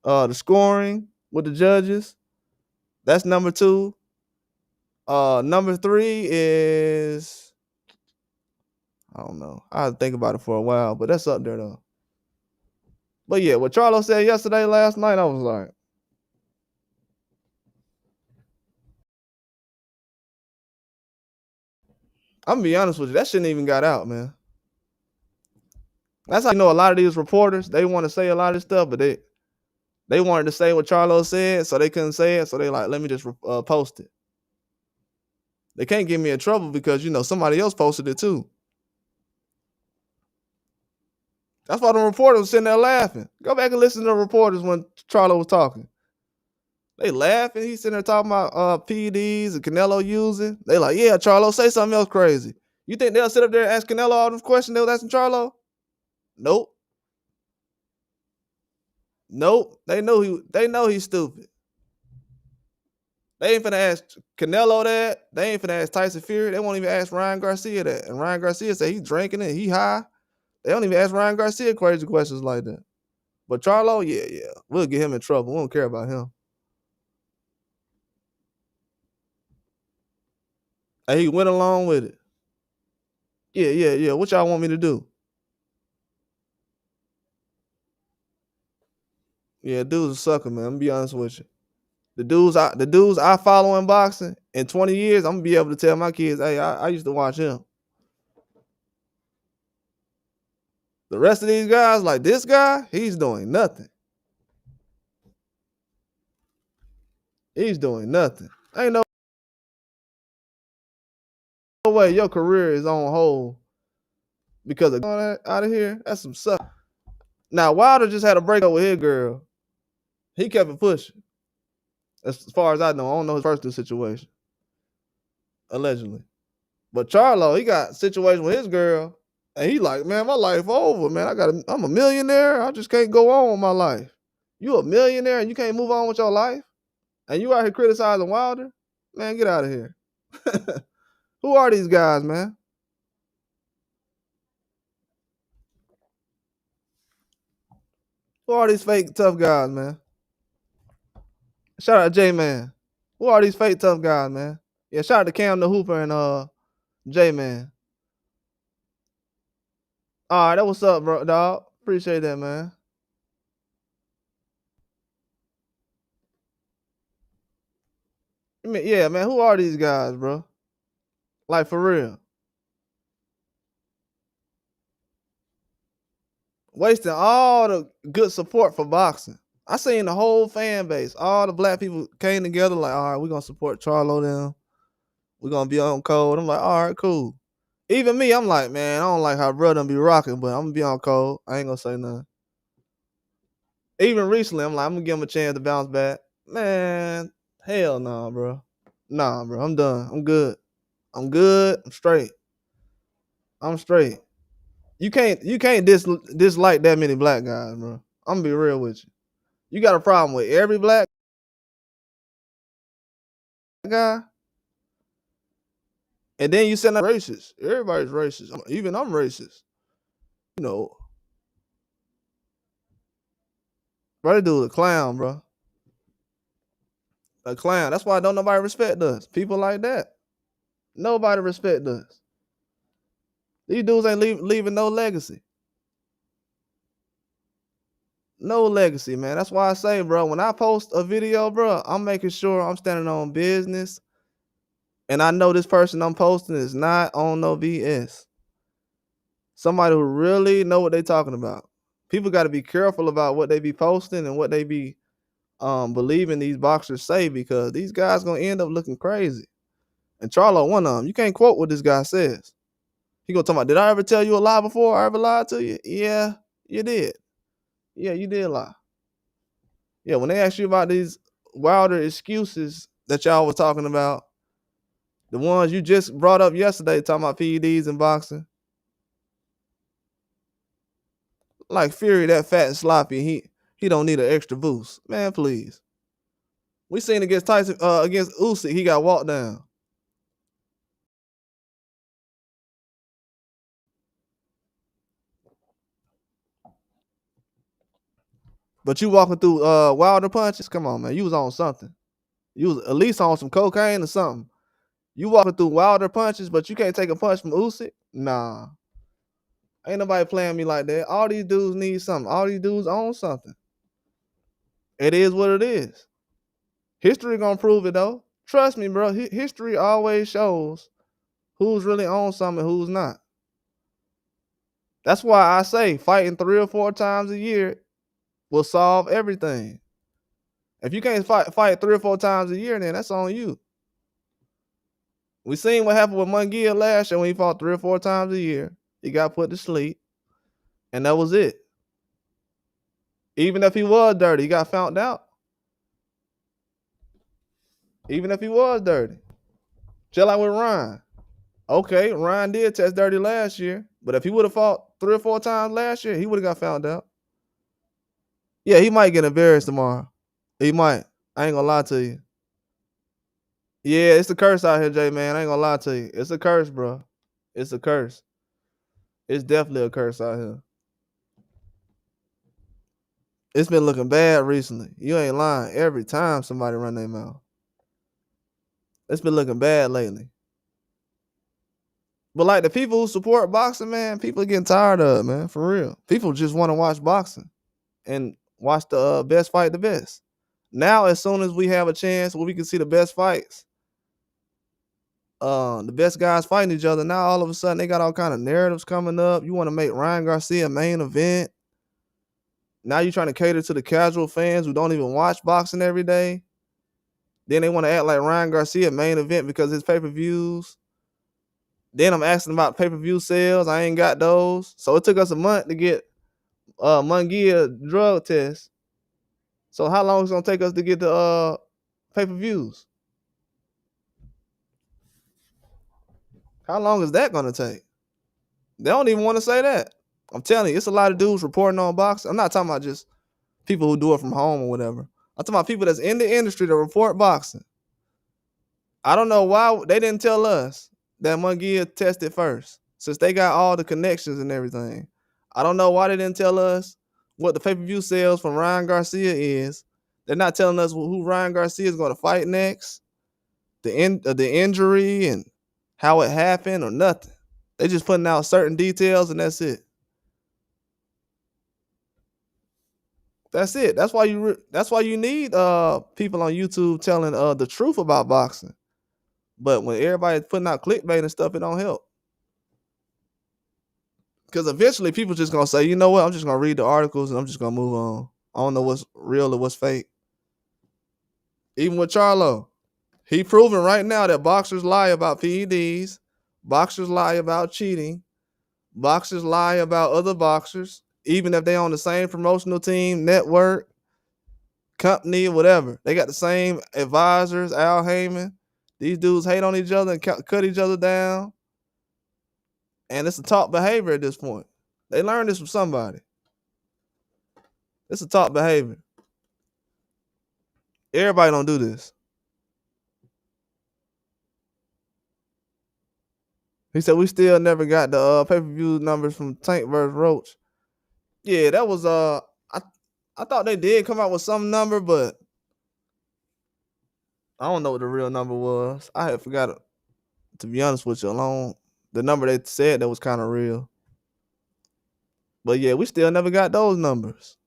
the scoring with the judges. That's number two. Number three is, I don't know. I had to think about it for a while, but that's up there though. But yeah, what Charlo said last night, I was like, I'm gonna be honest with you, that shouldn't even got out, man. That's how you know a lot of these reporters, they want to say a lot of stuff, but they wanted to say what Charlo said, so they couldn't say it, so they like, let me just post it. They can't get me in trouble because, you know, somebody else posted it too. That's why the reporters was sitting there laughing. Go back and listen to the reporters when Charlo was talking. They laughing. He's sitting there talking about PEDs and Canelo using. They like, yeah, Charlo, say something else crazy. You think they'll sit up there and ask Canelo all those questions they was asking Charlo? Nope. They know he's stupid. They ain't finna ask Canelo that. They ain't finna ask Tyson Fury. They won't even ask Ryan Garcia that. And Ryan Garcia say he's drinking it, he high. They don't even ask Ryan Garcia crazy questions like that. But Charlo, yeah. We'll get him in trouble. We don't care about him. And he went along with it. Yeah. What y'all want me to do? Yeah, dude's a sucker, man. I'm gonna be honest with you. The dudes I follow in boxing, in 20 years, I'm gonna be able to tell my kids, hey, I used to watch him. The rest of these guys, like this guy, he's doing nothing. He's doing nothing. Ain't no way your career is on hold because of going out of here. That's some suck. Now Wilder just had a breakup with his girl. He kept it pushing. As far as I know, I don't know his personal situation. Allegedly. But Charlo, he got a situation with his girl. And he like, man, my life over, man. I'm a millionaire. I just can't go on with my life. You a millionaire and you can't move on with your life? And you out here criticizing Wilder? Man, get out of here. Who are these guys, man? Who are these fake tough guys, man? Shout out J-Man. Who are these fake tough guys, man? Yeah, shout out to Cam the Hooper and J Man. All right, that what's up, bro, dog. Appreciate that, man. I mean, yeah, man. Who are these guys, bro? Like for real, wasting all the good support for boxing. I seen the whole fan base, all the black people came together like, all right, we're gonna support Charlo them. We're gonna be on code. I'm like, all right, cool. Even me, I'm like, man, I don't like how brother be rocking, but I'm gonna be on code. I ain't gonna say nothing. Even recently, I'm like, I'm gonna give him a chance to bounce back. Man, hell no, nah, bro. Nah, bro, I'm done. I'm good. I'm good. I'm straight. I'm straight. You can't dislike that many black guys, bro. I'm gonna be real with you. You got a problem with every black guy, and then you send that racist. Everybody's racist. Even I'm racist. You know, bro, that dude a clown, bro. A clown. That's why don't nobody respect us. People like that. Nobody respect us. These dudes ain't leaving no legacy. No legacy, man. That's why I say, bro, when I post a video, bro, I'm making sure I'm standing on business. And I know this person I'm posting is not on no BS. Somebody who really know what they talking about. People got to be careful about what they be posting and what they be believing these boxers say, because these guys gonna end up looking crazy. And Charlo, one of them, you can't quote what this guy says. He gonna talk about, did I ever tell you a lie before? I ever lied to you? Yeah, you did. Yeah, you did lie. Yeah, when they ask you about these wilder excuses that y'all was talking about, the ones you just brought up yesterday, talking about PEDs and boxing, like Fury, that fat and sloppy, he don't need an extra boost. Man, please. We seen against Tyson, against Usyk, he got walked down. But you walking through Wilder punches? Come on, man. You was on something. You was at least on some cocaine or something. You walking through Wilder punches, but you can't take a punch from Usyk? Nah. Ain't nobody playing me like that. All these dudes need something. All these dudes own something. It is what it is. History gonna prove it though. Trust me, bro. History always shows who's really on something and who's not. That's why I say fighting 3 or 4 times a year will solve everything. If you can't fight 3 or 4 times a year, then that's on you. We seen what happened with Munguia last year when he fought 3 or 4 times a year. He got put to sleep, and that was it. Even if he was dirty, he got found out. Even if he was dirty. Just like with Ryan. Okay, Ryan did test dirty last year, but if he would have fought 3 or 4 times last year, he would have got found out. Yeah, he might get embarrassed tomorrow. He might. I ain't gonna lie to you. Yeah, it's a curse out here, Jay, man. I ain't gonna lie to you. It's a curse, bro. It's a curse. It's definitely a curse out here. It's been looking bad recently. You ain't lying. Every time somebody run their mouth. It's been looking bad lately. But like the people who support boxing, man, people are getting tired of it, man. For real. People just want to watch boxing and watch the best fight the best. Now, as soon as we have a chance where we can see the best fights, the best guys fighting each other, now all of a sudden they got all kind of narratives coming up. You want to make Ryan Garcia main event. Now you're trying to cater to the casual fans who don't even watch boxing every day. Then they want to act like Ryan Garcia main event because his pay-per-views. Then I'm asking about pay-per-view sales. I ain't got those. So it took us a month to get Munguia drug test. So how long is it gonna take us to get the pay-per-views? How long is that gonna take? They don't even want to say that. I'm telling you, it's a lot of dudes reporting on boxing. I'm not talking about just people who do it from home or whatever. I'm talking about people that's in the industry that report boxing. I don't know why they didn't tell us that Munguia tested first, since they got all the connections and everything. I don't know why they didn't tell us what the pay-per-view sales from Ryan Garcia is. They're not telling us who Ryan Garcia is going to fight next. the injury and how it happened or nothing. They just putting out certain details and that's it. That's it. That's why you need people on YouTube telling the truth about boxing. But when everybody's putting out clickbait and stuff, it don't help. Because eventually people just gonna say, you know what, I'm just gonna read the articles and I'm just gonna move on. I don't know what's real or what's fake. Even with Charlo, he proven right now that boxers lie about PEDs, boxers lie about cheating, boxers lie about other boxers, even if they on the same promotional team, network, company, whatever. They got the same advisors, Al Heyman. These dudes hate on each other and cut each other down. And it's a top behavior at this point. They learned this from somebody. It's a top behavior. Everybody don't do this. He said we still never got the pay-per-view numbers from Tank versus Roach. Yeah, that was I thought they did come out with some number, but I don't know what the real number was. I had forgot it, to be honest with you, alone. The number they said that was kind of real. But yeah, we still never got those numbers.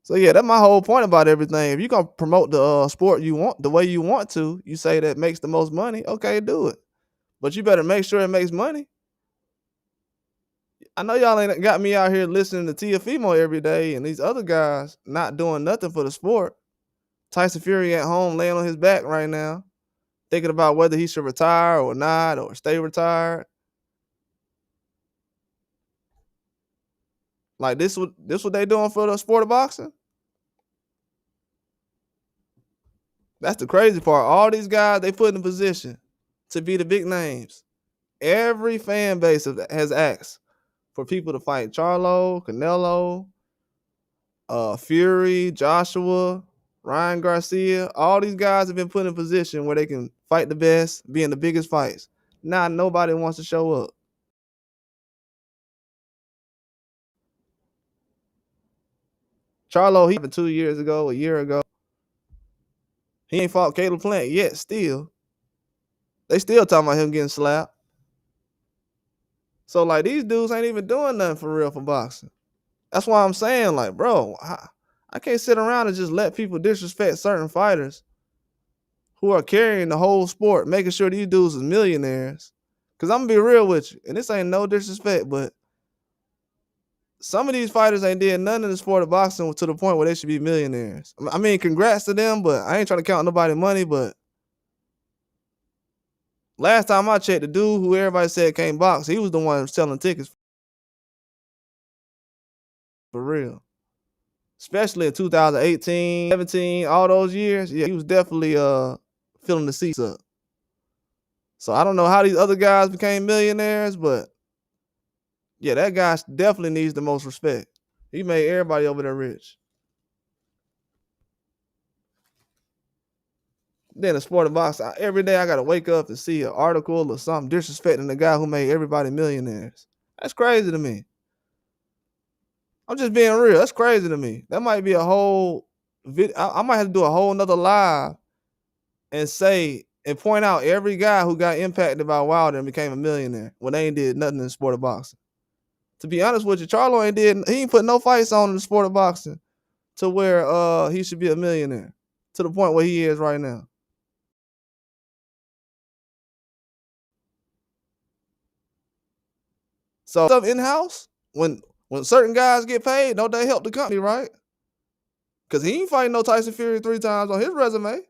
So yeah, that's my whole point about everything. If you gonna promote the sport you want the way you want to, you say that makes the most money, okay, do it. But you better make sure it makes money. I know y'all ain't got me out here listening to Tiafimo every day and these other guys not doing nothing for the sport. Tyson Fury at home laying on his back right now, thinking about whether he should retire or not or stay retired. Like this what they doing for the sport of boxing? That's the crazy part. All these guys they put in a position to be the big names. Every fan base has asked for people to fight Charlo, Canelo, Fury, Joshua, Ryan Garcia. All these guys have been put in a position where they can fight the best, be in the biggest fights. Now nobody wants to show up. Charlo, he happened 2 years ago, a year ago. He ain't fought Caleb Plant yet. Still, they still talking about him getting slapped. So like these dudes ain't even doing nothing for real for boxing. That's why I'm saying, like, bro, I can't sit around and just let people disrespect certain fighters who are carrying the whole sport, making sure these dudes is millionaires. Cause I'm gonna be real with you, and this ain't no disrespect, but some of these fighters ain't did none in the sport of boxing to the point where they should be millionaires. I mean, congrats to them, but I ain't trying to count nobody's money. But last time I checked, the dude who everybody said can't box, he was the one selling tickets for real. Especially in 2018, 17, all those years. Yeah, he was definitely filling the seats up. So I don't know how these other guys became millionaires, but yeah, that guy definitely needs the most respect. He made everybody over there rich. Then the sport of boxing, every day I gotta wake up and see an article or something disrespecting the guy who made everybody millionaires. That's crazy to me. I'm just being real. That's crazy to me. That might be a whole video. I might have to do a whole nother live and say and point out every guy who got impacted by Wilder and became a millionaire when they ain't did nothing in the sport of boxing. To be honest with you, Charlo he ain't put no fights on in the sport of boxing to where he should be a millionaire to the point where he is right now. So stuff in-house, when certain guys get paid, don't they help the company, right? Because he ain't fighting no Tyson Fury 3 times on his resume.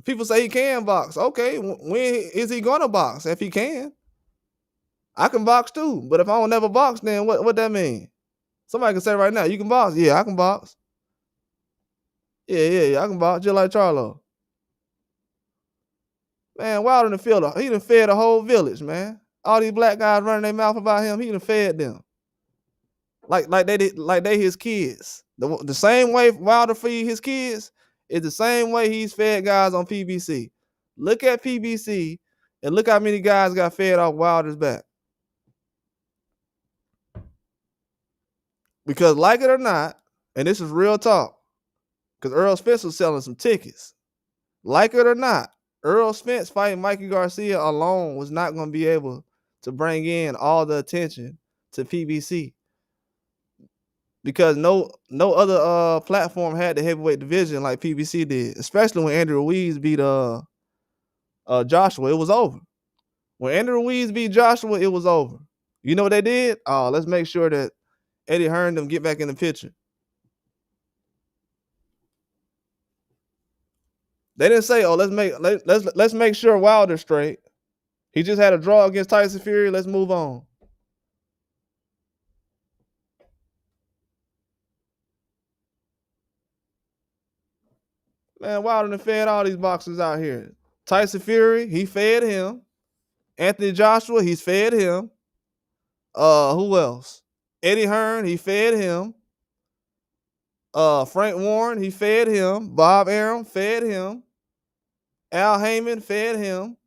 People say he can box. Okay, when is he gonna box? If he can, I can box too. But if I don't never box, then what that mean? Somebody can say right now, you can box. Yeah, I can box. Yeah, I can box just like Charlo. Man, Wilder done he done fed a whole village, man. All these black guys running their mouth about him, he done fed them. Like they his kids. The same way Wilder feed his kids is the same way he's fed guys on PBC. Look at PBC and look how many guys got fed off Wilder's back. Because like it or not, and this is real talk, because Earl Spencer's selling some tickets. Like it or not, Earl Spence fighting Mikey Garcia alone was not going to be able to bring in all the attention to PBC because no other platform had the heavyweight division like PBC did, especially when Andrew Ruiz beat Joshua. It was over. When Andrew Ruiz beat Joshua, it was over. You know what they did? Oh, let's make sure that Eddie Hearn them get back in the picture. They didn't say, "Oh, let's make sure Wilder's straight." He just had a draw against Tyson Fury. Let's move on. Man, Wilder done fed all these boxers out here. Tyson Fury, he fed him. Anthony Joshua, he's fed him. Who else? Eddie Hearn, he fed him. Frank Warren, he fed him. Bob Arum fed him. Al Heyman fed him.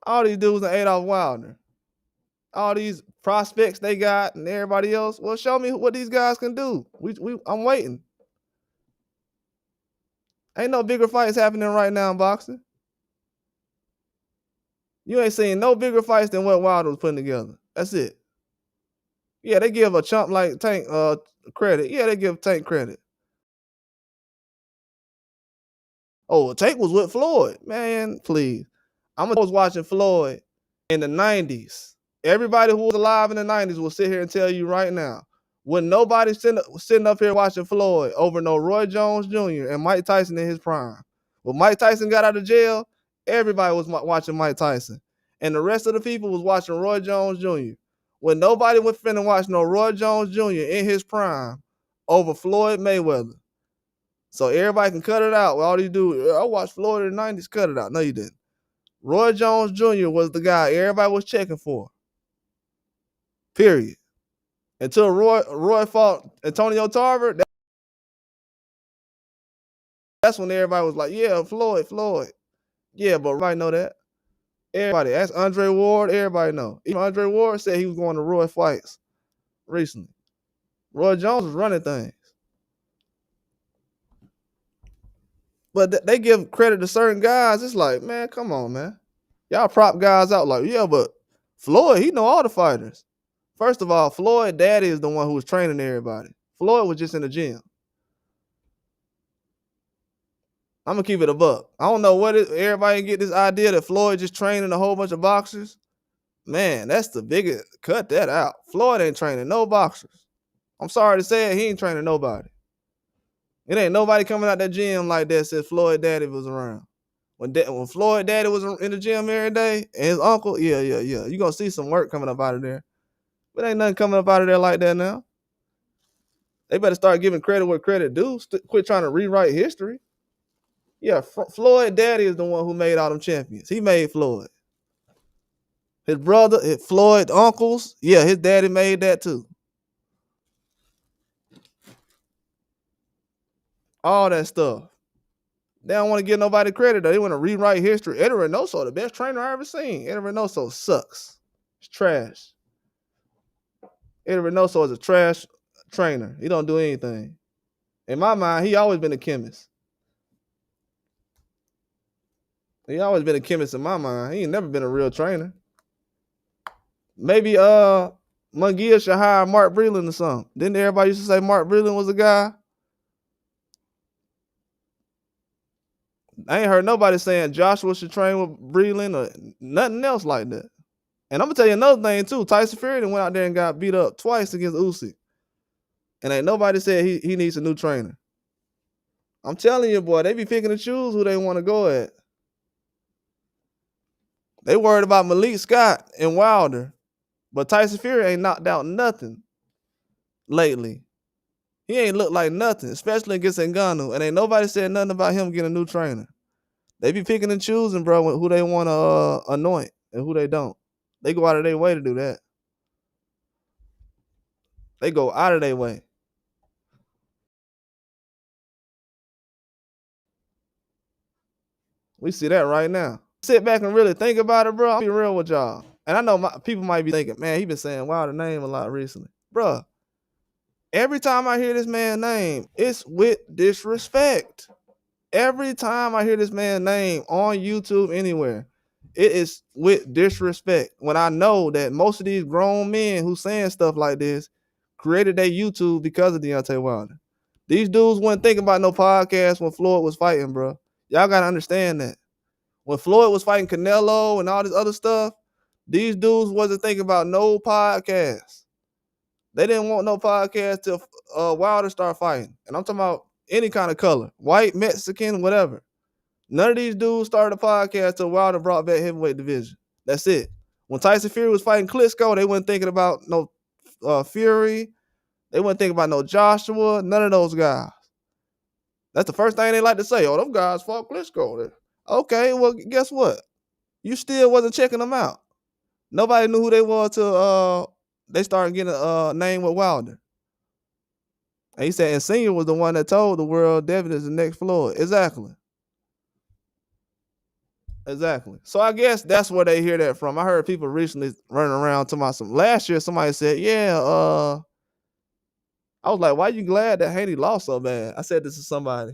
All these dudes and ate off Wilder. All these prospects they got and everybody else. Well, show me what these guys can do. I'm waiting. Ain't no bigger fights happening right now in boxing. You ain't seen no bigger fights than what Wilder was putting together. That's it. Yeah, they give a chump like Tank credit. Yeah, they give Tank credit. Oh, Tank was with Floyd. Man, please. I was watching Floyd in the 90s. Everybody who was alive in the 90s will sit here and tell you right now, when nobody sitting up here watching Floyd over no Roy Jones Jr. and Mike Tyson in his prime. When Mike Tyson got out of jail, everybody was watching Mike Tyson. And the rest of the people was watching Roy Jones Jr. When nobody was finna watch no Roy Jones Jr. in his prime over Floyd Mayweather. So everybody can cut it out. All these dudes, I watched Floyd in the 90s, cut it out. No, you didn't. Roy Jones Jr. was the guy everybody was checking for. Period. Until Roy fought Antonio Tarver, that's when everybody was like, yeah, Floyd. Yeah, but everybody know that. Everybody. Ask Andre Ward, everybody know. Even Andre Ward said he was going to Roy fights recently. Roy Jones was running things. But they give credit to certain guys. It's like, man, come on, man. Y'all prop guys out like, yeah, but Floyd, he know all the fighters. First of all, Floyd daddy is the one who was training everybody. Floyd was just in the gym. I'm gonna keep it a buck. I don't know what everybody get this idea that Floyd just training a whole bunch of boxers. Man, that's the biggest. Cut that out. Floyd ain't training no boxers. I'm sorry to say it, he ain't training nobody. It ain't nobody coming out that gym like that since Floyd daddy was around. When Floyd daddy was in the gym every day and his uncle, yeah. You gonna see some work coming up out of there. But ain't nothing coming up out of there like that now. They better start giving credit where credit due. Quit trying to rewrite history. Yeah, Floyd daddy is the one who made all them champions. He made Floyd. His brother, Floyd uncles, yeah, his daddy made that too. All that stuff. They don't want to give nobody credit though. They want to rewrite history. Eddie Reynoso, the best trainer I ever seen. Eddie Reynoso sucks. It's trash. Eddie Reynoso is a trash trainer. He don't do anything. In my mind, he always been a chemist. He always been a chemist in my mind. He ain't never been a real trainer. Maybe Munguia should hire Mark Breland or something. Didn't everybody used to say Mark Breland was a guy? I ain't heard nobody saying Joshua should train with Breland or nothing else like that. And I'm gonna tell you another thing too. Tyson Fury went out there and got beat up twice against Usyk. And ain't nobody said he needs a new trainer. I'm telling you, boy, they be picking and choose who they want to go at. They worried about Malik Scott and Wilder. But Tyson Fury ain't knocked out nothing lately. He ain't looked like nothing, especially against Ngannou. And ain't nobody said nothing about him getting a new trainer. They be picking and choosing, bro, who they want to anoint and who they don't. They go out of their way to do that. They go out of their way. We see that right now. Sit back and really think about it, bro. I'll be real with y'all. And I know people might be thinking, man, he been saying Wilder name a lot recently. Bro, Every time I hear this man's name, it's with disrespect. Every time I hear this man's name on YouTube anywhere, it is with disrespect. When I know that most of these grown men who saying stuff like this created their YouTube because of Deontay Wilder. These dudes wouldn't think about no podcast when Floyd was fighting, bro. Y'all gotta understand that. When Floyd was fighting Canelo and all this other stuff, these dudes wasn't thinking about no podcast. They didn't want no podcast till Wilder started fighting. And I'm talking about any kind of color, white, Mexican, whatever. None of these dudes started a podcast till Wilder brought back heavyweight division. That's it. When Tyson Fury was fighting Klitschko, they weren't thinking about no Fury. They weren't thinking about no Joshua. None of those guys. That's the first thing they like to say. Oh, them guys fought Klitschko. Okay, well, guess what? You still wasn't checking them out. Nobody knew who they were till they started getting a name with Wilder. And he said Insigne was the one that told the world David is the next Floyd. Exactly. So I guess that's where they hear that from. I heard people recently running around talking about some. Last year, somebody said, yeah, I was like, why you glad that Haney lost so bad? I said this to somebody.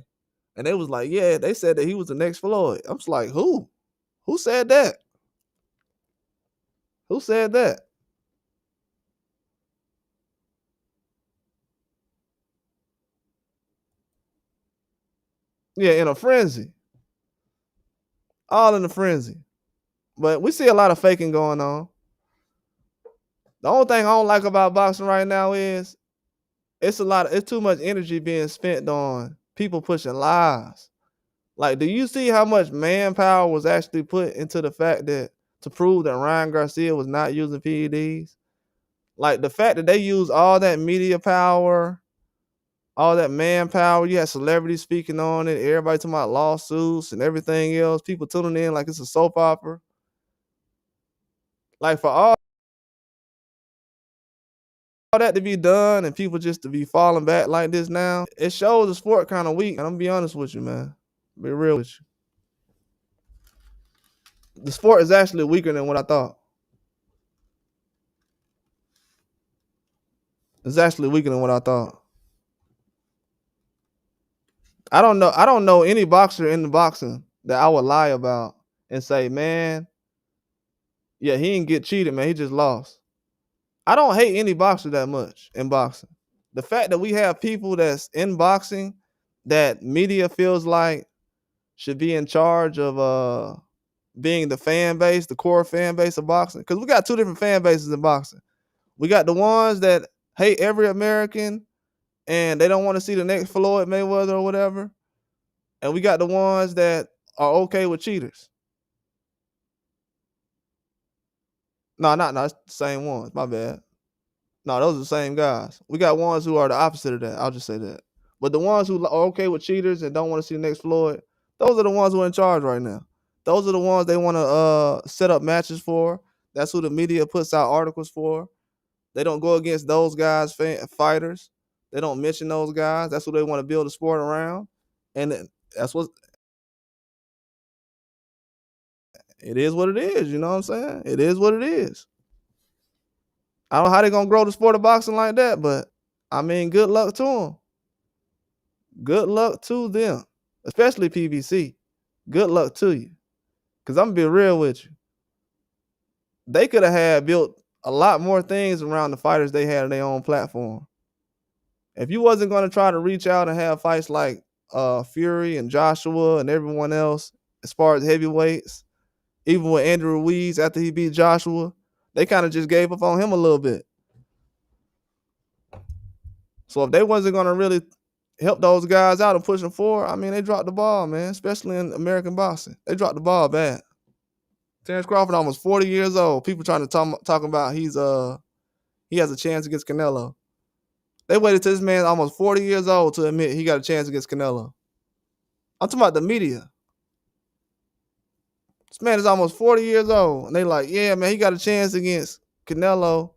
And they was like, yeah, they said that he was the next Floyd. I'm just like, who? Who said that? Who said that? Yeah, in a frenzy. All in a frenzy. But we see a lot of faking going on. The only thing I don't like about boxing right now is it's too much energy being spent on people pushing lies. Like, do you see how much manpower was actually put into the fact that to prove that Ryan Garcia was not using PEDs? Like, the fact that they use all that media power, all that manpower, you had celebrities speaking on it, everybody talking about lawsuits and everything else, people tuning in like it's a soap opera. Like, for all that to be done and people just to be falling back like this now, it shows the sport kind of weak. And I'm gonna be honest with you, man. Be real with you. The sport is actually weaker than what I thought. It's actually weaker than what I thought. I don't know any boxer in the boxing that I would lie about and say, man, yeah, he didn't get cheated, man. He just lost. I don't hate any boxer that much in boxing. The fact that we have people that's in boxing that media feels like should be in charge of being the fan base, the core fan base of boxing. Because we got two different fan bases in boxing. We got the ones that hate every American and they don't want to see the next Floyd Mayweather or whatever. And we got the ones that are okay with cheaters. No, it's the same ones. My bad. No, those are the same guys. We got ones who are the opposite of that. I'll just say that. But the ones who are okay with cheaters and don't want to see the next Floyd, those are the ones who are in charge right now. Those are the ones they want to set up matches for. That's who the media puts out articles for. They don't go against those guys, fighters. They don't mention those guys. That's who they want to build the sport around. And that's what it is what it is. You know what I'm saying? It is what it is. I don't know how they're going to grow the sport of boxing like that, but I mean, good luck to them. Good luck to them, especially PBC. Good luck to you. Because I'm going to be real with you. They could have had built a lot more things around the fighters they had on their own platform. If you wasn't going to try to reach out and have fights like Fury and Joshua and everyone else, as far as heavyweights, even with Andrew Ruiz after he beat Joshua, they kind of just gave up on him a little bit. So if they wasn't going to really help those guys out and push them forward, I mean, they dropped the ball, man, especially in American boxing. They dropped the ball bad. Terence Crawford almost 40 years old. People trying to talk about he has a chance against Canelo. They waited till this man's almost 40 years old to admit he got a chance against Canelo. I'm talking about the media. This man is almost 40 years old. And they like, yeah, man, he got a chance against Canelo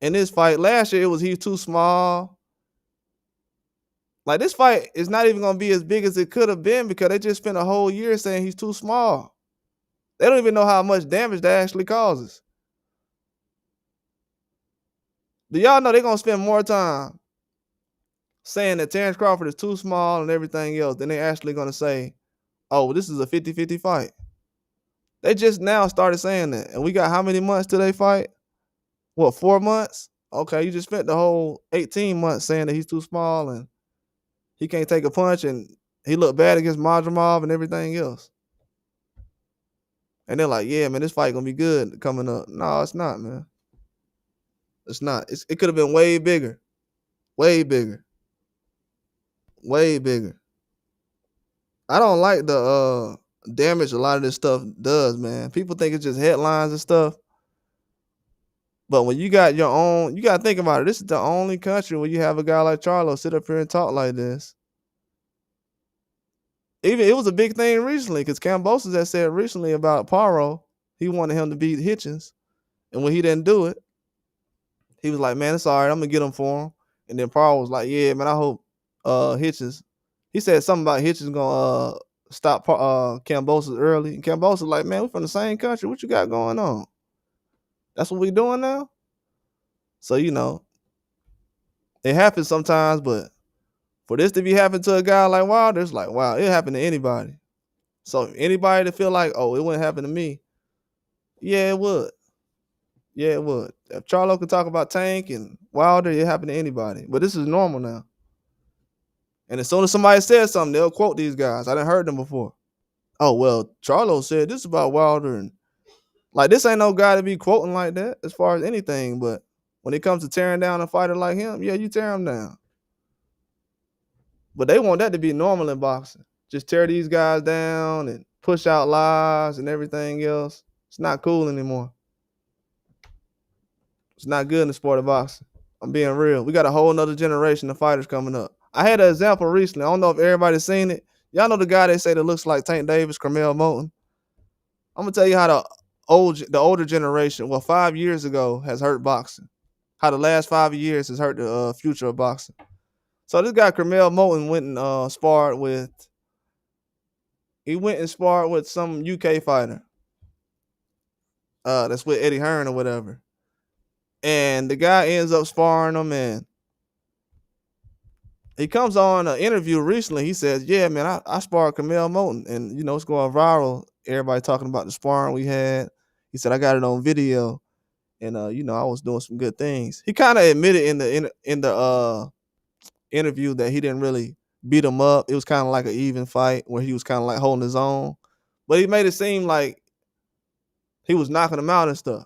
in this fight. Last year, he's too small. Like, this fight is not even going to be as big as it could have been because they just spent a whole year saying he's too small. They don't even know how much damage that actually causes. Do y'all know they're going to spend more time saying that Terrence Crawford is too small and everything else, then they actually gonna say, oh, this is a 50-50 fight. They just now started saying that. And we got how many months till they fight? What, 4 months? Okay, you just spent the whole 18 months saying that he's too small and he can't take a punch and he looked bad against Madrimov and everything else. And they're like, yeah, man, this fight gonna be good coming up. No, it's not, man. It's not. It could have been way bigger. Way bigger. Way bigger. I don't like the damage a lot of this stuff does, man. People think it's just headlines and stuff. But when you got your own, you gotta think about it. This is the only country where you have a guy like Charlo sit up here and talk like this. Even it was a big thing recently because Kambosos had said recently about Paro, he wanted him to beat Hitchens. And when he didn't do it, he was like, man, it's all right, I'm gonna get him for him. And then Paro was like, yeah, man, I hope Hitchens. He said something about Hitchens gonna stop Kambosos early. And Kambosos like, man, we're from the same country. What you got going on? That's what we doing now? So, you know, it happens sometimes, but for this to be happening to a guy like Wilder, it's like, wow, it happened to anybody. So anybody that feel like, oh, it wouldn't happen to me, yeah, it would. Yeah, it would. If Charlo could talk about Tank and Wilder, it happened to anybody. But this is normal now. And as soon as somebody says something, they'll quote these guys. I done heard them before. Oh, well, Charlo said this about Wilder. And like, this ain't no guy to be quoting like that as far as anything. But when it comes to tearing down a fighter like him, yeah, you tear him down. But they want that to be normal in boxing. Just tear these guys down and push out lies and everything else. It's not cool anymore. It's not good in the sport of boxing. I'm being real. We got a whole nother generation of fighters coming up. I had an example recently. I don't know if everybody's seen it. Y'all know the guy they say that looks like Tank Davis, Jermall Moulton. I'm gonna tell you how the older generation, well, 5 years ago, has hurt boxing. How the last 5 years has hurt the future of boxing. So this guy Jermall Moulton went and sparred with. He went and sparred with some UK fighter. That's with Eddie Hearn or whatever. And the guy ends up sparring him, and he comes on an interview recently. He says, yeah, man, I sparred Jermall Moulton, and, you know, it's going viral. Everybody talking about the sparring we had. He said, I got it on video, and, you know, I was doing some good things. He kind of admitted in the interview that he didn't really beat him up. It was kind of like an even fight where he was kind of like holding his own. But he made it seem like he was knocking him out and stuff.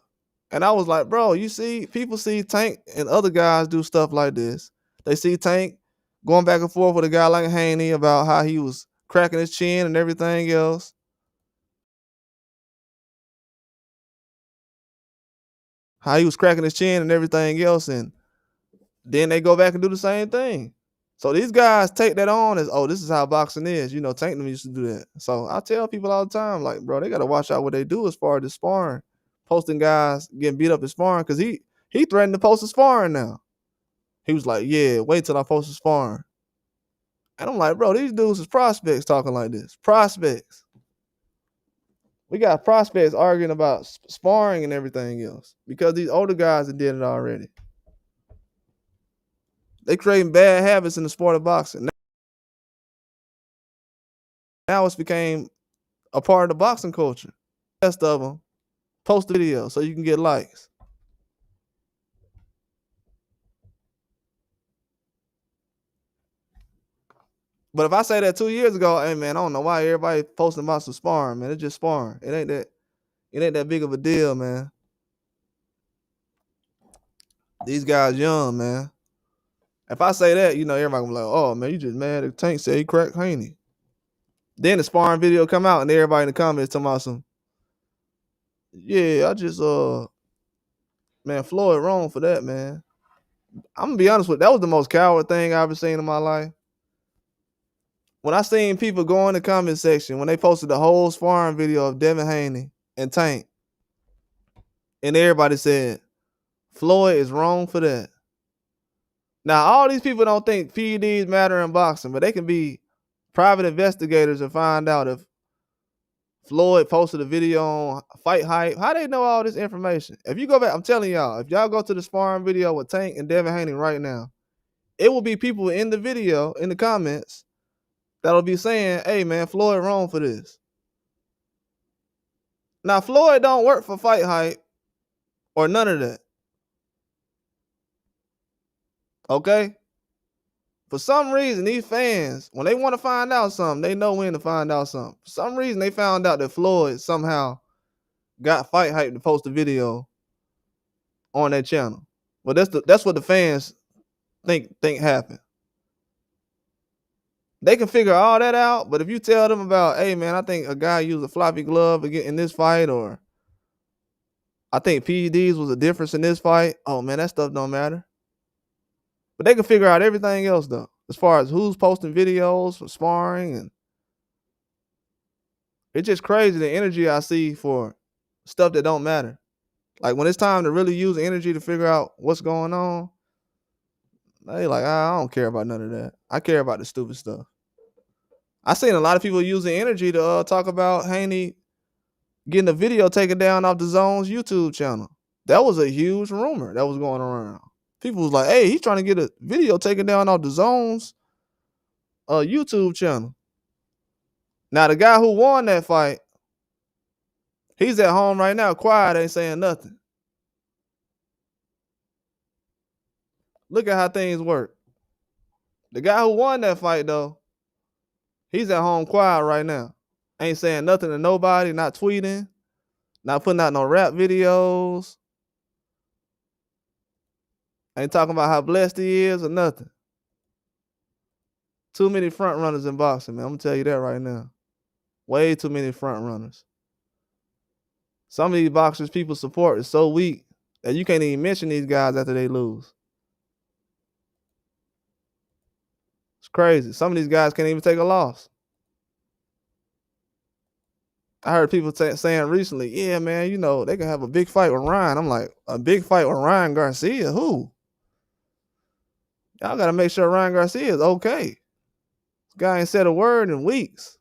And I was like, bro, you see, people see Tank and other guys do stuff like this. They see Tank going back and forth with a guy like Haney about how he was cracking his chin and everything else. How he was cracking his chin and everything else. And then they go back and do the same thing. So these guys take that on as, oh, this is how boxing is. You know, Tank them used to do that. So I tell people all the time, like, bro, they got to watch out what they do as far as the sparring. Posting guys getting beat up in sparring, because he threatened to post a sparring now. He was like, yeah, wait till I post a sparring. And I'm like, bro, these dudes is prospects talking like this. Prospects. We got prospects arguing about sparring and everything else because these older guys that did it already. They creating bad habits in the sport of boxing. Now it's became a part of the boxing culture. The rest of them post a video so you can get likes. But if I say that 2 years ago, hey man, I don't know why everybody posting about some sparring, man. It's just sparring. It ain't that big of a deal, man. These guys young, man. If I say that, you know, everybody gonna be like, oh man, you just mad at Tank said he cracked Haney. Then the sparring video come out and everybody in the comments talking about some, yeah, I just man, Floyd wrong for that, man. I'm gonna be honest with you, that was the most coward thing I ever seen in my life. When I seen people go in the comment section when they posted the whole sparring video of Devin Haney and Tank, and everybody said Floyd is wrong for that. Now, all these people don't think PEDs matter in boxing, but they can be private investigators and find out if Floyd posted a video on Fight Hype. How they know all this information? If you go back, I'm telling y'all, if y'all go to the sparring video with Tank and Devin Haney right now, it will be people in the video, in the comments, that'll be saying, hey man, Floyd wrong for this. Now Floyd don't work for Fight Hype or none of that. Okay? For some reason, these fans, when they want to find out something, they know when to find out something. For some reason, they found out that Floyd somehow got Fight Hype to post a video on their channel. Well, that's what the fans think happened. They can figure all that out, but if you tell them about, hey man, I think a guy used a floppy glove in this fight, or I think PEDs was a difference in this fight, oh man, that stuff don't matter. But they can figure out everything else though, as far as who's posting videos for sparring, and it's just crazy the energy I see for stuff that don't matter. Like when it's time to really use energy to figure out what's going on, they like, I don't care about none of that. I care about the stupid stuff. I seen a lot of people using energy to talk about Haney getting a video taken down off the Zone's YouTube channel. That was a huge rumor that was going around. People was like, hey, he's trying to get a video taken down off the Zone's YouTube channel. Now, the guy who won that fight, he's at home right now, quiet, ain't saying nothing. Look at how things work. The guy who won that fight, though, he's at home quiet right now. Ain't saying nothing to nobody, not tweeting, not putting out no rap videos. Ain't talking about how blessed he is or nothing. Too many front runners in boxing, man. I'm gonna tell you that right now. Way too many front runners. Some of these boxers people support is so weak that you can't even mention these guys after they lose. It's crazy. Some of these guys can't even take a loss. I heard people saying recently, yeah, man, you know, they can have a big fight with Ryan. I'm like, a big fight with Ryan Garcia? Who? Y'all got to make sure Ryan Garcia is okay. This guy ain't said a word in weeks.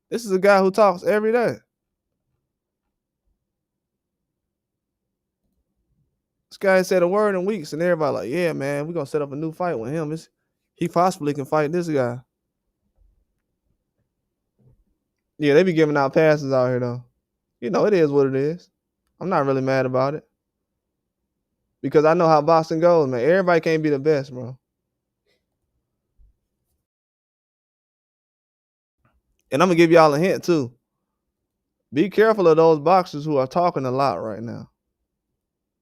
This is a guy who talks every day. This guy ain't said a word in weeks, and everybody like, yeah, man, we're going to set up a new fight with him. He possibly can fight this guy. Yeah, they be giving out passes out here, though. You know, it is what it is. I'm not really mad about it. Because I know how boxing goes, man. Everybody can't be the best, bro. And I'm going to give y'all a hint, too. Be careful of those boxers who are talking a lot right now.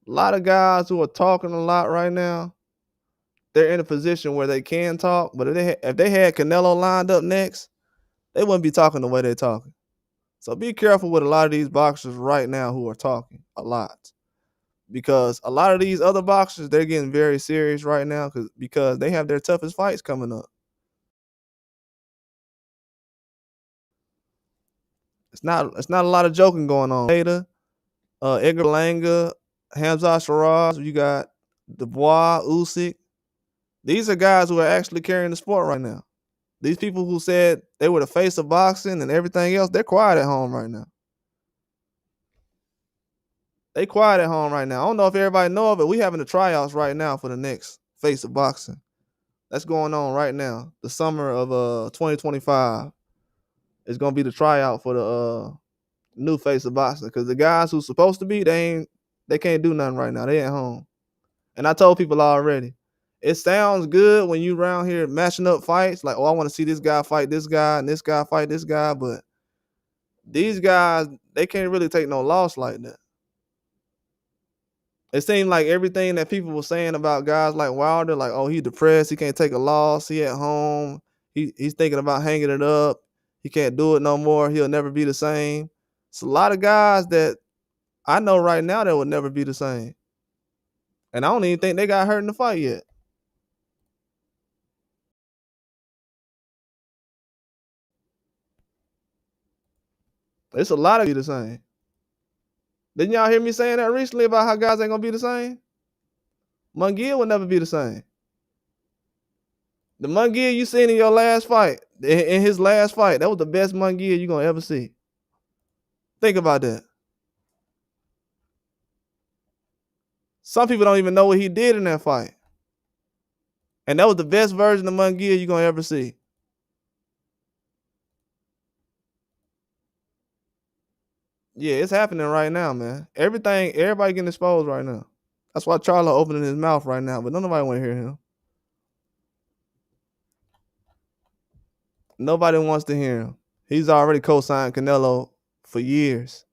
A lot of guys who are talking a lot right now, they're in a position where they can talk. But if they had Canelo lined up next, they wouldn't be talking the way they're talking. So be careful with a lot of these boxers right now who are talking a lot. Because a lot of these other boxers, they're getting very serious right now because they have their toughest fights coming up. It's not a lot of joking going on. Later, Edgar Langa, Hamza Shiraz, you got Dubois, Usyk. These are guys who are actually carrying the sport right now. These people who said they were the face of boxing and everything else, they're quiet at home right now. They quiet at home right now. I don't know if everybody know of it. We having the tryouts right now for the next face of boxing. That's going on right now. The summer of 2025 is gonna be the tryout for the new face of boxing. Because the guys who's supposed to be, they can't do nothing right now. They at home. And I told people already, it sounds good when you around here matching up fights. Like, oh, I want to see this guy fight this guy and this guy fight this guy. But these guys, they can't really take no loss like that. It seemed like everything that people were saying about guys like Wilder, like, oh, he depressed, he can't take a loss, he at home, he's thinking about hanging it up, he can't do it no more, he'll never be the same. It's a lot of guys that I know right now that would never be the same. And I don't even think they got hurt in the fight yet. It's a lot of be the same. Didn't y'all hear me saying that recently about how guys ain't gonna be the same? Munguia will never be the same. The Munguia you seen in your last fight, in his last fight, that was the best Munguia you're gonna ever see. Think about that. Some people don't even know what he did in that fight. And that was the best version of Munguia you're gonna ever see. Yeah, it's happening right now, man. Everybody getting exposed right now. That's why Charlo opening his mouth right now, but nobody want to hear him. Nobody wants to hear him. He's already co-signed Canelo for years.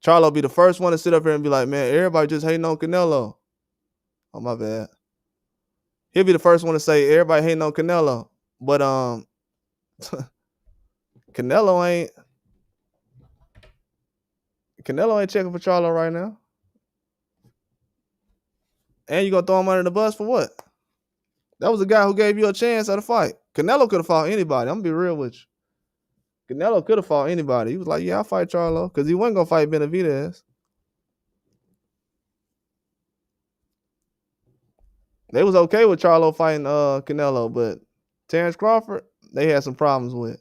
Charlo be the first one to sit up here and be like, man, everybody just hating on Canelo. Oh, my bad. He'll be the first one to say everybody hating on Canelo. But Canelo ain't checking for Charlo right now. And you gonna throw him under the bus for what? That was the guy who gave you a chance at a fight. Canelo could have fought anybody. I'm gonna be real with you. Canelo could have fought anybody. He was like, yeah, I'll fight Charlo. Because he wasn't gonna fight Benavidez. They was okay with Charlo fighting Canelo, but Terrence Crawford, they had some problems with.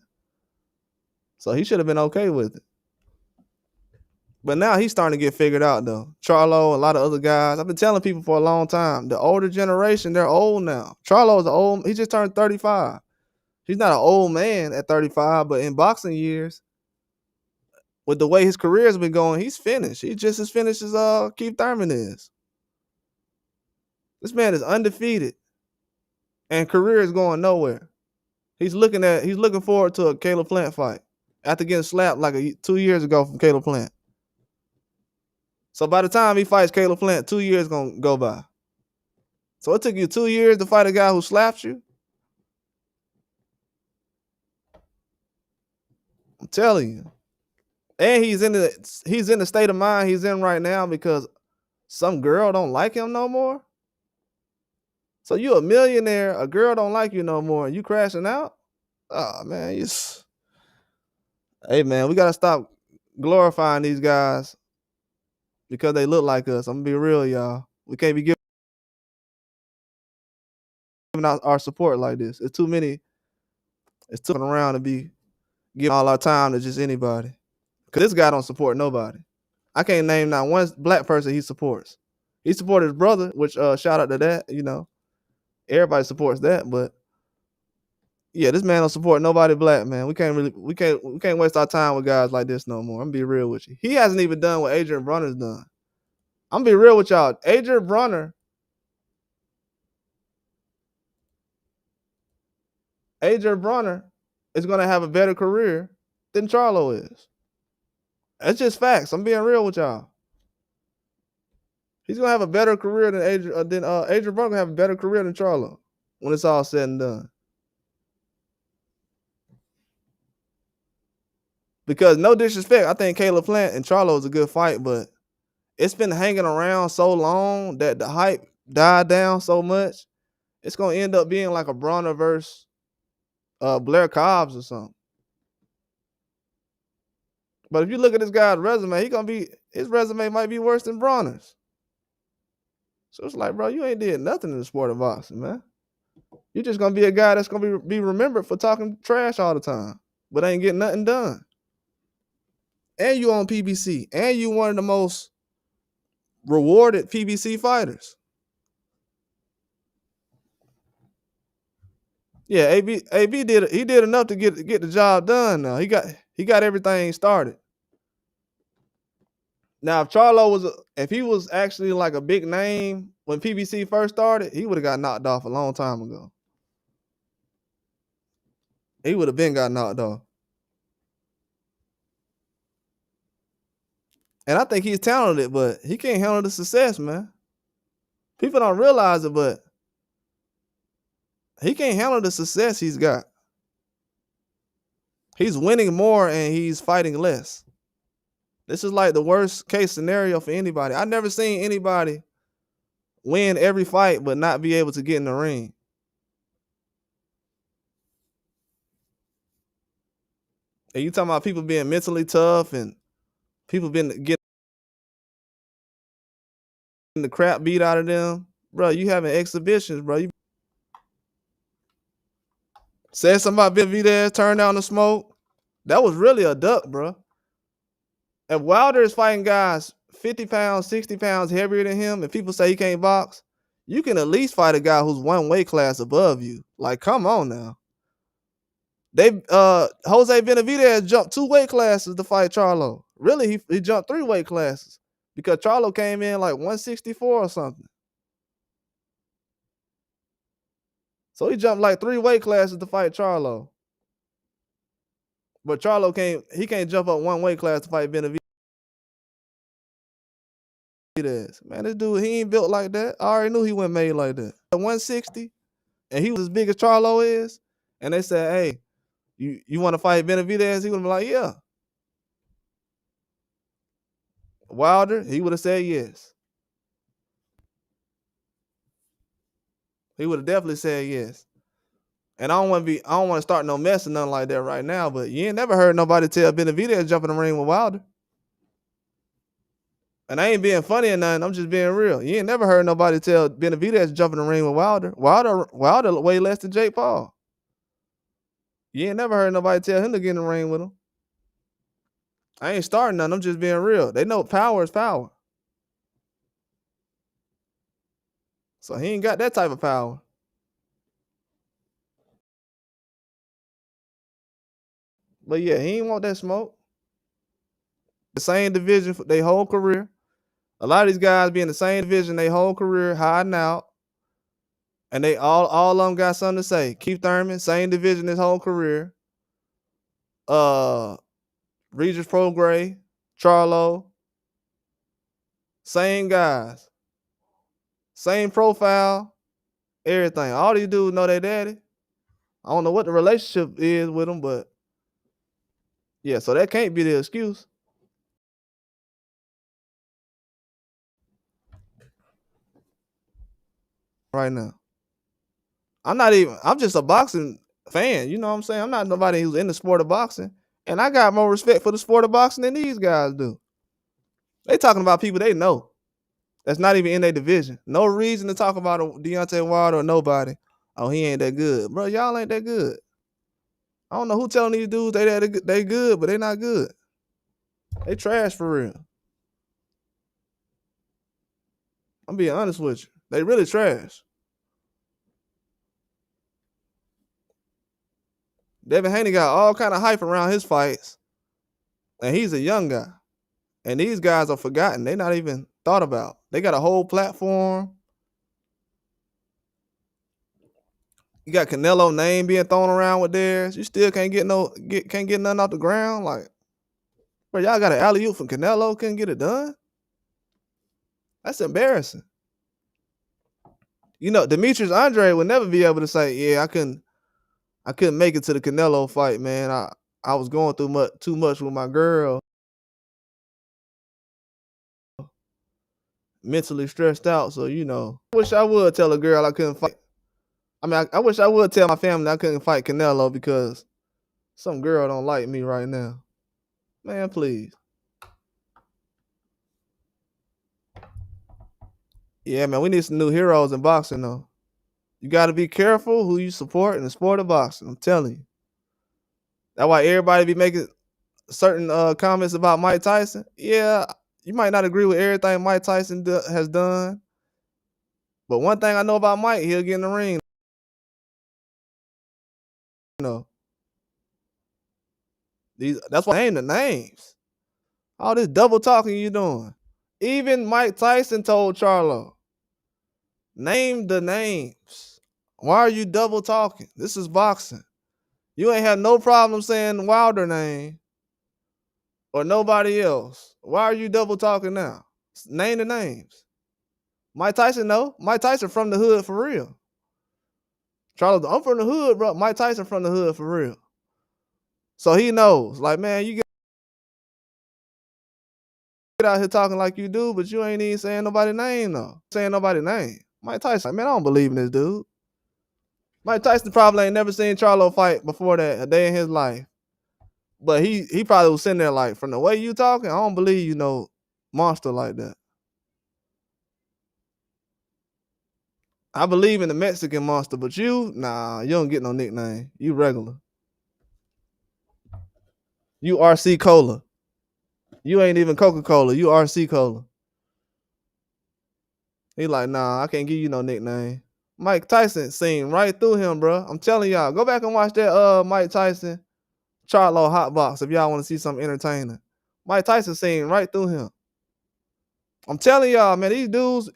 So he should have been okay with it. But now he's starting to get figured out, though. Charlo, a lot of other guys. I've been telling people for a long time, the older generation, they're old now. Charlo's old. He just turned 35. He's not an old man at 35, but in boxing years, with the way his career has been going, he's finished. He's just as finished as Keith Thurman is. This man is undefeated, and career is going nowhere. He's looking forward to a Caleb Plant fight after getting slapped like 2 years ago from Caleb Plant. So by the time he fights Caleb Plant, 2 years gonna go by. So it took you 2 years to fight a guy who slapped you? I'm telling you. And he's in the state of mind he's in right now because some girl don't like him no more. So you a millionaire, a girl don't like you no more, and you crashing out? Oh man, hey man, we gotta stop glorifying these guys because they look like us. I'm gonna be real, y'all. We can't be giving out our support like this. It's too many. It's too around to be giving all our time to just anybody. Cause this guy don't support nobody. I can't name not one black person he supports. He supported his brother, which shout out to that. You know, everybody supports that, but yeah, this man don't support nobody black, man. We can't waste our time with guys like this no more. I'm gonna be real with you. He hasn't even done what Adrian Bronner's done. I'm gonna be real with y'all. Adrian Bronner is gonna have a better career than Charlo is. That's just facts. I'm being real with y'all. He's gonna have a better career than Adrian Bronner gonna have a better career than Charlo when it's all said and done. Because no disrespect, I think Caleb Plant and Charlo is a good fight, but it's been hanging around so long that the hype died down so much. It's gonna end up being like a Bronner versus Blair Cobbs or something. But if you look at this guy's resume, his resume might be worse than Bronner's. So it's like, bro, you ain't did nothing in the sport of boxing, man. You're just gonna be a guy that's gonna be remembered for talking trash all the time, but ain't getting nothing done. And you on PBC, and you one of the most rewarded PBC fighters. Yeah, AB did enough to get the job done. Now he got everything started. Now if he was actually like a big name when PBC first started, he would have got knocked off a long time ago. He would have been got knocked off. And I think he's talented, but he can't handle the success, man. People don't realize it, but he can't handle the success he's got. He's winning more and he's fighting less. This is like the worst case scenario for anybody. I've never seen anybody win every fight but not be able to get in the ring. And you talking about people being mentally tough and people been getting the crap beat out of them. Bro, you having exhibitions, bro. You said somebody Benavidez turned down the smoke. That was really a duck, bro. If Wilder is fighting guys 50 pounds, 60 pounds heavier than him, and people say he can't box, You can at least fight a guy who's one weight class above you. Like, come on now. They Jose Benavidez jumped 2 weight classes to fight Charlo. Really, he jumped 3 weight classes because Charlo came in like 164 or something. So he jumped like 3 weight classes to fight Charlo. But Charlo can't jump up 1 weight class to fight Benavidez. Man, this dude, he ain't built like that. I already knew he wasn't made like that. At 160, and he was as big as Charlo is, and they said, hey, you want to fight Benavidez? He would be like, yeah. Wilder, he would have said yes. He would have definitely said yes. And I don't want to start no mess or nothing like that right now, but you ain't never heard nobody tell Benavidez jump in the ring with Wilder. And I ain't being funny or nothing. I'm just being real. You ain't never heard nobody tell Benavidez jump in the ring with Wilder. Wilder way less than Jake Paul. You ain't never heard nobody tell him to get in the ring with him. I ain't starting nothing. I'm just being real. They know power is power. So he ain't got that type of power. But yeah, he ain't want that smoke. The same division for their whole career. A lot of these guys be in the same division their whole career, hiding out. And they all of them got something to say. Keith Thurman, same division his whole career. Regis Prograis, Charlo. Same guys. Same profile. Everything. All these dudes know their daddy. I don't know what the relationship is with them, but yeah, so that can't be the excuse. Right now. I'm just a boxing fan, you know what I'm saying? I'm not nobody who's in the sport of boxing. And I got more respect for the sport of boxing than these guys do. They talking about people they know. That's not even in their division. No reason to talk about Deontay Wilder or nobody. Oh, he ain't that good. Bro, y'all ain't that good. I don't know who telling these dudes they good, but they not good. They trash for real. I'm being honest with you. They really trash. Devin Haney got all kind of hype around his fights, and he's a young guy. And these guys are forgotten. They not even thought about. They got a whole platform. You got Canelo name being thrown around with theirs. You still can't get nothing off the ground. Like, bro, y'all got an alley-oop from Canelo, couldn't get it done. That's embarrassing. You know, Demetrius Andre would never be able to say, yeah, I couldn't make it to the Canelo fight, man. I was going through too much with my girl. Mentally stressed out, so you know. I wish I would tell a girl I couldn't fight. I mean, I wish I would tell my family I couldn't fight Canelo because some girl don't like me right now. Man, please. Yeah, man, we need some new heroes in boxing, though. You got to be careful who you support in the sport of boxing. I'm telling you. That's why everybody be making certain comments about Mike Tyson. Yeah, you might not agree with everything Mike Tyson has done. But one thing I know about Mike, he'll get in the ring. You know. That's why I name the names. All this double talking you doing. Even Mike Tyson told Charlo, name the names. Why are you double talking? This is boxing. You ain't have no problem saying Wilder name or nobody else. Why are you double talking now? Name the names. Mike Tyson, no. Mike Tyson from the hood for real. Charlo, I'm from the hood, bro. Mike Tyson from the hood for real. So he knows. Like, man, you get out here talking like you do, but you ain't even saying nobody's name, though. Saying nobody's name. Mike Tyson, like, man, I don't believe in this dude. Mike Tyson probably ain't never seen Charlo fight before that a day in his life. But he probably was sitting there like, from the way you talking, I don't believe you know monster like that. I believe in the Mexican monster, but you, nah, you don't get no nickname. You regular. You RC Cola. You ain't even Coca-Cola. You RC Cola. He like, nah, I can't give you no nickname. Mike Tyson seen right through him, bro. I'm telling y'all, go back and watch that Mike Tyson Charlo hot box if y'all want to see something entertaining. Mike Tyson seen right through him. I'm telling y'all, man, these dudes,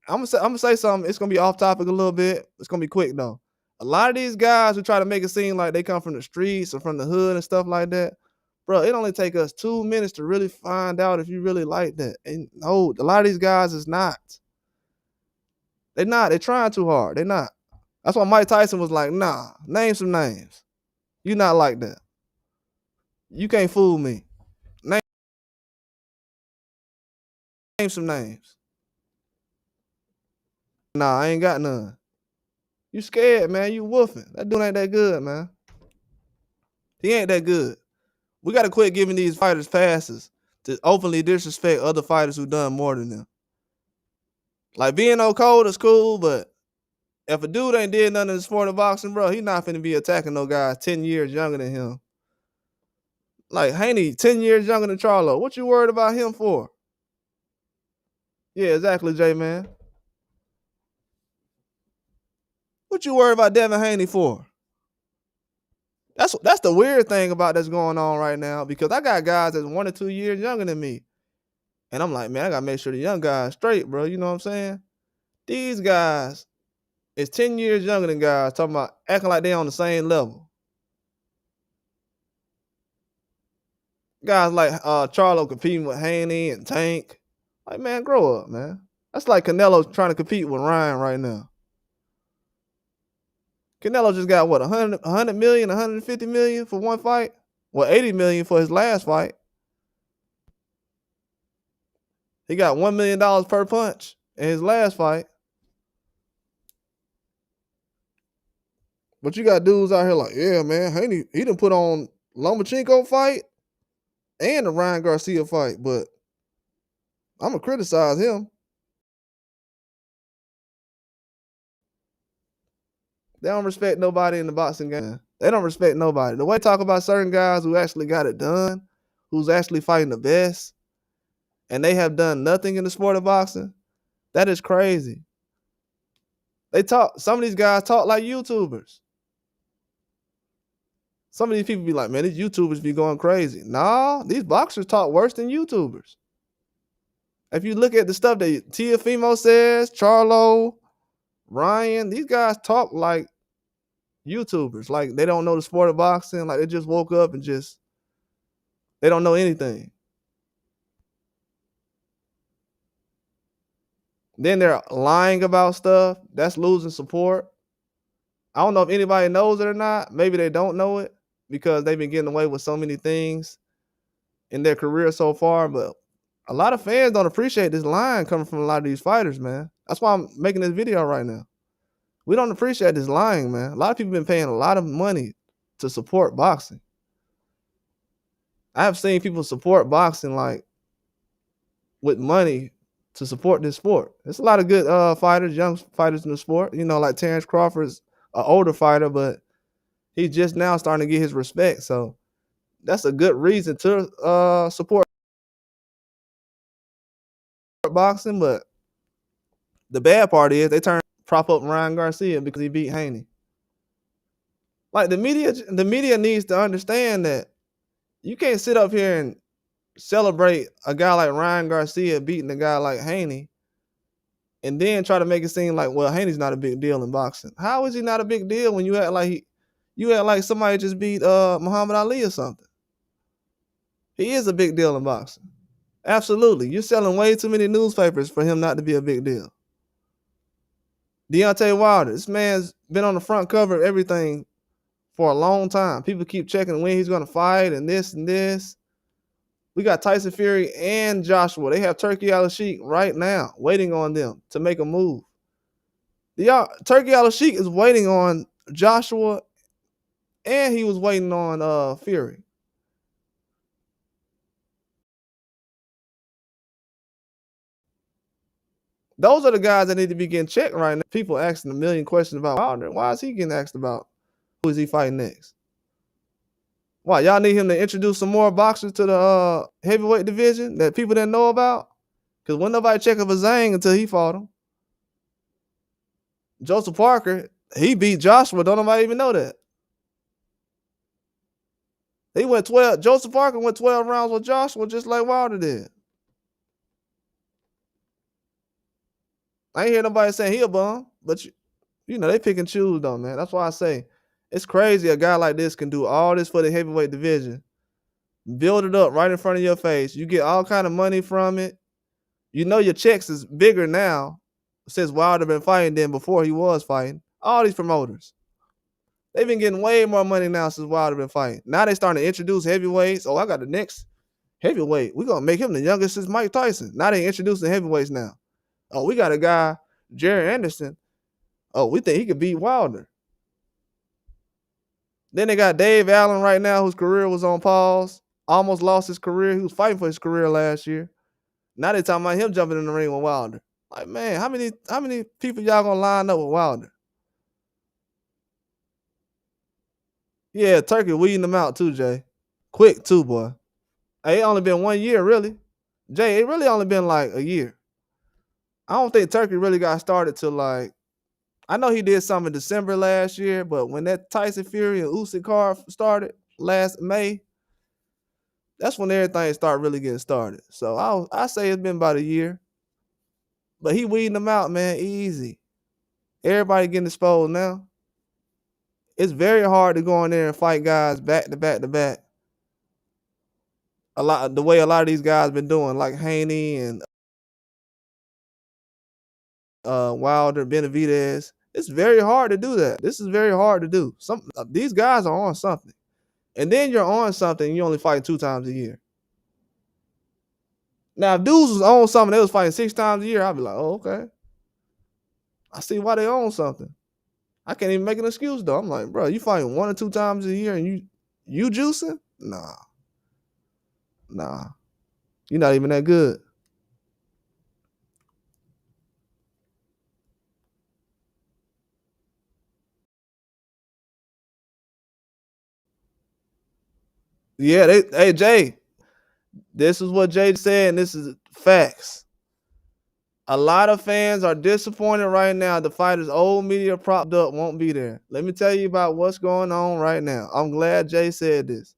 I'm gonna say something. It's gonna be off topic a little bit. It's gonna be quick though. A lot of these guys who try to make it seem like they come from the streets or from the hood and stuff like that, bro, it only take us 2 minutes to really find out if you really like that. And no, a lot of these guys is not. They not. They trying too hard. They not. That's why Mike Tyson was like, nah, name some names. You not like that. You can't fool me. Name some names. Nah, I ain't got none. You scared, man. You woofing. That dude ain't that good, man. He ain't that good. We got to quit giving these fighters passes to openly disrespect other fighters who done more than them. Like being no cold is cool, but if a dude ain't did nothing in the sport of boxing, bro, he not finna be attacking no guys 10 years younger than him. Like Haney, 10 years younger than Charlo. What you worried about him for? Yeah, exactly, J-Man. What you worried about Devin Haney for? That's the weird thing about that's going on right now because I got guys that's 1 or 2 years younger than me. And I'm like, man, I gotta make sure the young guys straight, bro. You know what I'm saying? These guys is 10 years younger than guys talking about acting like they on the same level. Guys like Charlo competing with Haney and Tank. Like, man, grow up, man. That's like Canelo trying to compete with Ryan right now. Canelo just got what, 100 million, 150 million for one fight? Well, 80 million for his last fight. He got $1 million per punch in his last fight. But you got dudes out here like, yeah, man, Haney, he done put on Lomachenko fight and the Ryan Garcia fight, but I'm going to criticize him. They don't respect nobody in the boxing game. They don't respect nobody. The way they talk about certain guys who actually got it done, who's actually fighting the best, and they have done nothing in the sport of boxing, that is crazy. Some of these guys talk like YouTubers. Some of these people be like, man, these YouTubers be going crazy. Nah, these boxers talk worse than YouTubers. If you look at the stuff that Tiafimo says, Charlo, Ryan, these guys talk like YouTubers. Like they don't know the sport of boxing. Like they just woke up and they don't know anything. Then they're lying about stuff. That's losing support. I don't know if anybody knows it or not. Maybe they don't know it because they've been getting away with so many things in their career so far. But a lot of fans don't appreciate this lying coming from a lot of these fighters, man. That's why I'm making this video right now. We don't appreciate this lying, man. A lot of people been paying a lot of money to support boxing. I have seen people support boxing like with money to support this sport. There's a lot of good fighters, young fighters in the sport. You know, like Terrence Crawford's an older fighter, but he's just now starting to get his respect. So that's a good reason to support boxing. But the bad part is they prop up Ryan Garcia because he beat Haney. Like the media needs to understand that you can't sit up here and celebrate a guy like Ryan Garcia beating a guy like Haney and then try to make it seem like, well, Haney's not a big deal in boxing. How is he not a big deal when you act like somebody just beat Muhammad Ali or something? He is a big deal in boxing. Absolutely. You're selling way too many newspapers for him not to be a big deal. Deontay Wilder, this man's been on the front cover of everything for a long time. People keep checking when he's going to fight and this and this. We got Tyson Fury and Joshua. They have Turki Al-Sheikh right now waiting on them to make a move. Turki Al-Sheikh is waiting on Joshua and he was waiting on Fury. Those are the guys that need to be getting checked right now. People asking a million questions about Wilder. Why is he getting asked about who is he fighting next? Why, y'all need him to introduce some more boxers to the heavyweight division that people didn't know about? Because when nobody checking for Zhang until he fought him. Joseph Parker, he beat Joshua. Don't nobody even know that. He went 12. Joseph Parker went 12 rounds with Joshua, just like Wilder did. I ain't hear nobody saying he a bum, but you know they pick and choose though, man. That's why I say it's crazy a guy like this can do all this for the heavyweight division, build it up right in front of your face. You get all kind of money from it. You know your checks is bigger now since Wilder been fighting than before he was fighting. All these promoters, they've been getting way more money now since Wilder been fighting. Now they starting to introduce heavyweights. Oh, I got the next heavyweight. We're gonna make him the youngest since Mike Tyson. Now they introducing heavyweights now. Oh, we got a guy, Jerry Anderson. Oh, we think he could beat Wilder. Then they got Dave Allen right now, whose career was on pause. Almost lost his career. He was fighting for his career last year. Now they talking about him jumping in the ring with Wilder. Like, man, how many people y'all gonna line up with Wilder? Yeah, Turkey weeding them out too, Jay. Quick too, boy. Hey, it only been 1 year, really. Jay, it really only been like a year. I don't think Turkey really got started till like, I know he did something in December last year, but when that Tyson Fury and Usyk card started last May, that's when everything started really getting started. So I say it's been about a year. But he weeding them out, man, easy. Everybody getting exposed now. It's very hard to go in there and fight guys back to back to back. The way a lot of these guys been doing, like Haney and Wilder, Benavidez. It's very hard to do that. This is very hard to do. These guys are on something. And then you're on something and you only fight 2 times a year. Now, if dudes was on something, they was fighting 6 times a year, I'd be like, oh, okay. I see why they own something. I can't even make an excuse though. I'm like, bro, you fighting 1 or 2 times a year and you juicing? Nah. You're not even that good. Yeah, hey Jay, this is what Jay said, and this is facts. A lot of fans are disappointed right now. The fighters' old media propped up won't be there. Let me tell you about what's going on right now. I'm glad Jay said this.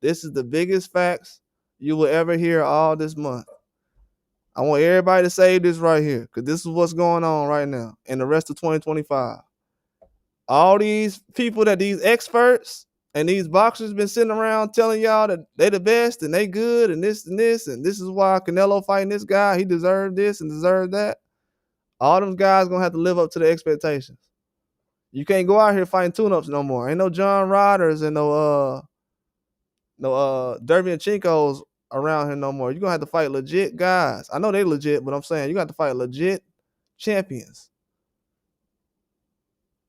This is the biggest facts you will ever hear all this month. I want everybody to save this right here because this is what's going on right now and the rest of 2025. All these people these experts and these boxers been sitting around telling y'all that they the best and they good and this and this is why Canelo fighting this guy. He deserved this and deserved that. All them guys gonna have to live up to the expectations. You can't go out here fighting tune-ups no more. Ain't no John Roders and no Derbianchenko's around here no more. You're gonna have to fight legit guys. I know they legit, but I'm saying you got to fight legit champions.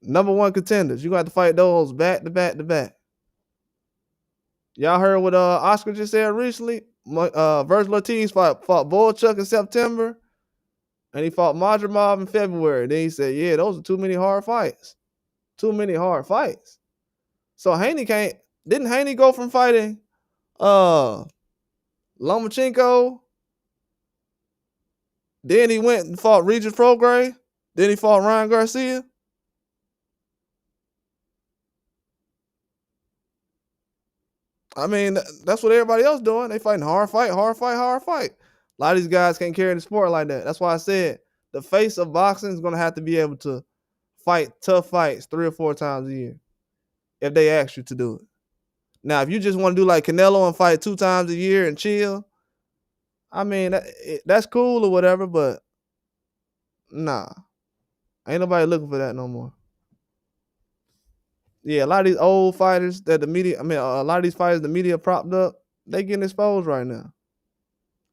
Number 1 contenders. You got to fight those back to back to back. Y'all heard what Oscar just said recently? Virgil Ortiz fought Boychuk in September, and he fought Madrimov in February. Then he said, yeah, those are too many hard fights. Too many hard fights. So didn't Haney go from fighting Lomachenko? Then he went and fought Regis Prograis. Then he fought Ryan Garcia. I mean, that's what everybody else doing. They fighting hard fight, hard fight, hard fight. A lot of these guys can't carry the sport like that. That's why I said the face of boxing is going to have to be able to fight tough fights 3 or 4 times a year if they ask you to do it. Now, if you just want to do like Canelo and fight 2 times a year and chill, I mean, that's cool or whatever, but nah. Ain't nobody looking for that no more. Yeah, a lot of these old fighters that a lot of these fighters the media propped up, they getting exposed right now.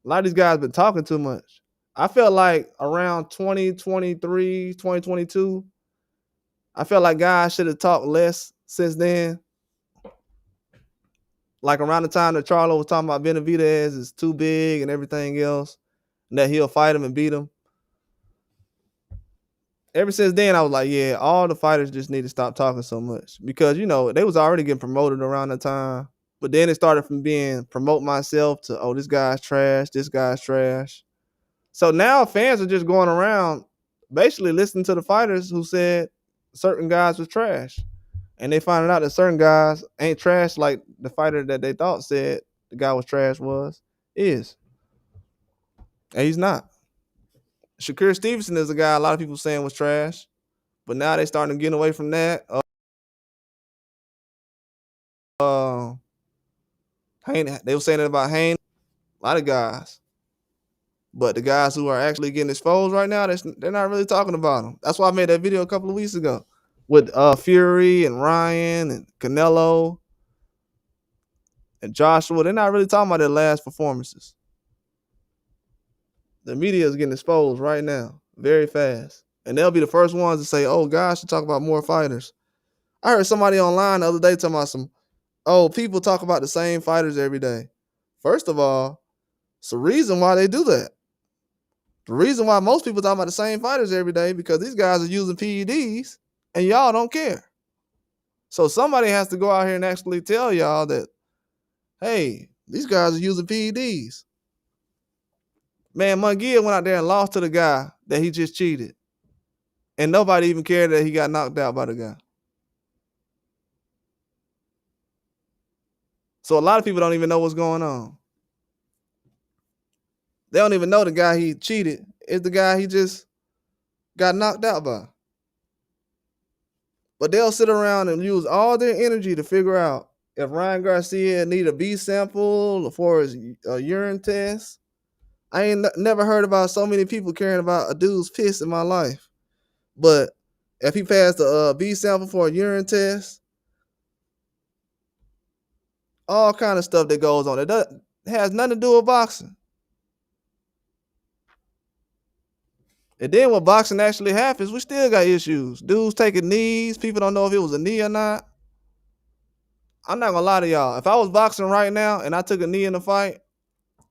A lot of these guys been talking too much. I felt like around 2023, 2022, I felt like guys should have talked less since then. Like around the time that Charlo was talking about Benavidez is too big and everything else, and that he'll fight him and beat him. Ever since then, I was like, yeah, all the fighters just need to stop talking so much because, they was already getting promoted around the time. But then it started from being promote myself to, oh, this guy's trash, this guy's trash. So now fans are just going around basically listening to the fighters who said certain guys was trash. And they finding out that certain guys ain't trash like the fighter that they thought said the guy was trash is. And he's not. Shakur Stevenson is a guy a lot of people saying was trash, but now they starting to get away from that. Uh, they were saying it about Hayne, a lot of guys. But the guys who are actually getting exposed right now, they're not really talking about them. That's why I made that video a couple of weeks ago with Fury and Ryan and Canelo and Joshua. They're not really talking about their last performances. The media is getting exposed right now, very fast. And they'll be the first ones to say, oh, guys should talk about more fighters. I heard somebody online the other day talking about people talk about the same fighters every day. First of all, it's the reason why they do that. The reason why most people talk about the same fighters every day because these guys are using PEDs and y'all don't care. So somebody has to go out here and actually tell y'all that, hey, these guys are using PEDs. Man, Munguia went out there and lost to the guy that he just cheated. And nobody even cared that he got knocked out by the guy. So a lot of people don't even know what's going on. They don't even know the guy he cheated is the guy he just got knocked out by. But they'll sit around and use all their energy to figure out if Ryan Garcia need a B sample for his urine test. I ain't never heard about so many people caring about a dude's piss in my life. But if he passed a B sample for a urine test, all kind of stuff that goes on. It has nothing to do with boxing. And then when boxing actually happens, we still got issues. Dudes taking knees. People don't know if it was a knee or not. I'm not gonna lie to y'all. If I was boxing right now and I took a knee in the fight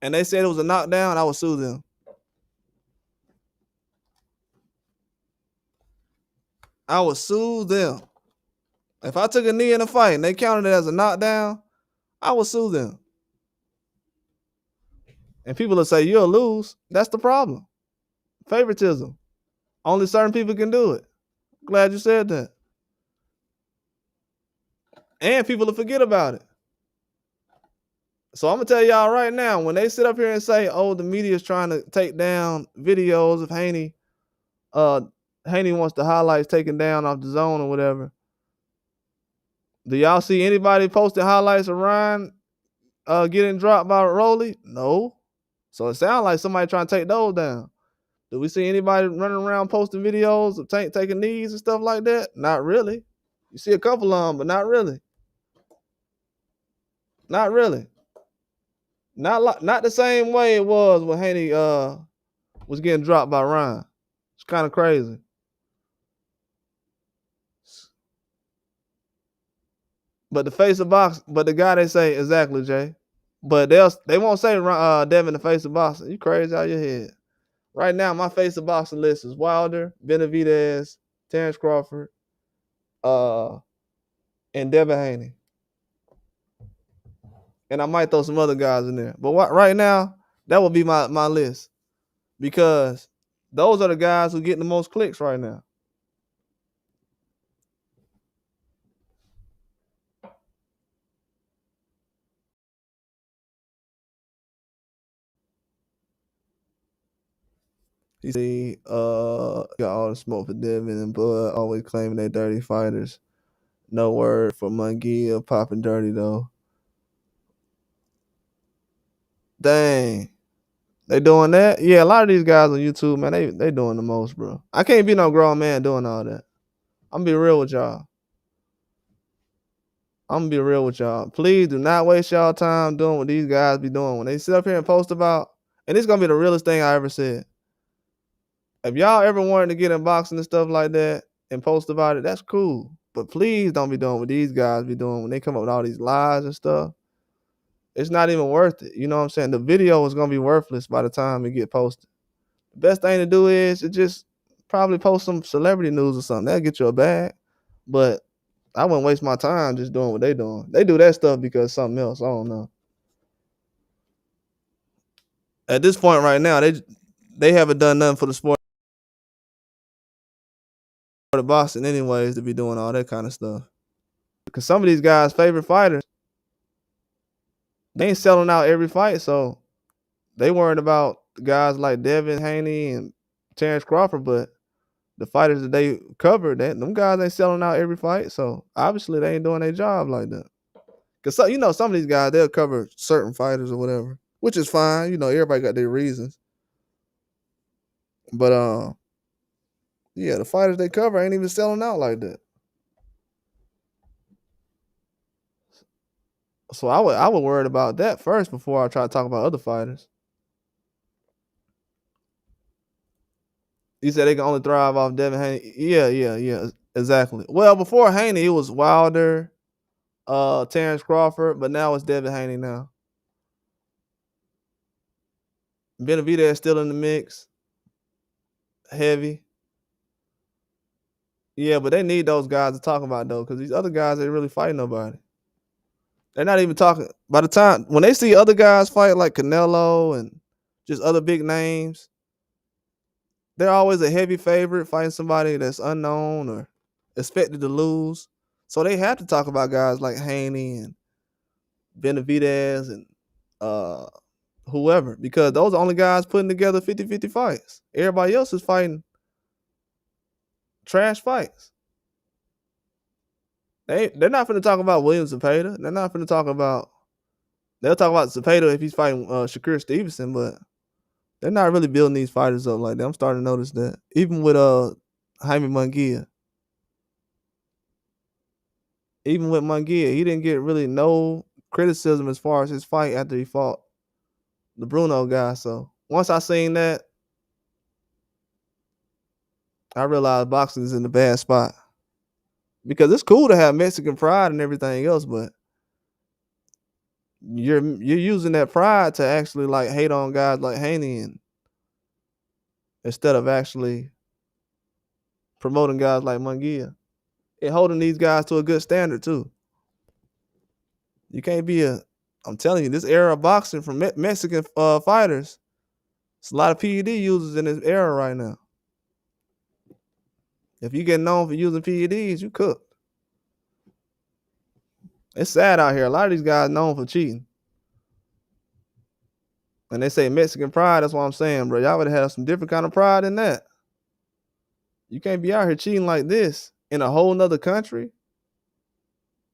and they said it was a knockdown, I would sue them. I would sue them. If I took a knee in a fight and they counted it as a knockdown, I would sue them. And people will say, you'll lose. That's the problem. Favoritism. Only certain people can do it. Glad you said that. And people will forget about it. So I'm going to tell y'all right now, when they sit up here and say, oh, the media is trying to take down videos of Haney wants the highlights taken down off the zone or whatever. Do y'all see anybody posting highlights of Ryan getting dropped by Rolly? No. So it sounds like somebody trying to take those down. Do we see anybody running around posting videos of taking knees and stuff like that? Not really. You see a couple of them, but not really. Not really. Not the same way it was when Haney was getting dropped by Ryan. It's kind of crazy. But the face of boxing, but the guy they say exactly, Jay. But they won't say Devin the face of boxing. You crazy out your head. Right now, my face of boxing list is Wilder, Benavidez, Terrence Crawford, and Devin Haney. And I might throw some other guys in there. But right now, that would be my list. Because those are the guys who get the most clicks right now. You see, got all the smoke for Devin and Bud, always claiming they dirty fighters. No word for Munguia popping dirty though. Dang. They doing that? Yeah, a lot of these guys on YouTube, man, they doing the most, bro. I can't be no grown man doing all that. I'm gonna be real with y'all. Please do not waste y'all time doing what these guys be doing. When they sit up here and post about, and it's gonna be the realest thing I ever said. If y'all ever wanted to get in boxing and stuff like that and post about it, that's cool. But please don't be doing what these guys be doing when they come up with all these lies and stuff. It's not even worth it. You know what I'm saying? The video is gonna be worthless by the time it get posted. The best thing to do is to just probably post some celebrity news or something. That'll get you a bag. But I wouldn't waste my time just doing what they doing. They do that stuff because something else. I don't know. At this point right now, they haven't done nothing for the sport. the boxing anyways to be doing all that kind of stuff. Because some of these guys' favorite fighters, they ain't selling out every fight, so they worried about guys like Devin Haney and Terrence Crawford, but the fighters that they covered, them guys ain't selling out every fight, so obviously they ain't doing their job like that. Cause some of these guys, they'll cover certain fighters or whatever, which is fine. Everybody got their reasons. But yeah, the fighters they cover ain't even selling out like that. So I would worry about that first before I try to talk about other fighters. You said they can only thrive off Devin Haney. Yeah, exactly. Well, before Haney, it was Wilder, Terrence Crawford, but now it's Devin Haney now. Benavidez is still in the mix. Heavy. Yeah, but they need those guys to talk about though, because these other guys ain't really fighting nobody. They're not even talking. By the time when they see other guys fight like Canelo and just other big names, they're always a heavy favorite fighting somebody that's unknown or expected to lose. So they have to talk about guys like Haney and Benavidez and whoever, because those are the only guys putting together 50-50 fights. Everybody else is fighting trash fights. They're not finna talk about Williams Zepeda. They're not finna talk about. They'll talk about Zepeda if he's fighting Shakur Stevenson, but they're not really building these fighters up like that. I'm starting to notice that. Even with Jaime Munguia. Even with Munguia, he didn't get really no criticism as far as his fight after he fought the Bruno guy. So once I seen that, I realized boxing is in a bad spot. Because it's cool to have Mexican pride and everything else, but you're using that pride to actually like hate on guys like Haney and instead of actually promoting guys like Munguia and holding these guys to a good standard too. You can't be I'm telling you, this era of boxing from Mexican fighters, it's a lot of PED users in this era right now. If you get known for using PEDs, you cooked. It's sad out here. A lot of these guys known for cheating. And they say Mexican pride, that's what I'm saying, bro. Y'all would have some different kind of pride than that. You can't be out here cheating like this in a whole nother country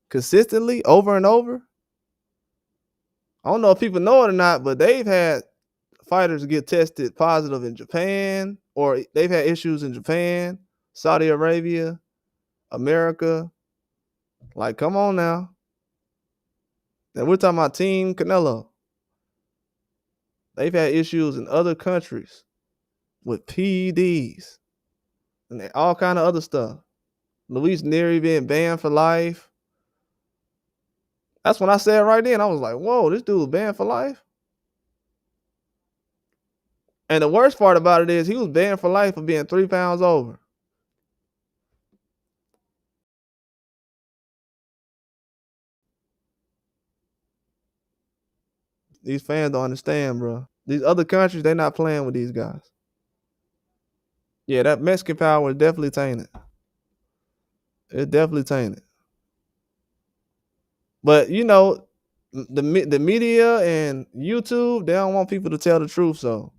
consistently over and over. I don't know if people know it or not, but they've had fighters get tested positive in Japan, or they've had issues in Japan, Saudi Arabia, America. Like, come on now. And we're talking about Team Canelo. They've had issues in other countries with PEDs and all kind of other stuff. Luis Nery being banned for life. That's when I said right then, I was like, whoa, this dude was banned for life? And the worst part about it is he was banned for life for being 3 pounds over. These fans don't understand, bro. These other countries, they're not playing with these guys. Yeah, that Mexican power is definitely tainted. It's definitely tainted. But, the media and YouTube, they don't want people to tell the truth, so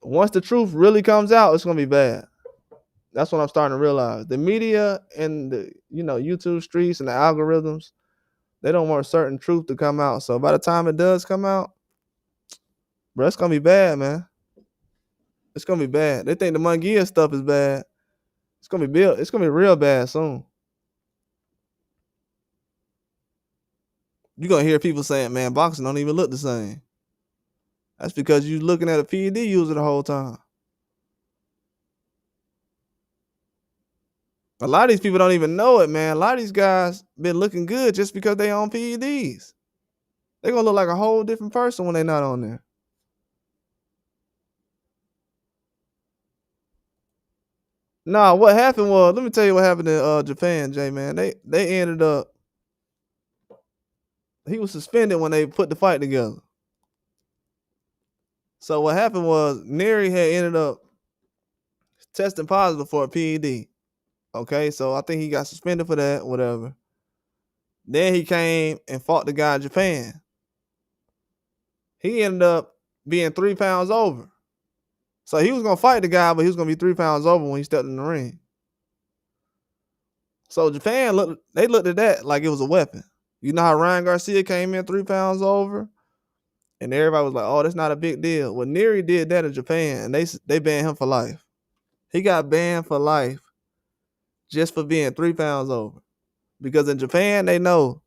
once the truth really comes out, it's going to be bad. That's what I'm starting to realize. The media and the, YouTube streets and the algorithms, they don't want a certain truth to come out. So by the time it does come out, bro, it's going to be bad, man. It's going to be bad. They think the Munguia stuff is bad. It's going to be real bad soon. You're going to hear people saying, man, boxing don't even look the same. That's because you're looking at a PED user the whole time. A lot of these people don't even know it, man. A lot of these guys been looking good just because they on PEDs. They're going to look like a whole different person when they're not on there. Nah, what happened was, let me tell you what happened in Japan, Jay, man. They ended up, he was suspended when they put the fight together. So what happened was, Nery had ended up testing positive for a PED. Okay, so I think he got suspended for that, whatever. Then he came and fought the guy in Japan. He ended up being 3 pounds over. So he was gonna fight the guy, but he was gonna be 3 pounds over when he stepped in the ring. So Japan looked at that like it was a weapon. You know how Ryan Garcia came in 3 pounds over, and everybody was like, "Oh, that's not a big deal." Well, Neri did that in Japan, and they banned him for life. He got banned for life just for being 3 pounds over, because in Japan they know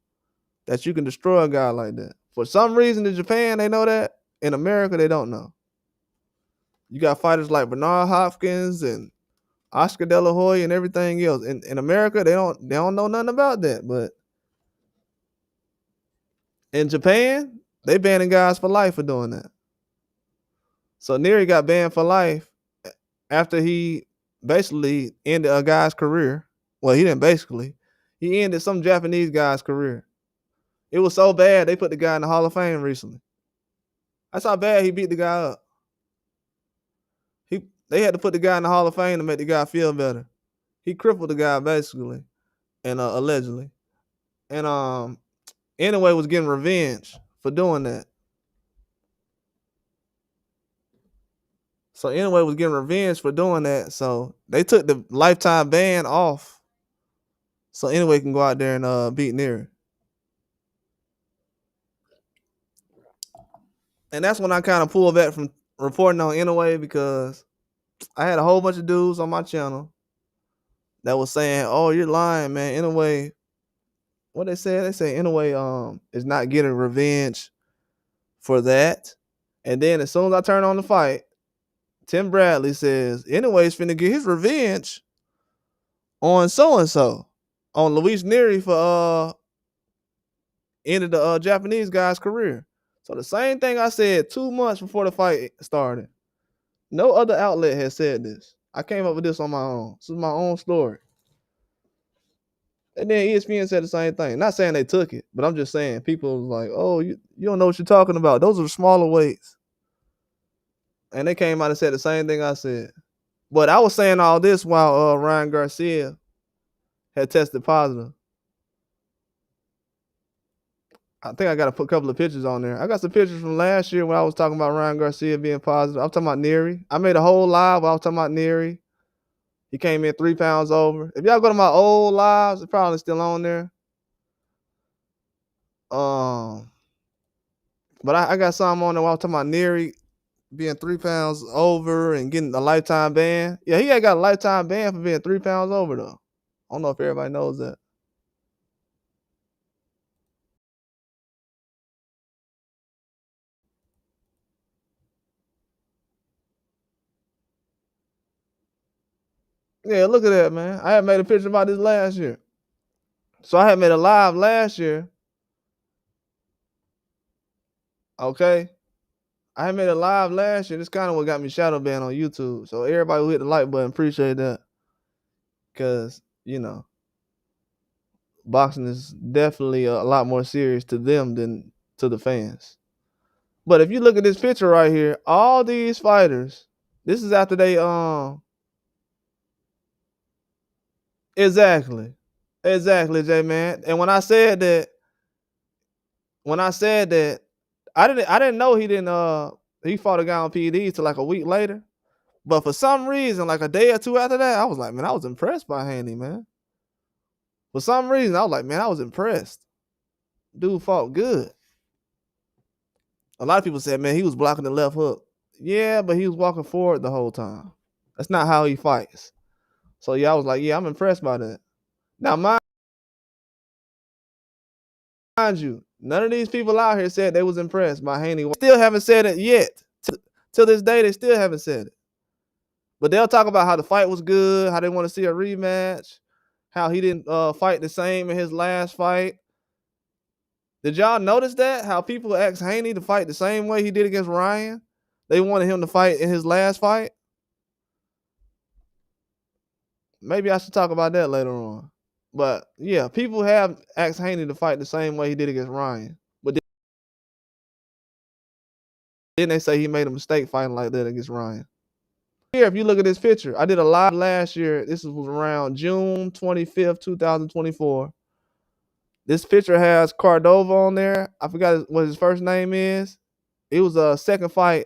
that you can destroy a guy like that. For some reason in Japan they know that. In America they don't know. You got fighters like Bernard Hopkins and Oscar De La Hoya and everything else. In America they don't know nothing about that, but in Japan they banning guys for life for doing that. So Neri got banned for life after he basically ended a guy's career. Well, he didn't basically. He ended some Japanese guy's career. It was so bad they put the guy in the Hall of Fame recently. That's how bad he beat the guy up. They had to put the guy in the Hall of Fame to make the guy feel better. He crippled the guy basically, and allegedly, and anyway was getting revenge for doing that. So anyway was getting revenge for doing that. So they took the lifetime ban off. So anyway can go out there and beat Neri. And that's when I kind of pulled back from reporting on Anyway, because I had a whole bunch of dudes on my channel that was saying, "Oh, you're lying, man. Anyway," what they said? They say Anyway is not getting revenge for that. And then as soon as I turn on the fight, Tim Bradley says Anyway's finna get his revenge on so and so, on Luis Neri for ended the Japanese guy's career. So the same thing I said 2 months before the fight started. No other outlet has said this. I came up with this on my own. This is my own story. And then ESPN said the same thing. Not saying they took it, but I'm just saying people was like, "Oh, you don't know what you're talking about. Those are the smaller weights." And they came out and said the same thing I said. But I was saying all this while Ryan Garcia had tested positive. I think I got to put a couple of pictures on there. I got some pictures from last year when I was talking about Ryan Garcia being positive. I'm talking about Neri. I made a whole live where I was talking about Neri. He came in 3 pounds over. If y'all go to my old lives, it's probably still on there. But I got some on there while I was talking about Neri being 3 pounds over and getting a lifetime ban. Yeah, he got a lifetime ban for being 3 pounds over though. I don't know if everybody knows that. Yeah, look at that, man. I had made a picture about this last year. So I had made a live last year. Okay. I had made a live last year. This kind of what got me shadow banned on YouTube. So everybody who hit the like button, appreciate that. Cause, boxing is definitely a lot more serious to them than to the fans. But if you look at this picture right here, all these fighters, this is after they exactly. Exactly, J man. And when I said that, I didn't know he fought a guy on PEDs till like a week later. But for some reason, like a day or two after that, I was like, man, I was impressed by Haney, man. For some reason, I was like, man, I was impressed. Dude fought good. A lot of people said, man, he was blocking the left hook. Yeah, but he was walking forward the whole time. That's not how he fights. So yeah, I was like, yeah, I'm impressed by that. Now, mind you, none of these people out here said they was impressed by Haney. Still haven't said it yet. Till this day, they still haven't said it. But they'll talk about how the fight was good, how they want to see a rematch, how he didn't fight the same in his last fight. Did y'all notice that? How people asked Haney to fight the same way he did against Ryan? They wanted him to fight in his last fight. Maybe I should talk about that later on. But yeah, people have asked Haney to fight the same way he did against Ryan. But then they say he made a mistake fighting like that against Ryan. Here, if you look at this picture, I did a live last year. This was around June 25th, 2024. This picture has Cordova on there. I forgot what his first name is. It was a second fight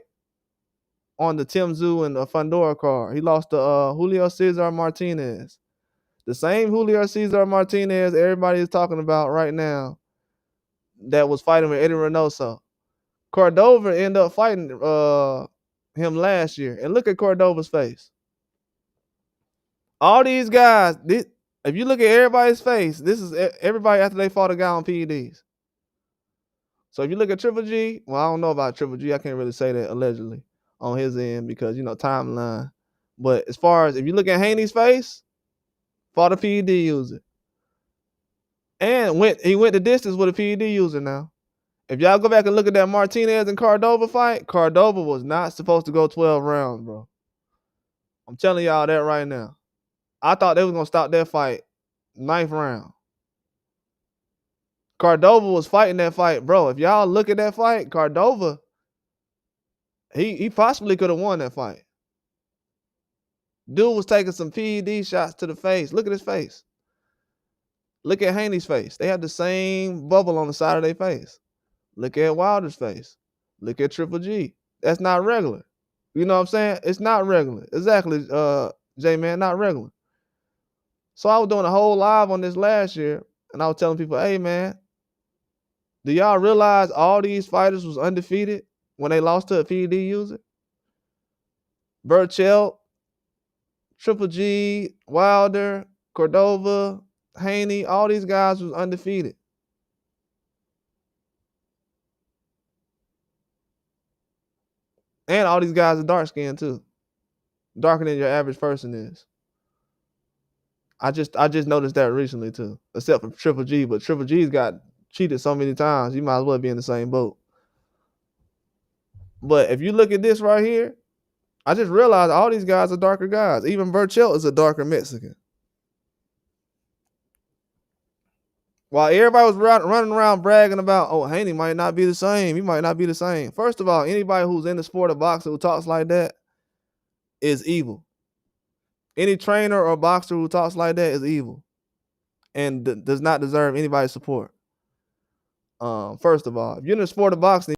on the Tim Tszyu and the Fundora card. He lost to Julio Cesar Martinez. The same Julio Cesar Martinez everybody is talking about right now that was fighting with Eddie Reynoso. Cordova ended up fighting him last year. And look at Cordova's face. All these guys, if you look at everybody's face, this is everybody after they fought a guy on PEDs. So if you look at Triple G, well, I don't know about Triple G. I can't really say that allegedly on his end because, timeline. But as far as if you look at Haney's face, fought a PED user. And he went the distance with a PED user now. If y'all go back and look at that Martinez and Cordova fight, Cordova was not supposed to go 12 rounds, bro. I'm telling y'all that right now. I thought they was going to stop that fight 9th round. Cordova was fighting that fight, bro. If y'all look at that fight, Cordova, he possibly could have won that fight. Dude was taking some PED shots to the face. Look at his face. Look at Haney's face. They have the same bubble on the side of their face. Look at Wilder's face. Look at Triple G. That's not regular. You know what I'm saying? It's not regular. Exactly, J-Man, not regular. So I was doing a whole live on this last year, and I was telling people, hey, man, do y'all realize all these fighters was undefeated when they lost to a PED user? Burchell, Triple G, Wilder, Cordova, Haney, all these guys was undefeated. And all these guys are dark skinned too. Darker than your average person is. I just noticed that recently too. Except for Triple G, but Triple G's got cheated so many times, you might as well be in the same boat. But if you look at this right here, I just realized all these guys are darker guys. Even Burchell is a darker Mexican. While everybody was running around bragging about, oh, Haney might not be the same. He might not be the same. First of all, anybody who's in the sport of boxing who talks like that is evil. Any trainer or boxer who talks like that is evil and does not deserve anybody's support. First of all, if you're in the sport of boxing,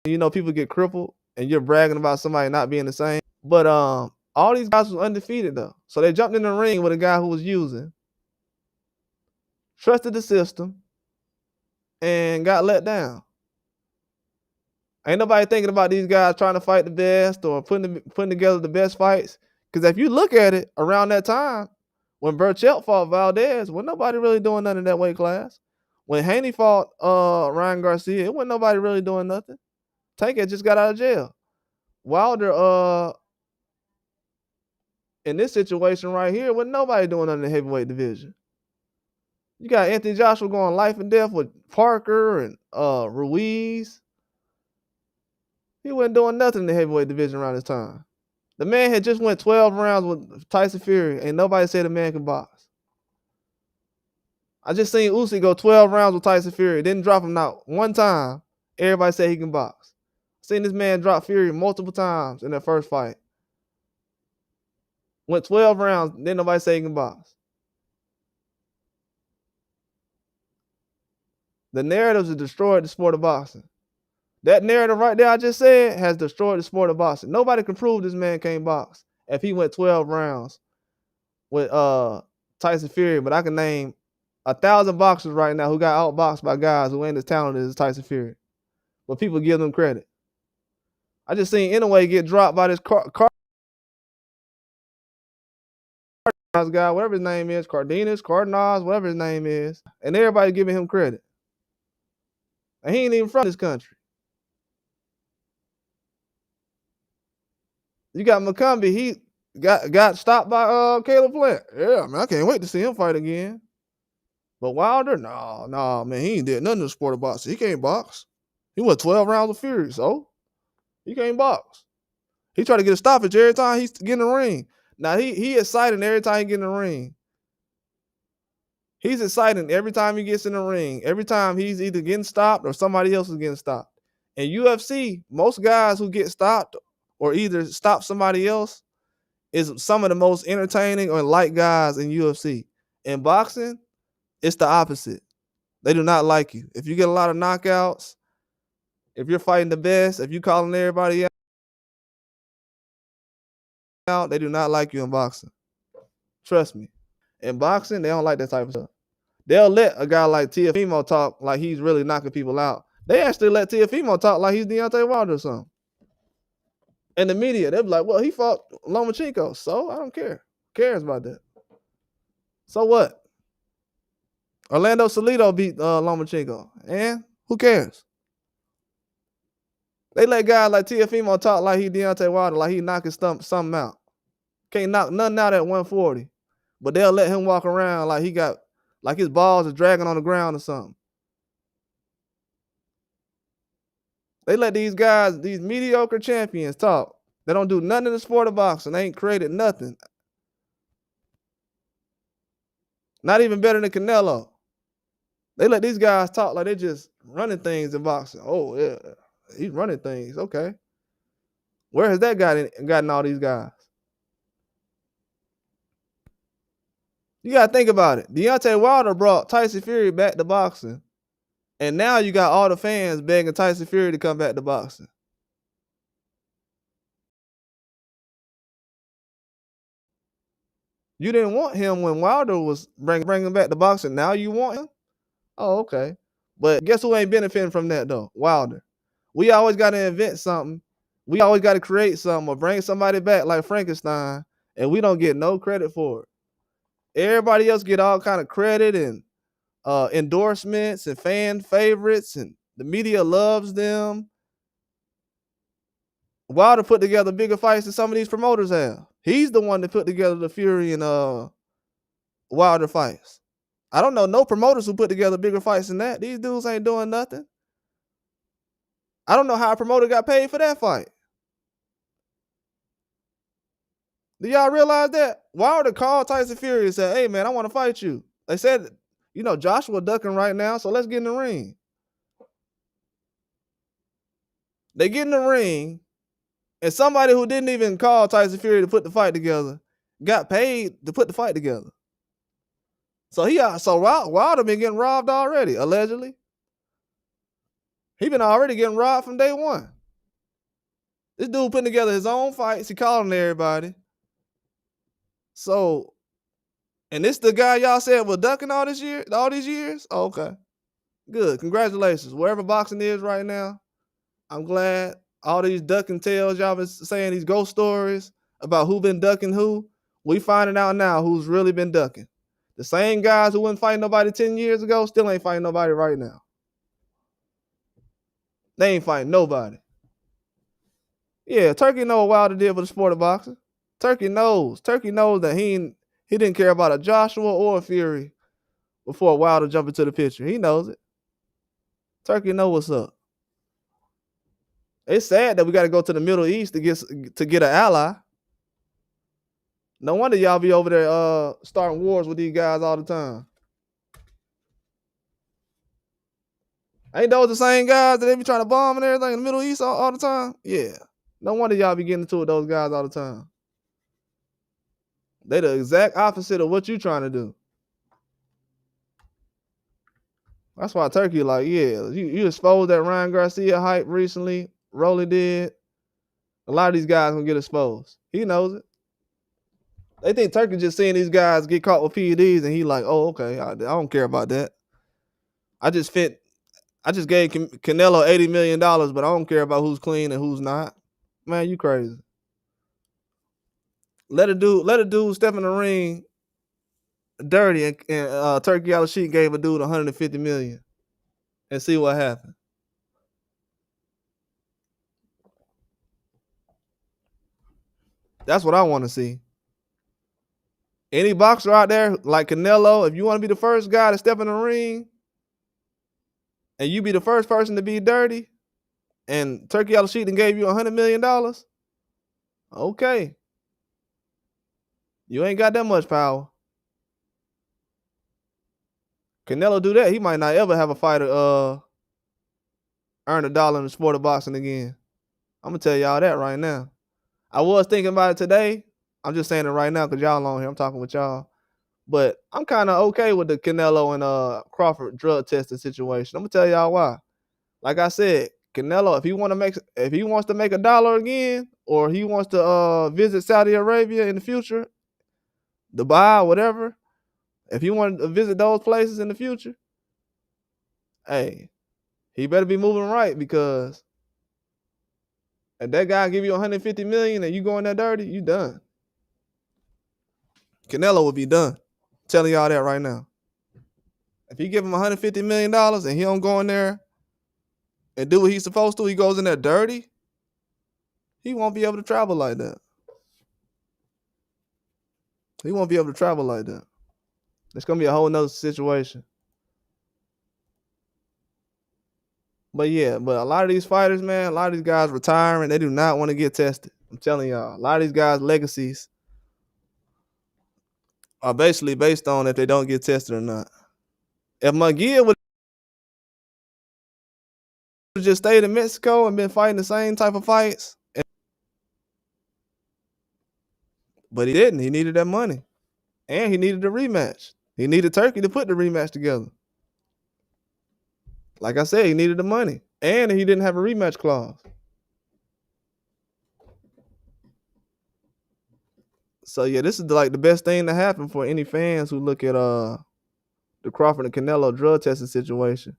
people get crippled and you're bragging about somebody not being the same. But all these guys was undefeated though. So they jumped in the ring with a guy who was using, trusted the system, and got let down. Ain't nobody thinking about these guys trying to fight the best or putting together the best fights. Because if you look at it, around that time, when Burchell fought Valdez, wasn't nobody really doing nothing in that weight class. When Haney fought Ryan Garcia, it wasn't nobody really doing nothing. Tank had just got out of jail. Wilder, in this situation right here, wasn't nobody doing nothing in the heavyweight division. You got Anthony Joshua going life and death with Parker and Ruiz. He wasn't doing nothing in the heavyweight division around this time. The man had just went 12 rounds with Tyson Fury, and nobody said the man can box. I just seen Usyk go 12 rounds with Tyson Fury, didn't drop him out one time. Everybody said he can box. Seen this man drop Fury multiple times in that first fight. Went 12 rounds, didn't nobody say he can box. The narratives have destroyed the sport of boxing. That narrative right there I just said has destroyed the sport of boxing. Nobody can prove this man can't box if he went 12 rounds with Tyson Fury, but I can name 1,000 boxers right now who got outboxed by guys who ain't as talented as Tyson Fury. But people give them credit. I just seen Inoue get dropped by this guy, whatever his name is, Cardenas, whatever his name is, and everybody giving him credit. And he ain't even from this country. You got McCombie, he got stopped by Caleb Plant. Yeah, man, I can't wait to see him fight again. But Wilder, no, man, he ain't did nothing in the sport of boxing. He can't box. He went 12 rounds of Fury, so he can't box. He tried to get a stoppage every time he's getting in the ring. Now, he exciting every time he get in the ring. He's exciting every time he gets in the ring. Every time he's either getting stopped or somebody else is getting stopped. In UFC, most guys who get stopped or either stop somebody else is some of the most entertaining or light guys in UFC. In boxing, it's the opposite. They do not like you. If you get a lot of knockouts, if you're fighting the best, if you calling everybody out, they do not like you in boxing. Trust me. In boxing, they don't like that type of stuff. They'll let a guy like Teofimo talk like he's really knocking people out. They actually let Teofimo talk like he's Deontay Wilder or something. In the media, they'll be like, well, he fought Lomachenko, so I don't care. Who cares about that? So what? Orlando Salido beat Lomachenko. And who cares? They let guys like Teofimo talk like he Deontay Wilder, like he knocking something out. Can't knock nothing out at 140. But they'll let him walk around like he got, like his balls are dragging on the ground or something. They let these guys, these mediocre champions talk. They don't do nothing in the sport of boxing. They ain't created nothing. Not even better than Canelo. They let these guys talk like they just running things in boxing. Oh, yeah, he's running things. Okay. Where has that gotten all these guys? You got to think about it. Deontay Wilder brought Tyson Fury back to boxing. And now you got all the fans begging Tyson Fury to come back to boxing. You didn't want him when Wilder was bringing back the boxing. Now you want him? Oh, okay. But guess who ain't benefiting from that, though? Wilder. We always got to invent something. We always got to create something or bring somebody back like Frankenstein, and we don't get no credit for it. Everybody else get all kind of credit and endorsements and fan favorites, and the media loves them. Wilder put together bigger fights than some of these promoters have. He's the one that put together the Fury and Wilder fights. I don't know no promoters who put together bigger fights than that. These dudes ain't doing nothing. I don't know how a promoter got paid for that fight. Do y'all realize that? Wilder called Tyson Fury and said, hey, man, I want to fight you. They said, Joshua ducking right now, so let's get in the ring. They get in the ring, and somebody who didn't even call Tyson Fury to put the fight together got paid to put the fight together. So Wilder been getting robbed already, allegedly. He been already getting robbed from day one. This dude putting together his own fights. He calling everybody. So, and this the guy y'all said was ducking all these years? Oh, okay. Good. Congratulations. Wherever boxing is right now, I'm glad. All these ducking tales y'all been saying, these ghost stories about who been ducking who, we finding out now who's really been ducking. The same guys who wouldn't fight nobody 10 years ago still ain't fighting nobody right now. They ain't fighting nobody. Yeah, Turkey know what Wilder did for the sport of boxing. Turkey knows. Turkey knows that he didn't care about a Joshua or a Fury before Wilder jumped into the picture. He knows it. Turkey know what's up. It's sad that we got to go to the Middle East to get an ally. No wonder y'all be over there starting wars with these guys all the time. Ain't those the same guys that they be trying to bomb and everything in the Middle East all the time? Yeah. No wonder y'all be getting into it with those guys all the time. They the exact opposite of what you trying to do. That's why Turkey like, yeah, you exposed that Ryan Garcia hype recently. Rolly did. A lot of these guys gonna get exposed. He knows it. They think Turkey just seeing these guys get caught with PEDs and he like, oh, okay, I don't care about that. I just gave Canelo $80 million, but I don't care about who's clean and who's not. Man, you crazy. Let a dude step in the ring dirty and Turkey Al-Sheikh gave a dude $150 million and see what happened. That's what I want to see. Any boxer out there like Canelo, if you want to be the first guy to step in the ring and you be the first person to be dirty and Turkey Al-Sheikh gave you $100 million, okay. You ain't got that much power. Canelo do that, he might not ever have a fighter earn $1 in the sport of boxing again. I'm going to tell y'all that right now. I was thinking about it today. I'm just saying it right now because y'all on here. I'm talking with y'all. But I'm kind of okay with the Canelo and Crawford drug testing situation. I'm gonna tell y'all why. Like I said, Canelo, if he wants to make a dollar again, or he wants to visit Saudi Arabia in the future, Dubai, whatever, if he wants to visit those places in the future, hey, he better be moving right because if that guy give you 150 million and you going that dirty, you done. Canelo will be done. I'm telling y'all that right now. If he give him 150 million dollars and he don't go in there and do what he's supposed to, he goes in there dirty, he won't be able to travel like that. He won't be able to travel like that. It's gonna be a whole nother situation. But yeah, but a lot of these fighters, man, a lot of these guys retiring, they do not want to get tested. I'm telling y'all, a lot of these guys' legacies are basically based on if they don't get tested or not. If McGill would have just stayed in Mexico and been fighting the same type of fights, but he didn't. He needed that money. And he needed a rematch. He needed Turkey to put the rematch together. Like I said, he needed the money. And he didn't have a rematch clause. So yeah, this is like the best thing to happen for any fans who look at the Crawford and Canelo drug testing situation.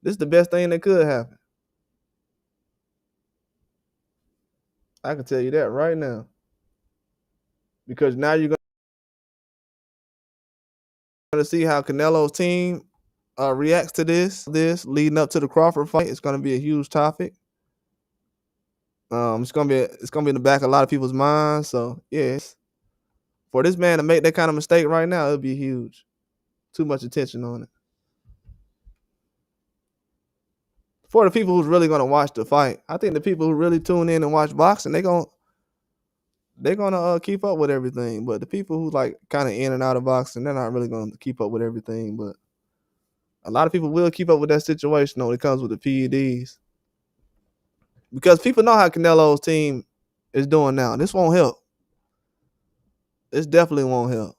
This is the best thing that could happen. I can tell you that right now. Because now you're going to see how Canelo's team reacts to this leading up to the Crawford fight. It's going to be a huge topic. It's gonna be in the back of a lot of people's minds. So yes, for this man to make that kind of mistake right now, it'll be huge. Too much attention on it. For the people who's really gonna watch the fight, I think the people who really tune in and watch boxing, they're gonna keep up with everything. But the people who like kind of in and out of boxing, they're not really gonna keep up with everything. But a lot of people will keep up with that situation when it comes with the PEDs. Because people know how Canelo's team is doing now. This won't help. This definitely won't help.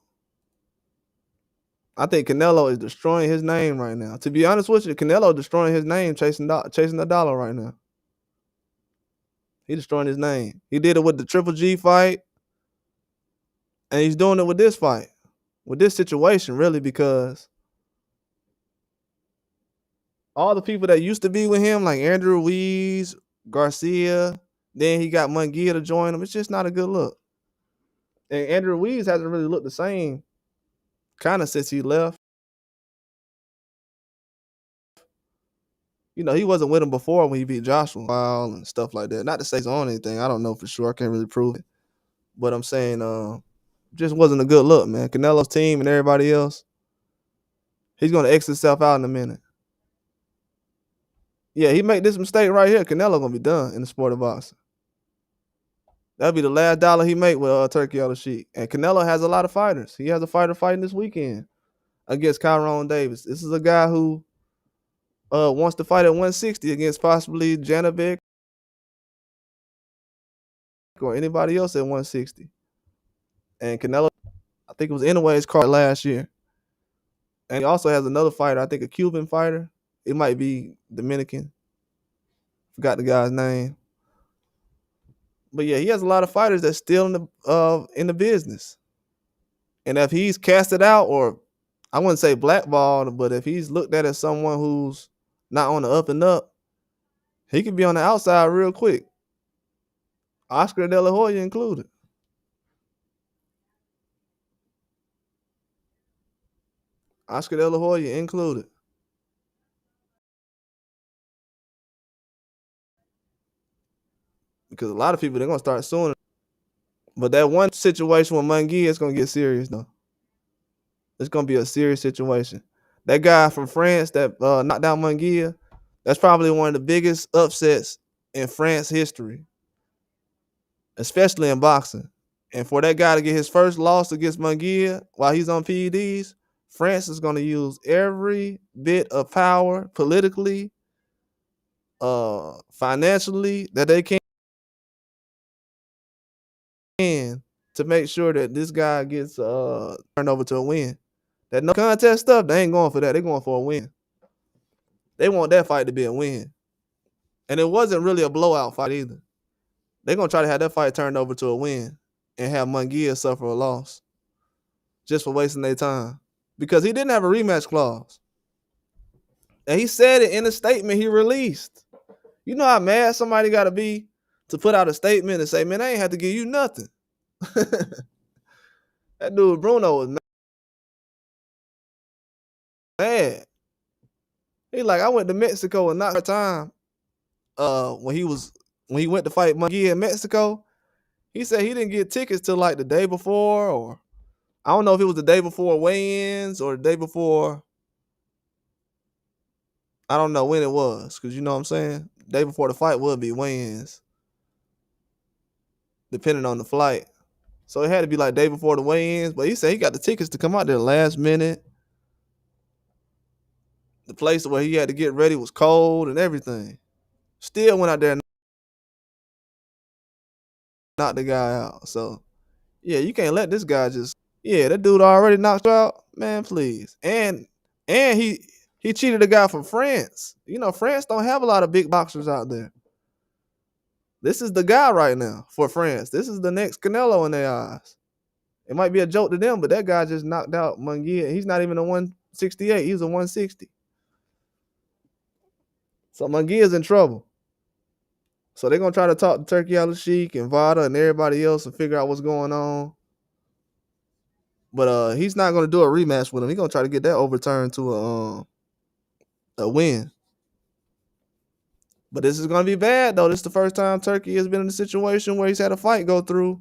I think Canelo is destroying his name right now. To be honest with you, Canelo destroying his name chasing the dollar right now. He's destroying his name. He did it with the Triple G fight, and he's doing it with this fight, with this situation, really, because all the people that used to be with him, like Andrew Ruiz, Garcia, then he got Munguia to join him. It's just not a good look. And Andrew Ruiz hasn't really looked the same kind of since he left. You know, he wasn't with him before when he beat Joshua and stuff like that. Not to say he's on anything. I don't know for sure. I can't really prove it. But I'm saying just wasn't a good look, man. Canelo's team and everybody else, he's going to X himself out in a minute. Yeah, he made this mistake right here. Canelo going to be done in the sport of boxing. That'll be the last dollar he make with Turkey on the sheet. And Canelo has a lot of fighters. He has a fighter fighting this weekend against Kyron Davis. This is a guy who wants to fight at 160 against possibly Janabek or anybody else at 160. And Canelo, I think it was Inouye's card last year. And he also has another fighter, I think a Cuban fighter. It might be Dominican. Forgot the guy's name. But yeah, he has a lot of fighters that's still in the business. And if he's casted out, or I wouldn't say blackballed, but if he's looked at as someone who's not on the up and up, he could be on the outside real quick. Oscar De La Hoya included. Oscar De La Hoya included. Because a lot of people, they're going to start suing him. But that one situation with Munguia is going to get serious, though. It's going to be a serious situation. That guy from France that knocked down Munguia, that's probably one of the biggest upsets in France history, especially in boxing. And for that guy to get his first loss against Munguia while he's on PEDs, France is going to use every bit of power politically, financially that they can And to make sure that this guy gets turned over to a win. That no contest stuff, they ain't going for that. They going for a win. They want that fight to be a win. And it wasn't really a blowout fight either. They're gonna try to have that fight turned over to a win and have Munguia suffer a loss just for wasting their time. Because he didn't have a rematch clause. And he said it in a statement he released. You know how mad somebody gotta be to put out a statement and say, man, I ain't have to give you nothing. That dude Bruno was mad. He like, I went to Mexico and not time. When he went to fight Munguia in Mexico, he said he didn't get tickets till like the day before, or I don't know if it was the day before weigh-ins or the day before. I don't know when it was, because you know what I'm saying? The day before the fight would be weigh-ins, depending on the flight. So it had to be like day before the weigh-ins, but he said he got the tickets to come out there last minute. The place where he had to get ready was cold and everything. Still went out there and knocked the guy out. So, yeah, you can't let this guy just, yeah, that dude already knocked you out. Man, please. And he cheated a guy from France. You know, France don't have a lot of big boxers out there. This is the guy right now for France. This is the next Canelo in their eyes. It might be a joke to them, but that guy just knocked out Munguia. He's not even a 168. He's a 160. So Munguia's in trouble. So they're going to try to talk to Turkey Al-Sheikh and Vada and everybody else and figure out what's going on. But he's not going to do a rematch with him. He's going to try to get that overturned to a win. But this is going to be bad, though. This is the first time Turkey has been in a situation where he's had a fight go through.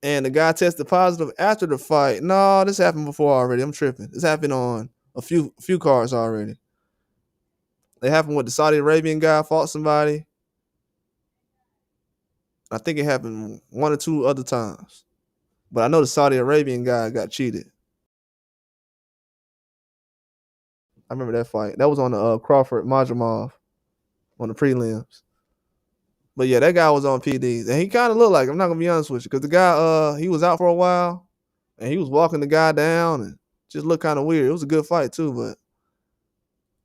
And the guy tested positive after the fight. No, this happened before already. I'm tripping. This happened on a few cards already. It happened with the Saudi Arabian guy fought somebody. I think it happened one or two other times. But I know the Saudi Arabian guy got cheated. I remember that fight. That was on the Crawford Majamov on the prelims. But yeah, that guy was on PDs. And he kind of looked like, I'm not going to be honest with you, because the guy, he was out for a while. And he was walking the guy down and just looked kind of weird. It was a good fight too, but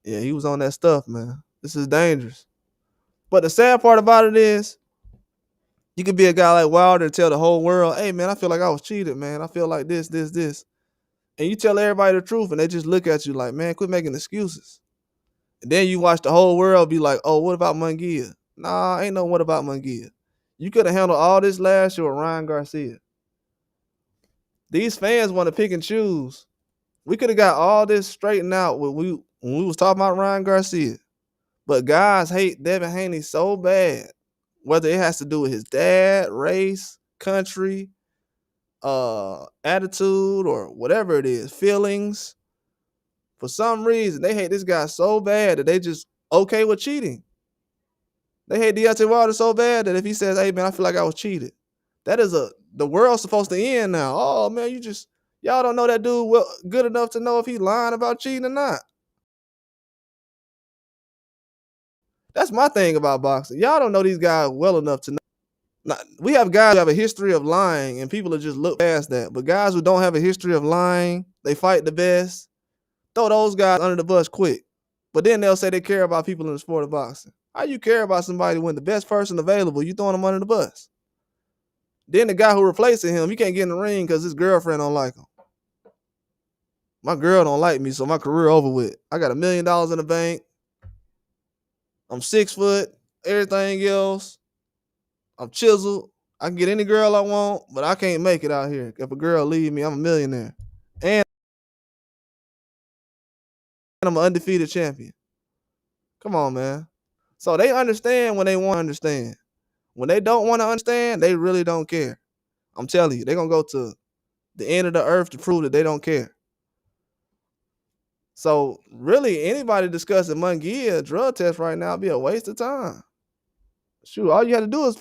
yeah, he was on that stuff, man. This is dangerous. But the sad part about it is, you could be a guy like Wilder and tell the whole world, hey, man, I feel like I was cheated, man. I feel like this. And you tell everybody the truth, and they just look at you like, man, quit making excuses. And then you watch the whole world be like, oh, what about Munguia? Nah, ain't no what about Munguia. You could have handled all this last year with Ryan Garcia. These fans want to pick and choose. We could have got all this straightened out when we was talking about Ryan Garcia. But guys hate Devin Haney so bad, whether it has to do with his dad, race, country, attitude, or whatever it is, feelings. For some reason, they hate this guy so bad that they just okay with cheating. They hate Deontay Wilder so bad that if he says, hey, man, I feel like I was cheated, that is the world's supposed to end now. Oh, man, y'all don't know that dude well good enough to know if he's lying about cheating or not. That's my thing about boxing. Y'all don't know these guys well enough to know. Now, we have guys who have a history of lying, and people will just look past that. But guys who don't have a history of lying, they fight the best. Throw those guys under the bus quick. But then they'll say they care about people in the sport of boxing. How you care about somebody when the best person available, you throwing them under the bus? Then the guy who replacing him, he can't get in the ring because his girlfriend don't like him. My girl don't like me, so my career over with. I got $1 million in the bank. I'm 6 foot. Everything else, I'm chiseled. I can get any girl I want, but I can't make it out here. If a girl leave me, I'm a millionaire. And I'm an undefeated champion. Come on, man. So they understand when they want to understand. When they don't want to understand, they really don't care. I'm telling you, they're going to go to the end of the earth to prove that they don't care. So really, anybody discussing Munguia drug test right now would be a waste of time. Shoot, all you had to do is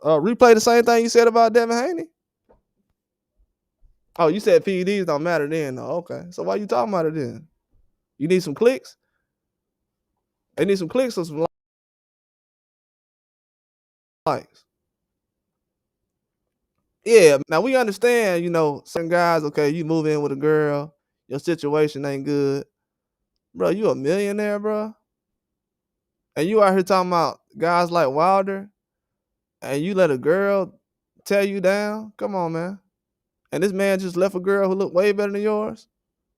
replay the same thing you said about Devin Haney. Oh, you said PEDs don't matter then. Oh, okay. So why you talking about it then? You need some clicks? They need some clicks or some likes. Yeah, now we understand, certain guys, okay, you move in with a girl, your situation ain't good. Bro, you a millionaire, bro? And you out here talking about guys like Wilder, and you let a girl tear you down? Come on, man. And this man just left a girl who looked way better than yours,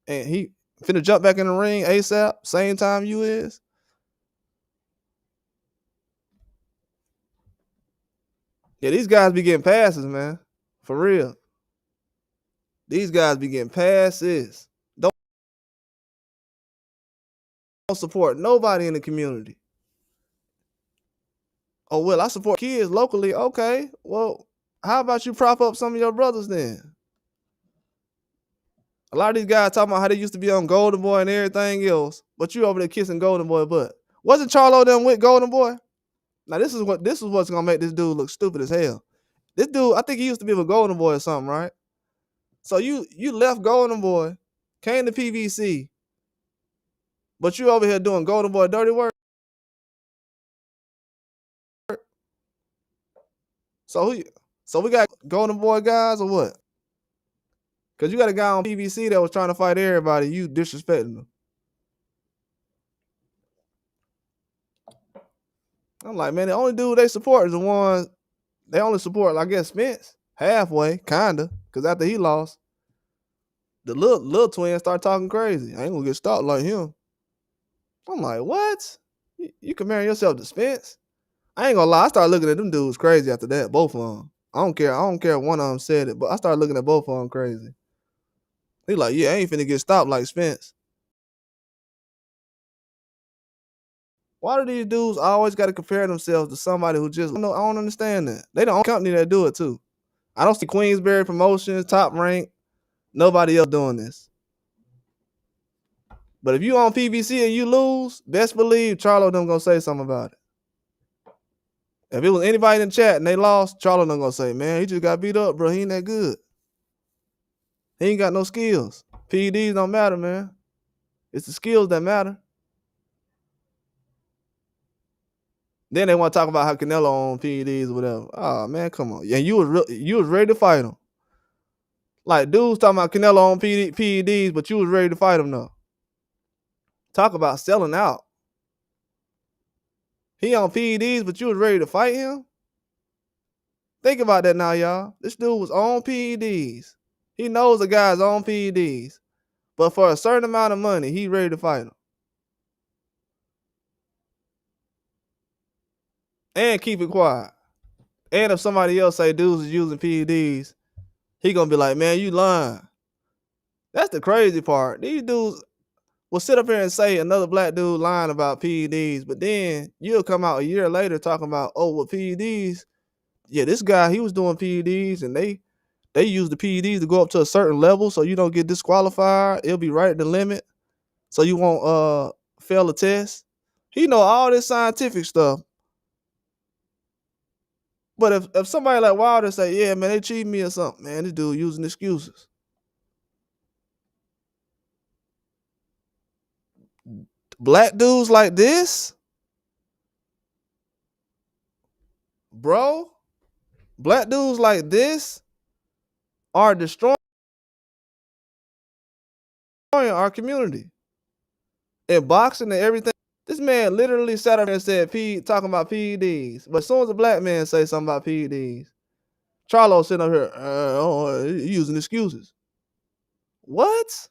and he finna jump back in the ring ASAP, same time you is. Yeah, these guys be getting passes, man. For real. These guys be getting passes. Don't support nobody in the community. Oh, well, I support kids locally. Okay. Well, how about you prop up some of your brothers then? A lot of these guys talking about how they used to be on Golden Boy and everything else, but you over there kissing Golden Boy butt. Wasn't Charlo them with Golden Boy? Now this is what's gonna make this dude look stupid as hell. This dude, I think he used to be with Golden Boy or something, right? So you left Golden Boy, came to PVC, but you over here doing Golden Boy dirty work. So who? So we got Golden Boy guys or what? Cause you got a guy on PVC that was trying to fight everybody. You disrespecting him. I'm like, man, the only dude they support is the ones they only support. I guess Spence halfway, kinda. Cause after he lost, the little twin start talking crazy. I ain't gonna get stopped like him. I'm like, what? You comparing yourself to Spence? I ain't gonna lie. I started looking at them dudes crazy after that. Both of them. I don't care. I don't care if one of them said it, but I started looking at both of them crazy. He like, yeah, I ain't finna get stopped like Spence. Why do these dudes always got to compare themselves to somebody who just? No, I don't understand that. They the only company that do it too. I don't see Queensberry Promotions, Top Rank, nobody else doing this. But if you on PVC and you lose, best believe Charlo them gonna say something about it. If it was anybody in the chat and they lost, Charlo them gonna say, man, he just got beat up, bro. He ain't that good. He ain't got no skills. PEDs don't matter, man. It's the skills that matter. Then they want to talk about how Canelo on PEDs or whatever. Oh man, come on. Yeah, you was ready to fight him. Like dudes talking about Canelo on PEDs, but you was ready to fight him though. Talk about selling out. He on PEDs, but you was ready to fight him? Think about that now, y'all. This dude was on PEDs. He knows the guy's on PEDs. But for a certain amount of money, he ready to fight him. And keep it quiet. And if somebody else say dudes is using PEDs, he gonna be like, man, you lying. That's the crazy part. These dudes will sit up here and say another black dude lying about PEDs, but then you'll come out a year later talking about, oh, well, PEDs, yeah, this guy, he was doing PEDs, and they use the PEDs to go up to a certain level so you don't get disqualified. It'll be right at the limit, so you won't fail a test. He know all this scientific stuff. But if somebody like Wilder say, yeah, man, they cheated me or something, man, this dude using excuses. Black dudes like this, bro, black dudes like this are destroying our community. In boxing and everything. This man literally sat up and said talking about PEDs. But as soon as a black man say something about PEDs, Charlo sitting up here using excuses. What?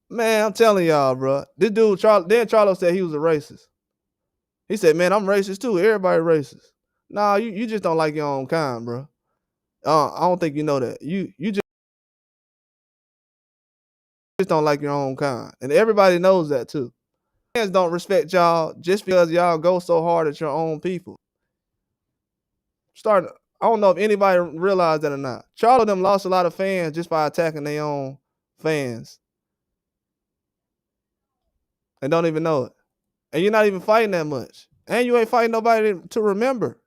Man, I'm telling y'all, bro. This dude, Charlo said he was a racist. He said, man, I'm racist too. Everybody racist. Nah, you just don't like your own kind, bro. I don't think you know that. You just don't like your own kind. And everybody knows that too. Fans don't respect y'all just because y'all go so hard at your own people. I don't know if anybody realized that or not. Charlo them lost a lot of fans just by attacking their own fans and don't even know it. And you're not even fighting that much. And you ain't fighting nobody to remember.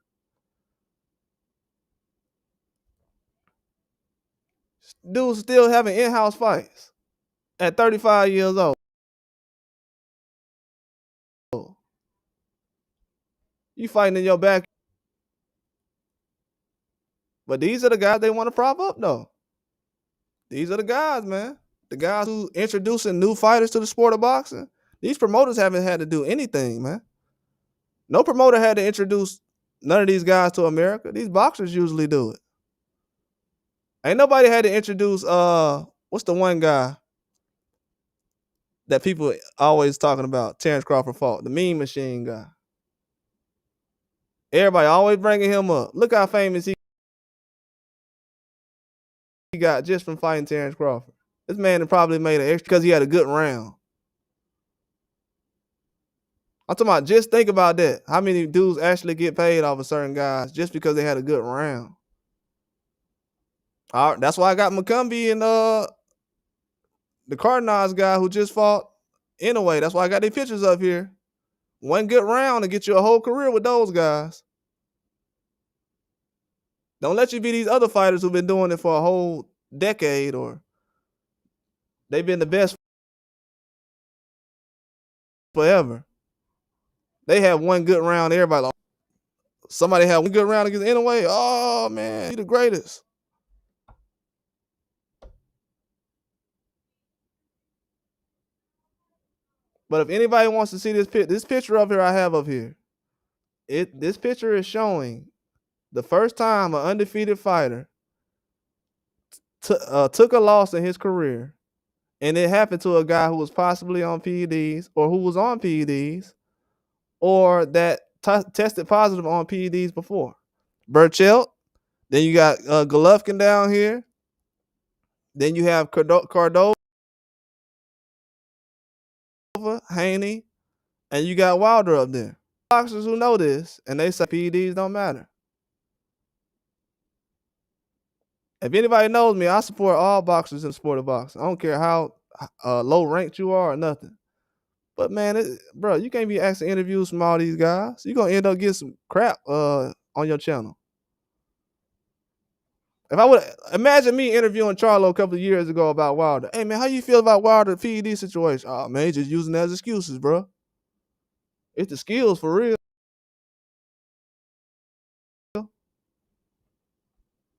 Dudes still having in-house fights at 35 years old. You fighting in your back. But these are the guys they want to prop up though. These are the guys, man. The guys who introducing new fighters to the sport of boxing. These promoters haven't had to do anything, man. No promoter had to introduce none of these guys to America. These boxers usually do it. Ain't nobody had to introduce what's the one guy that people always talking about? Terrence Crawford fought, the Mean Machine guy. Everybody always bringing him up. Look how famous he got just from fighting Terrence Crawford. This man probably made an extra because he had a good round. I'm talking about, just think about that. How many dudes actually get paid off of certain guys just because they had a good round? All right, that's why I got McCumbee and the Cardinals guy who just fought. Anyway, that's why I got their pictures up here. One good round to get you a whole career with those guys. Don't let you be these other fighters who've been doing it for a whole decade, or they've been the best forever. They have one good round. Everybody, like, somebody had one good round against Anyway. Oh man, he the greatest. But if anybody wants to see this picture up here I have up here, this picture is showing the first time an undefeated fighter took a loss in his career, and it happened to a guy who was possibly on PEDs, or who was on PEDs, or that tested positive on PEDs before. Burchelt. Then you got Golovkin down here. Then you have Cordova, Haney, and you got Wilder up there. Boxers who know this, and they say PEDs don't matter. If anybody knows me, I support all boxers in the sport of boxing. I don't care how low ranked you are or nothing. But man, bro, you can't be asking interviews from all these guys. You're gonna end up getting some crap on your channel. If I would imagine me interviewing Charlo a couple of years ago about Wilder. Hey man, how you feel about Wilder PED situation? Oh man, he's just using that as excuses, bro. It's the skills for real.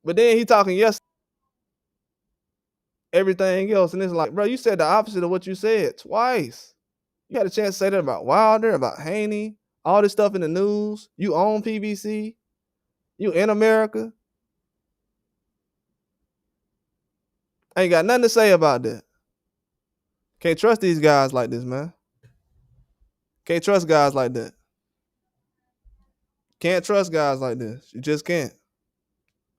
But then he talking everything else, and it's like, bro, you said the opposite of what you said twice. You had a chance to say that about Wilder, about Haney, all this stuff in the news. You own PBC. You in America. Ain't got nothing to say about that. Can't trust these guys like this, man. Can't trust guys like that. Can't trust guys like this. You just can't.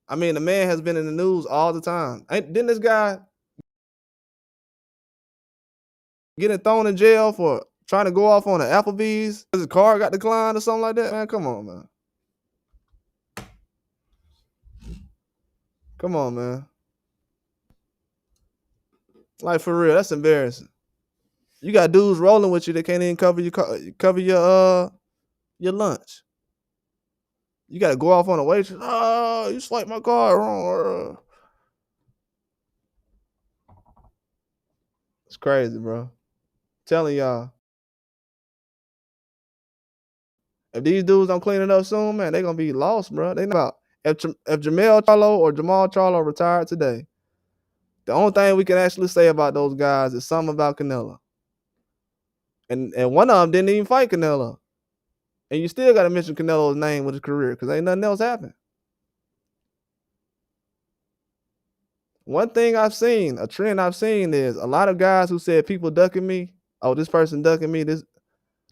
I mean, the man has been in the news all the time. Didn't this guy getting thrown in jail for trying to go off on an Applebee's because his car got declined or something like that? Man, come on, man. Come on, man. Like, for real, that's embarrassing. You got dudes rolling with you that can't even cover your lunch. You got to go off on a waitress. Oh, you swiped my card wrong. It's crazy, bro. Telling y'all. If these dudes don't clean it up soon, man, they gonna be lost, bro. They know about if Jermall Charlo retired today, the only thing we can actually say about those guys is something about Canelo. And one of them didn't even fight Canelo. And you still gotta mention Canelo's name with his career, because ain't nothing else happened. One thing I've seen, a trend I've seen, is a lot of guys who said people ducking me. Oh, this person ducking me. This,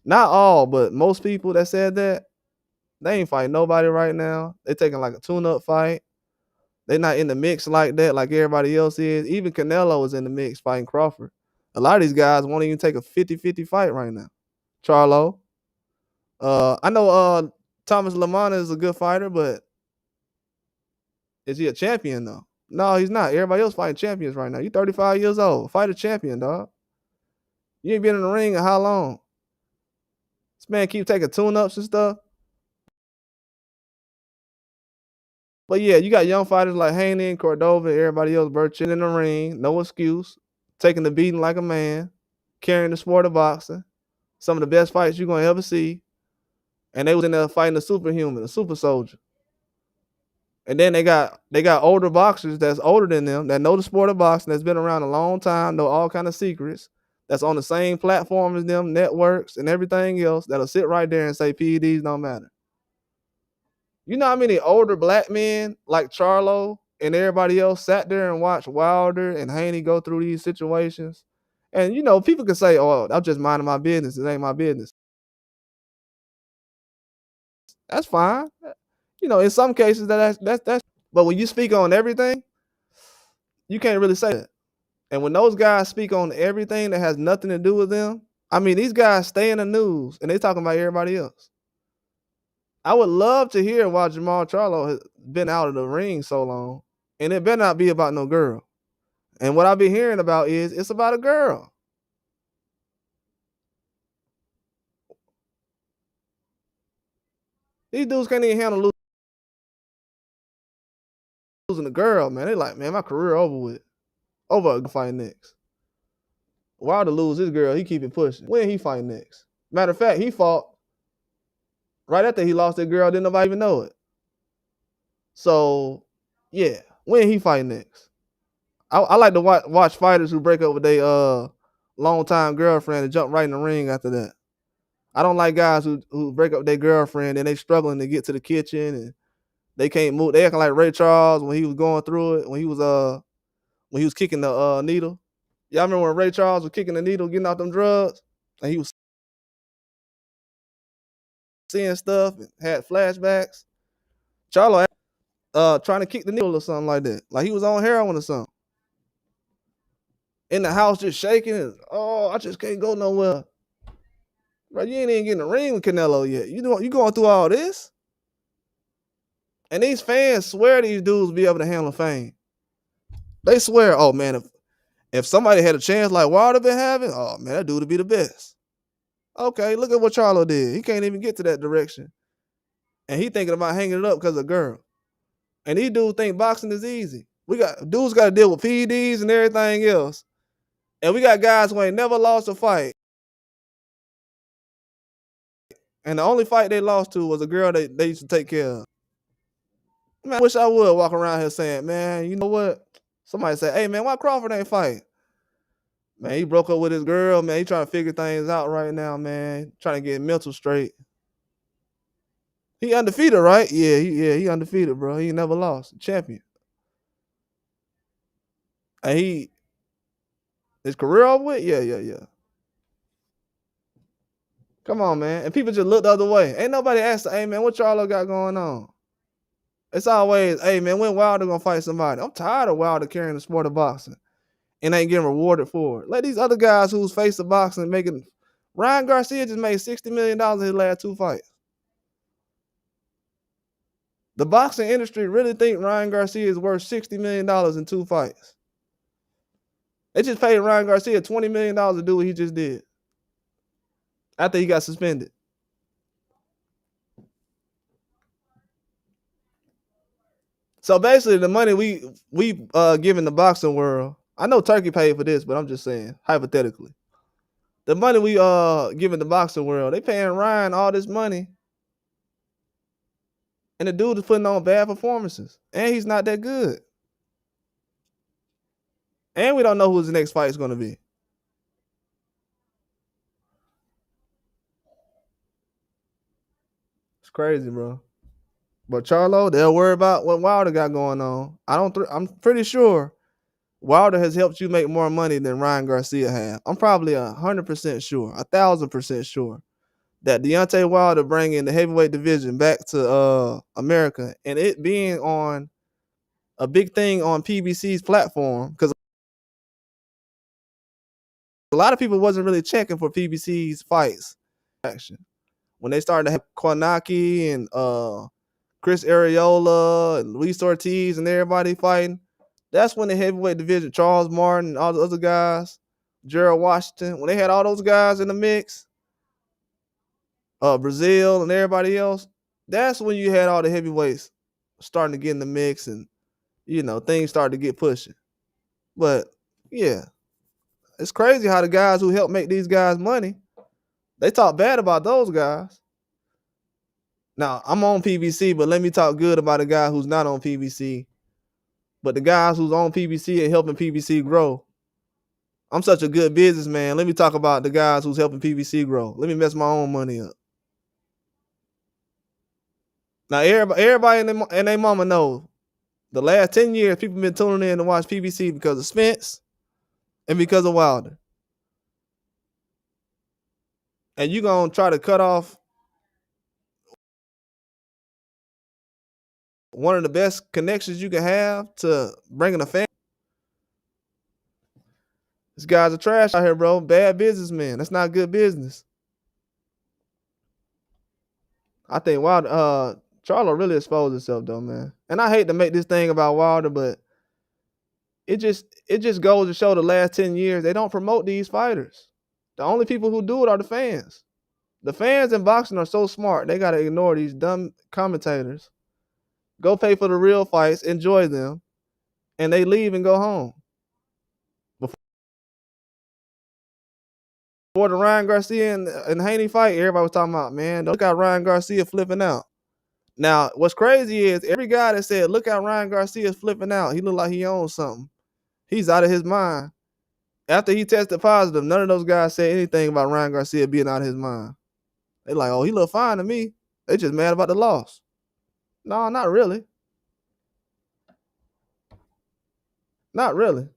not all, but most people that said that, they ain't fighting nobody right now. They taking like a tune-up fight. They're not in the mix like that, like everybody else is. Even Canelo is in the mix fighting Crawford. A lot of these guys won't even take a 50-50 fight right now. Charlo. I know Thomas LaManna is a good fighter, but is he a champion though? No, he's not. Everybody else fighting champions right now. You 35 years old. Fight a champion, dog. You ain't been in the ring in how long? This man keep taking tune-ups and stuff. But yeah, you got young fighters like Haney and Cordova, everybody else, Burchett in the ring, no excuse, taking the beating like a man, carrying the sport of boxing. Some of the best fights you're gonna ever see. and they was in there fighting a superhuman, a super soldier. And then they got older boxers that's older than them that know the sport of boxing, that's been around a long time, know all kind of secrets, that's on the same platform as them, networks and everything else, that'll sit right there and say PEDs don't matter. You know how many older black men like Charlo and everybody else sat there and watched Wilder and Haney go through these situations? And people can say, "Oh, I'm just minding my business. It ain't my business." That's fine. In some cases that's. But when you speak on everything, you can't really say that. And when those guys speak on everything that has nothing to do with them, I mean, these guys stay in the news and they talking about everybody else. I would love to hear why Jermall Charlo has been out of the ring so long, and it better not be about no girl. And what I've been hearing about is it's about a girl. These dudes can't even handle losing a girl, man. They like, man, my career over with. Over a fight next. Wilder lose his girl, he keep it pushing. When he fight next? Matter of fact, he fought right after he lost that girl, didn't nobody even know it. So, yeah, when he fight next? I like to watch fighters who break up with their long-time girlfriend and jump right in the ring after that. I don't like guys who break up with their girlfriend and they struggling to get to the kitchen and they can't move. They acting like Ray Charles when he was going through it, when he was kicking the needle. Y'all remember when Ray Charles was kicking the needle, getting off them drugs, and he was seeing stuff and had flashbacks. Charlo trying to kick the needle or something like that, like he was on heroin or something. In the house, just shaking. And, oh, I just can't go nowhere. Bro, you ain't even getting the ring with Canelo yet. You going through all this, and these fans swear these dudes be able to handle fame. They swear, oh man, if somebody had a chance like Wilder been having, oh man, that dude would be the best. Okay, look at what Charlo did. He can't even get to that direction. And he thinking about hanging it up because of a girl. And these dudes think boxing is easy. Dudes got to deal with PEDs and everything else. And we got guys who ain't never lost a fight. And the only fight they lost to was a girl they used to take care of. Man, I wish I would walk around here saying, man, you know what? Somebody say, hey man, why Crawford ain't fight? Man, he broke up with his girl, man. He trying to figure things out right now, man. Trying to get mental straight. He undefeated, right? Yeah, he undefeated, bro. He never lost. Champion. And his career over with? Yeah. Come on, man. And people just look the other way. Ain't nobody asked, hey man, what y'all got going on? It's always, hey man, when Wilder gonna fight somebody? I'm tired of Wilder carrying the sport of boxing and ain't getting rewarded for it. Let these other guys who's face the boxing making. Ryan Garcia just made $60 million in his last 2 fights. The boxing industry really think Ryan Garcia is worth $60 million in 2 fights. They just paid Ryan Garcia $20 million to do what he just did after he got suspended. So basically, the money we giving the boxing world, I know Turkey paid for this, but I'm just saying, hypothetically. The money we giving the boxing world, they paying Ryan all this money. And the dude is putting on bad performances. And he's not that good. And we don't know who his next fight is going to be. It's crazy, bro. But Charlo, they'll worry about what Wilder got going on. I'm pretty sure Wilder has helped you make more money than Ryan Garcia has. I'm probably 100% sure, 1,000% sure that Deontay Wilder bringing the heavyweight division back to America and it being on a big thing on PBC's platform, because a lot of people wasn't really checking for PBC's fights. When they started to have Kwanaki and Chris Areola and Luis Ortiz and everybody fighting, that's when the heavyweight division, Charles Martin and all the other guys, Gerald Washington, when they had all those guys in the mix, Brazil and everybody else, that's when you had all the heavyweights starting to get in the mix and, things started to get pushing. But, yeah, it's crazy how the guys who help make these guys money, they talk bad about those guys. Now I'm on PBC, but let me talk good about a guy who's not on PBC. But the guys who's on PBC and helping PBC grow. I'm such a good businessman. Let me talk about the guys who's helping PBC grow. Let me mess my own money up. Now everybody and their mama know the last 10 years people been tuning in to watch PBC because of Spence and because of Wilder. And you gonna try to cut off one of the best connections you can have to bringing a fan. This guy's a trash out here, bro. Bad businessman. That's not good business. I think Wilder, Charlo really exposed himself though, man. And I hate to make this thing about Wilder, but it just goes to show the last 10 years they don't promote these fighters. The only people who do it are the fans. The fans in boxing are so smart, they gotta ignore these dumb commentators. Go pay for the real fights, enjoy them, and they leave and go home. Before the Ryan Garcia and Haney fight, everybody was talking about, man, look at Ryan Garcia flipping out. Now, what's crazy is every guy that said, look at Ryan Garcia flipping out, he look like he owns something. He's out of his mind. After he tested positive, none of those guys said anything about Ryan Garcia being out of his mind. They like, oh, he look fine to me. They just mad about the loss. No, not really. Not really.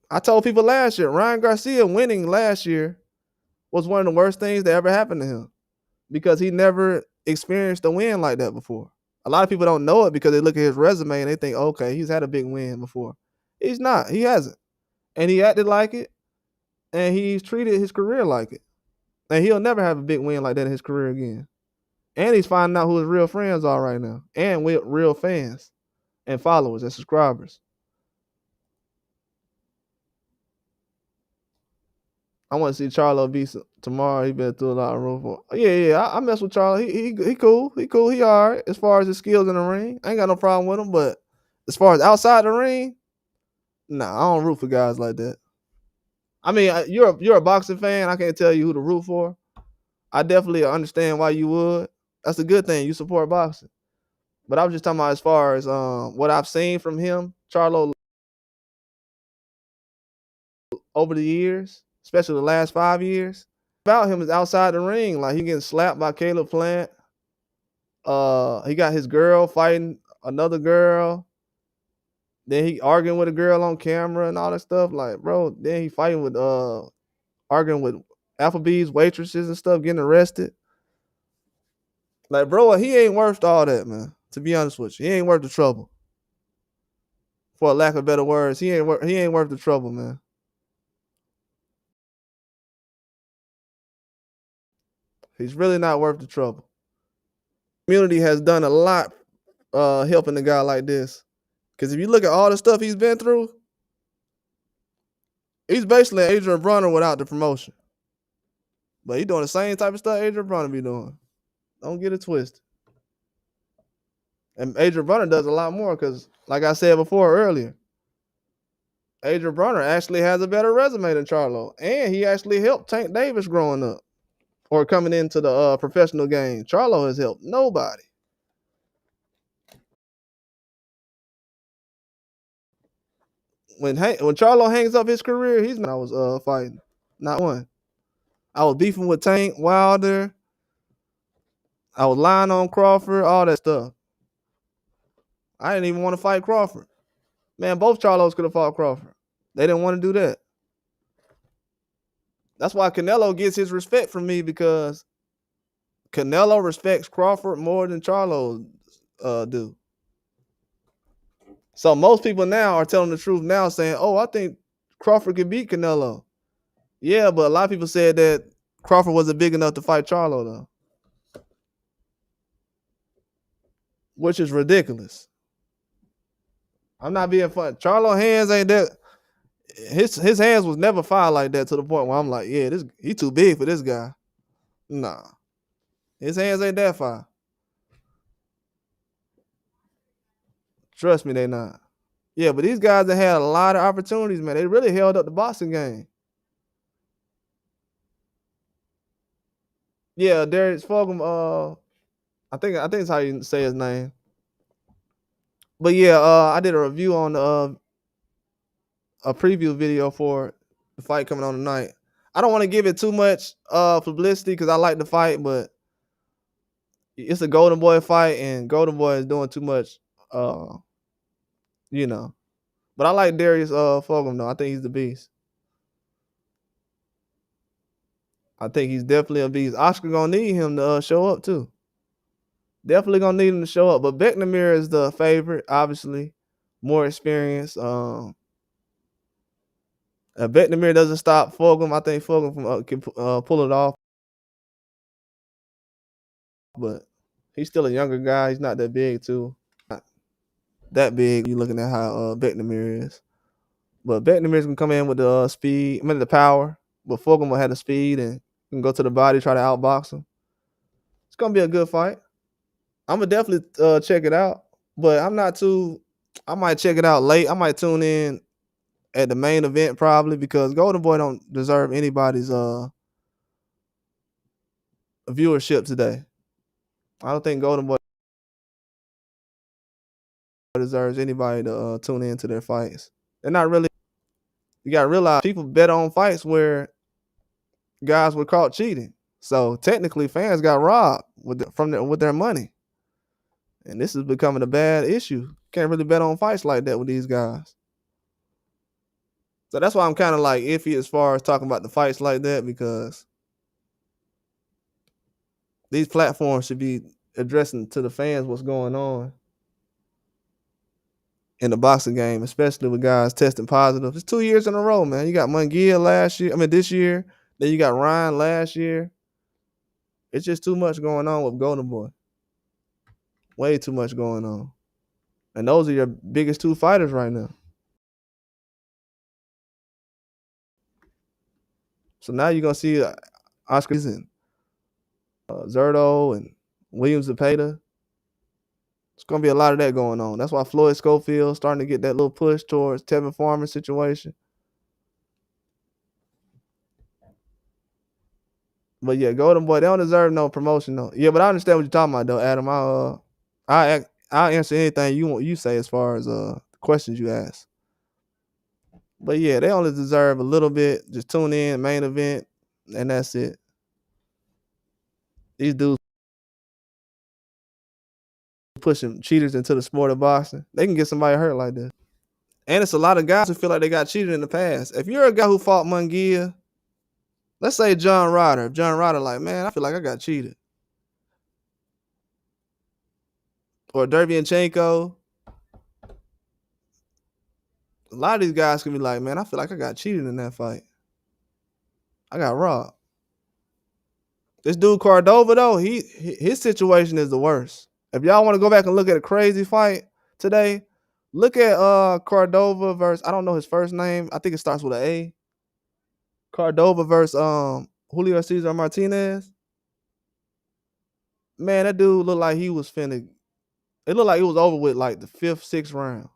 I told people last year, Ryan Garcia winning last year was one of the worst things that ever happened to him because he never experienced a win like that before. A lot of people don't know it because they look at his resume and they think, okay, he's had a big win before. He's not. He hasn't. And he acted like it, and he's treated his career like it. And he'll never have a big win like that in his career again. And he's finding out who his real friends are right now, and with real fans and followers and subscribers. I want to see Charlo beat tomorrow. He been through a lot of room for. Yeah. I mess with Charlo. He cool. He cool. He all right as far as his skills in the ring. I ain't got no problem with him. But as far as outside the ring, nah, I don't root for guys like that. I mean, you're a boxing fan. I can't tell you who to root for. I definitely understand why you would. That's a good thing. You support boxing. But I was just talking about as far as what I've seen from him, Charlo, over the years, especially the last 5 years. About him is outside the ring. Like he getting slapped by Caleb Plant. He got his girl fighting another girl. Then he arguing with a girl on camera and all that stuff. Like, bro, then he fighting with arguing with Applebee's waitresses and stuff, getting arrested. Like, bro, he ain't worth all that, man. To be honest with you, he ain't worth the trouble. For a lack of better words, he ain't worth the trouble, man. He's really not worth the trouble. Community has done a lot helping a guy like this. Because if you look at all the stuff he's been through, he's basically Adrian Bronner without the promotion. But he's doing the same type of stuff Adrian Bronner be doing. Don't get it twisted. And Adrian Bronner does a lot more because, like I said before earlier, Adrian Bronner actually has a better resume than Charlo. And he actually helped Tank Davis growing up or coming into the professional game. Charlo has helped nobody. When Charlo hangs up his career, he's not. I was fighting. Not one. I was beefing with Tank, Wilder. I was lying on Crawford, all that stuff. I didn't even want to fight Crawford. Man, both Charlos could have fought Crawford. They didn't want to do that. That's why Canelo gets his respect from me because Canelo respects Crawford more than Charlo do. So most people now are telling the truth now saying, oh, I think Crawford could beat Canelo. Yeah, but a lot of people said that Crawford wasn't big enough to fight Charlo, though. Which is ridiculous. I'm not being funny. Charlo hands ain't that. His hands was never filed like that to the point where I'm like, yeah, he too big for this guy. Nah. His hands ain't that far. Trust me, they not. Yeah, but these guys have had a lot of opportunities, man. They really held up the boxing game. Yeah, Darius Fulgham I think it's how you say his name. But yeah, I did a review on a preview video for the fight coming on tonight. I don't want to give it too much publicity because I like the fight, but it's a Golden Boy fight, and Golden Boy is doing too much, uh, you know. But I like Darius Fulgham though. I think he's the beast. I think he's definitely a beast. Oscar gonna need him to show up too. Definitely gonna need him to show up. But Becknamir is the favorite, obviously, more experience. Becknamir doesn't stop Fulgham. I think Fulgham can pull it off, but he's still a younger guy. He's not that big too. Not that big. You looking at how Becknamir is, but Becknamir's gonna come in with the speed, I mean the power. But Fulgham will have the speed and can go to the body, try to outbox him. It's gonna be a good fight. I'm gonna definitely check it out, but I'm not too. I might check it out late. I might tune in at the main event probably because Golden Boy don't deserve anybody's viewership today. I don't think Golden Boy deserves anybody to tune into their fights. They're not really. You gotta realize people bet on fights where guys were caught cheating. So technically, fans got robbed with their money, and this is becoming a bad issue. Can't really bet on fights like that with these guys. So that's why I'm kind of like iffy as far as talking about the fights like that because these platforms should be addressing to the fans what's going on in the boxing game, especially with guys testing positive. It's 2 years in a row, man. You got Munguia this year. Then you got Ryan last year. It's just too much going on with Golden Boy. Way too much going on. And those are your biggest two fighters right now. So now you're going to see Oscar and Zerto and Williams Zepeda. It's going to be a lot of that going on. That's why Floyd Schofield starting to get that little push towards Tevin Farmer's situation. But yeah, Golden Boy, they don't deserve no promotion though. Yeah, but I understand what you're talking about though, Adam. I'll answer anything you say as far as questions you ask. But yeah, they only deserve a little bit. Just tune in, main event, and that's it. These dudes pushing cheaters into the sport of boxing. They can get somebody hurt like this. And it's a lot of guys who feel like they got cheated in the past. If you're a guy who fought Munguia, let's say John Ryder. If John Ryder like, man, I feel like I got cheated. Or Derevyanchenko. A lot of these guys can be like, man, I feel like I got cheated in that fight. I got robbed. This dude Cordova though, his situation is the worst. If y'all want to go back and look at a crazy fight today, look at Cordova versus, I don't know his first name. I think it starts with an A. Cordova versus Julio Cesar Martinez. Man, that dude looked like he was finna. It looked like it was over with like the 5th, 6th round.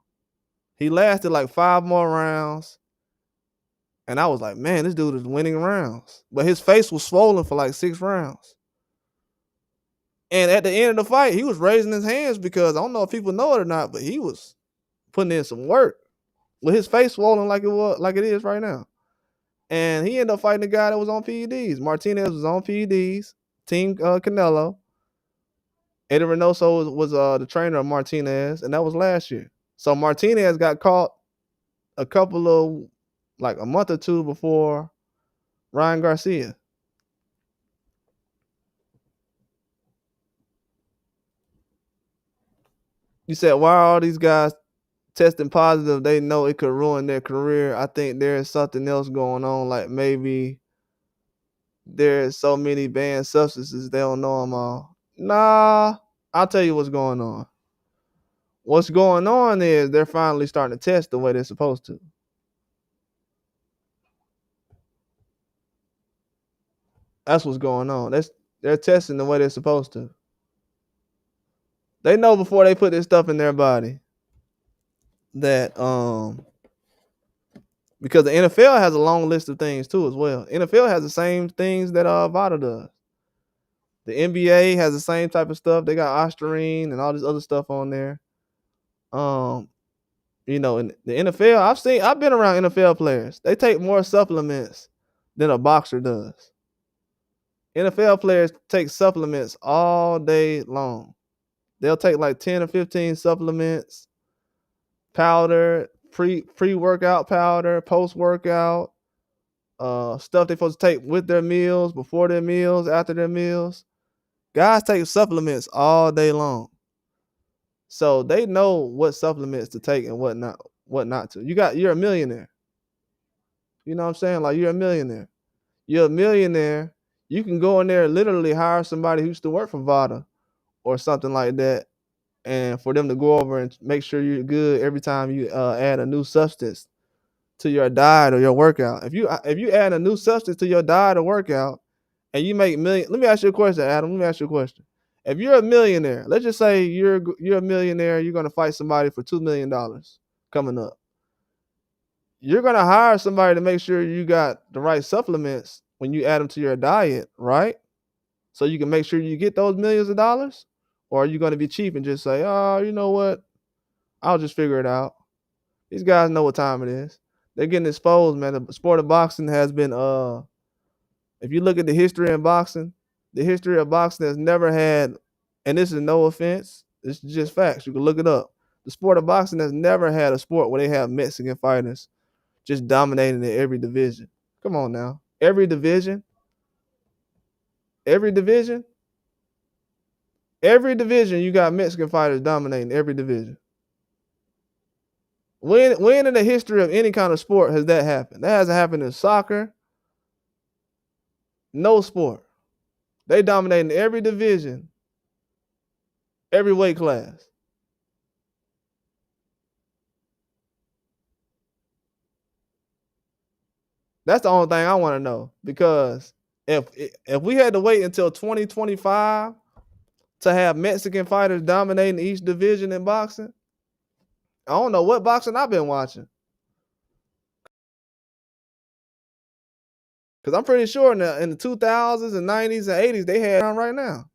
He lasted like 5 more rounds. And I was like, man, this dude is winning rounds. But his face was swollen for like 6 rounds. And at the end of the fight, he was raising his hands because I don't know if people know it or not, but he was putting in some work with his face swollen like it is right now. And he ended up fighting the guy that was on PEDs. Martinez was on PEDs, Team Canelo. Eddie Reynoso was the trainer of Martinez, and that was last year. So Martinez got caught a month or two before Ryan Garcia. You said, why are all these guys testing positive? They know it could ruin their career. I think there's something else going on. Like maybe there's so many banned substances, they don't know them all. Nah, I'll tell you what's going on. What's going on is they're finally starting to test the way they're supposed to. That's what's going on. They're testing the way they're supposed to. They know before they put this stuff in their body that because the NFL has a long list of things too as well. NFL has the same things that VADA does. The NBA has the same type of stuff. They got Ostarine and all this other stuff on there. Um, in the NFL, I've been around NFL players. They take more supplements than a boxer does. NFL players take supplements all day long. They'll take like 10 or 15 supplements, powder, pre-workout powder, post-workout, stuff they're supposed to take with their meals, before their meals, after their meals. Guys take supplements all day long. So they know what supplements to take and what not to. You're a millionaire. You know what I'm saying? Like, you're a millionaire. You're a millionaire. You can go in there and literally hire somebody who used to work for Vada or something like that, and for them to go over and make sure you're good every time you add a new substance to your diet or your workout. If you add a new substance to your diet or workout and you make million, let me ask you a question, Adam. Let me ask you a question. If you're a millionaire, let's just say you're a millionaire, you're gonna fight somebody for $2 million coming up. You're gonna hire somebody to make sure you got the right supplements when you add them to your diet, right? So you can make sure you get those millions of dollars? Or are you gonna be cheap and just say, oh, you know what? I'll just figure it out. These guys know what time it is. They're getting exposed, man. The sport of boxing has been if you look at the history of boxing has never had, and this is no offense, this is just facts. You can look it up. The sport of boxing has never had a sport where they have Mexican fighters just dominating in every division. Come on now. Every division, every division, you got Mexican fighters dominating every division. When in the history of any kind of sport has that happened? That hasn't happened in soccer. No sport. They dominating every division, every weight class. That's the only thing I want to know, because if we had to wait until 2025 to have Mexican fighters dominating each division in boxing, I don't know what boxing I've been watching. Because I'm pretty sure in the 2000s and 90s and 80s, they had on right now.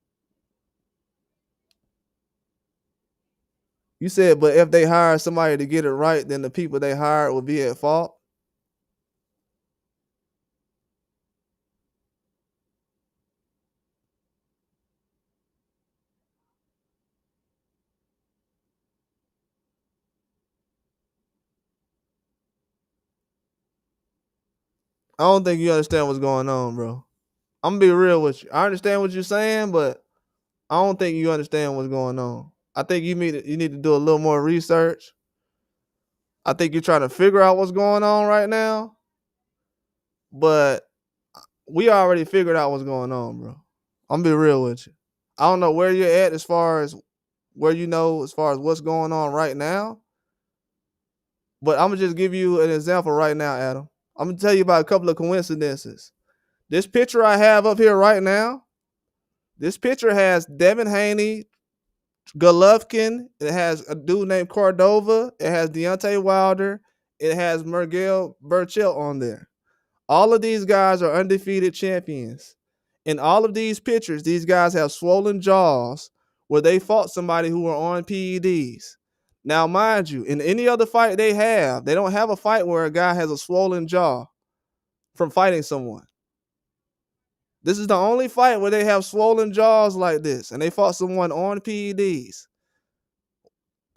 You said, but if they hire somebody to get it right, then the people they hired will be at fault. I don't think you understand what's going on, bro. I'm gonna be real with you. I understand what you're saying, but I don't think you understand what's going on. I think you need to do a little more research. I think you're trying to figure out what's going on right now, but we already figured out what's going on, bro. I'm gonna be real with you. I don't know where you're at as far as as far as what's going on right now, but I'm gonna just give you an example right now, Adam. I'm gonna tell you about a couple of coincidences. This picture I have up here right now, this picture has Devin Haney, Golovkin. It has a dude named Cordova. It has Deontay Wilder. It has Miguel Berchelt on there. All of these guys are undefeated champions. In all of these pictures, these guys have swollen jaws where they fought somebody who were on PEDs. Now, mind you, in any other fight they don't have a fight where a guy has a swollen jaw from fighting someone. This is the only fight where they have swollen jaws like this, and they fought someone on PEDs.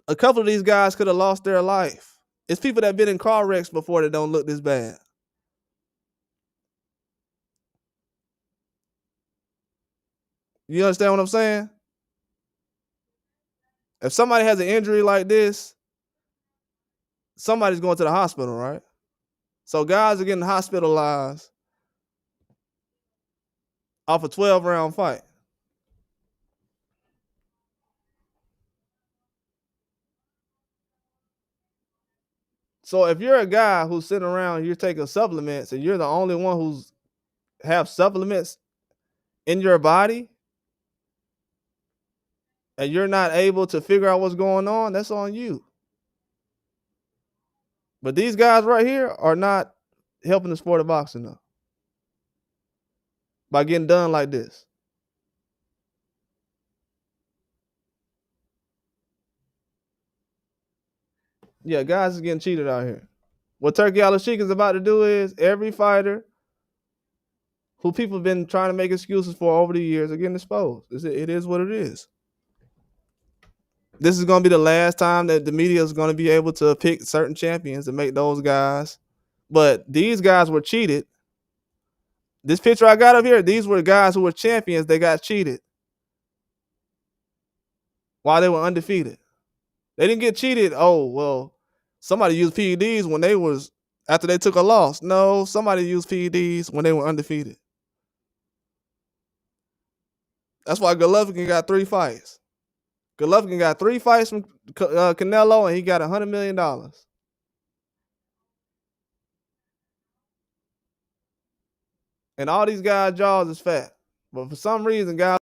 A couple of these guys could have lost their life. It's people that have been in car wrecks before that don't look this bad. You understand what I'm saying? If somebody has an injury like this, somebody's going to the hospital, right? So guys are getting hospitalized off a 12-round fight. So if you're a guy who's sitting around, you're taking supplements, and you're the only one who's have supplements in your body, and you're not able to figure out what's going on, that's on you. But these guys right here are not helping the sport of boxing though, by getting done like this. Yeah, guys is getting cheated out here. What Turkey Al Sheik is about to do is every fighter who people have been trying to make excuses for over the years are getting exposed. It is what it is. This is going to be the last time that the media is going to be able to pick certain champions and make those guys. But these guys were cheated. This picture I got up here, these were guys who were champions. They got cheated while they were undefeated. They didn't get cheated. Oh, well, somebody used PEDs when they was after they took a loss. No, somebody used PEDs when they were undefeated. That's why Golovkin got 3 fights. Golovkin got 3 fights from Canelo, and he got $100 million. And all these guys' jaws is fat. But for some reason, guys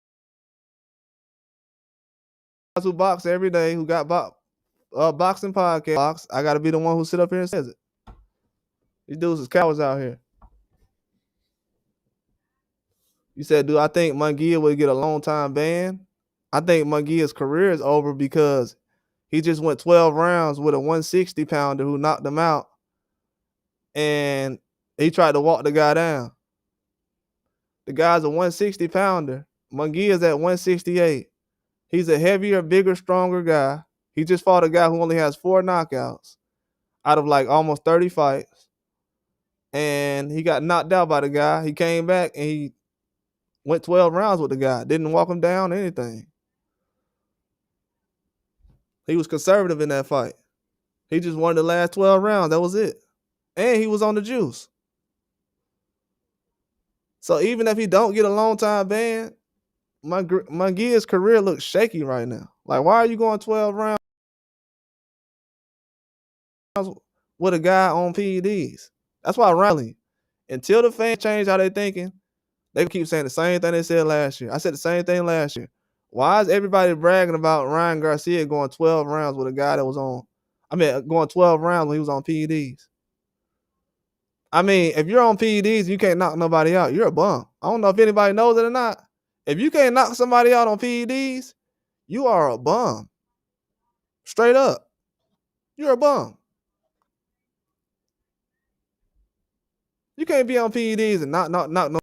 who box every day, who got boxing podcast, I got to be the one who sit up here and says it. These dudes is cowards out here. You said, do I think Munguia would get a long time ban? I think Munguia's career is over because he just went 12 rounds with a 160 pounder who knocked him out. And he tried to walk the guy down. The guy's a 160 pounder. Munguia's at 168. He's a heavier, bigger, stronger guy. He just fought a guy who only has 4 knockouts out of like almost 30 fights. And he got knocked out by the guy. He came back and he went 12 rounds with the guy. Didn't walk him down or anything. He was conservative in that fight. He just won the last 12 rounds. That was it. And he was on the juice. So even if he don't get a long time ban, Munguia's career looks shaky right now. Like, why are you going 12 rounds with a guy on PEDs? That's why Riley, until the fans change how they thinking, they keep saying the same thing they said last year. I said the same thing last year. Why is everybody bragging about Ryan Garcia going 12 rounds with a guy that was going 12 rounds when he was on PEDs? I mean, if you're on PEDs, you can't knock nobody out. You're a bum. I don't know if anybody knows it or not. If you can't knock somebody out on PEDs, you are a bum. Straight up. You're a bum. You can't be on PEDs and not knock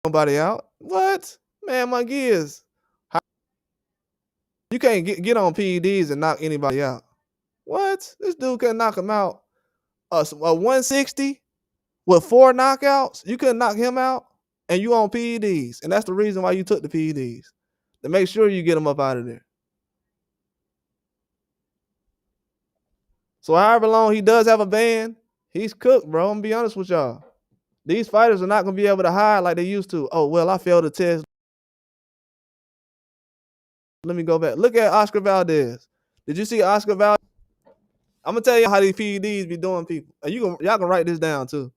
nobody out. What? Man, Munguia's. You can't get on PEDs and knock anybody out. What? This dude couldn't knock him out. A 160 with 4 knockouts, you couldn't knock him out, and you on PEDs. And that's the reason why you took the PEDs, to make sure you get him up out of there. So however long he does have a ban, he's cooked, bro. I'm gonna be honest with y'all. These fighters are not gonna be able to hide like they used to. Oh, well, I failed the test. Let me go back. Look at Oscar Valdez. Did you see Oscar Valdez? I'm gonna tell you how these PEDs be doing people. Y'all can write this down too.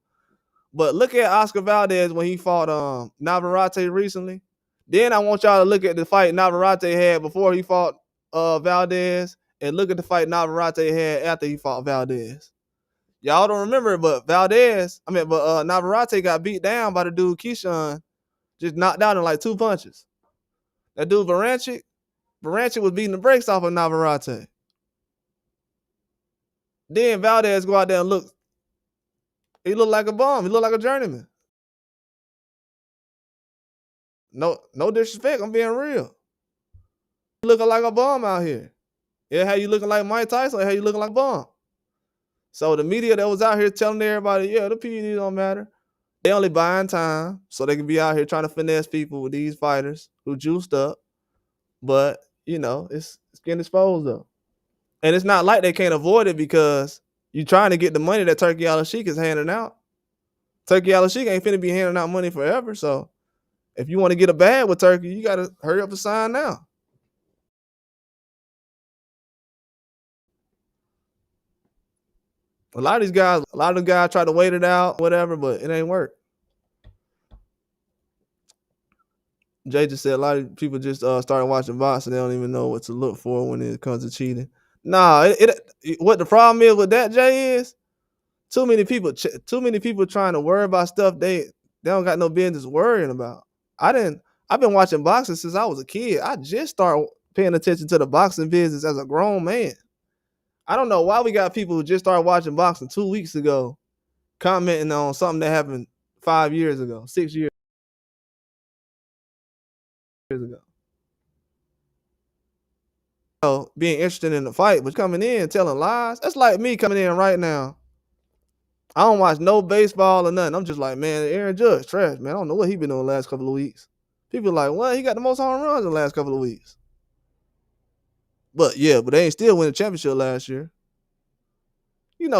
But look at Oscar Valdez when he fought Navarrete recently. Then I want y'all to look at the fight Navarrete had before he fought Valdez, and look at the fight Navarrete had after he fought Valdez. Y'all don't remember, but Navarrete got beat down by the dude Keyshawn, just knocked out in like 2 punches. That dude Varanchik was beating the brakes off of Navarrete. Then Valdez go out there and look. He looked like a bum. He looked like a journeyman. No disrespect. I'm being real. You looking like a bum out here. Yeah, how you looking like Mike Tyson, or how you looking like a bum? So the media that was out here telling everybody, yeah, the PED don't matter. They only buying time so they can be out here trying to finesse people with these fighters who juiced up. But, it's getting exposed though. And it's not like they can't avoid it because you're trying to get the money that Turkey Al Sheik is handing out. Turkey Al Sheik ain't finna be handing out money forever. So if you want to get a bag with Turkey, you got to hurry up and sign now. A lot of the guys try to wait it out, whatever, but it ain't work. Jay just said a lot of people just started watching boxing. They don't even know what to look for when it comes to cheating. Nah, what the problem is with that, Jay, is too many people trying to worry about stuff they don't got no business worrying about. I've been watching boxing since I was a kid. I just started paying attention to the boxing business as a grown man. I don't know why we got people who just started watching boxing 2 weeks ago commenting on something that happened 5 years ago, 6 years ago. Being interested in the fight, but coming in telling lies. That's like me coming in right now. I don't watch no baseball or nothing. I'm just like, man, Aaron Judge, trash, man. I don't know what he been doing the last couple of weeks. People are like, well, he got the most home runs in the last couple of weeks. But yeah, but they ain't still win the championship last year.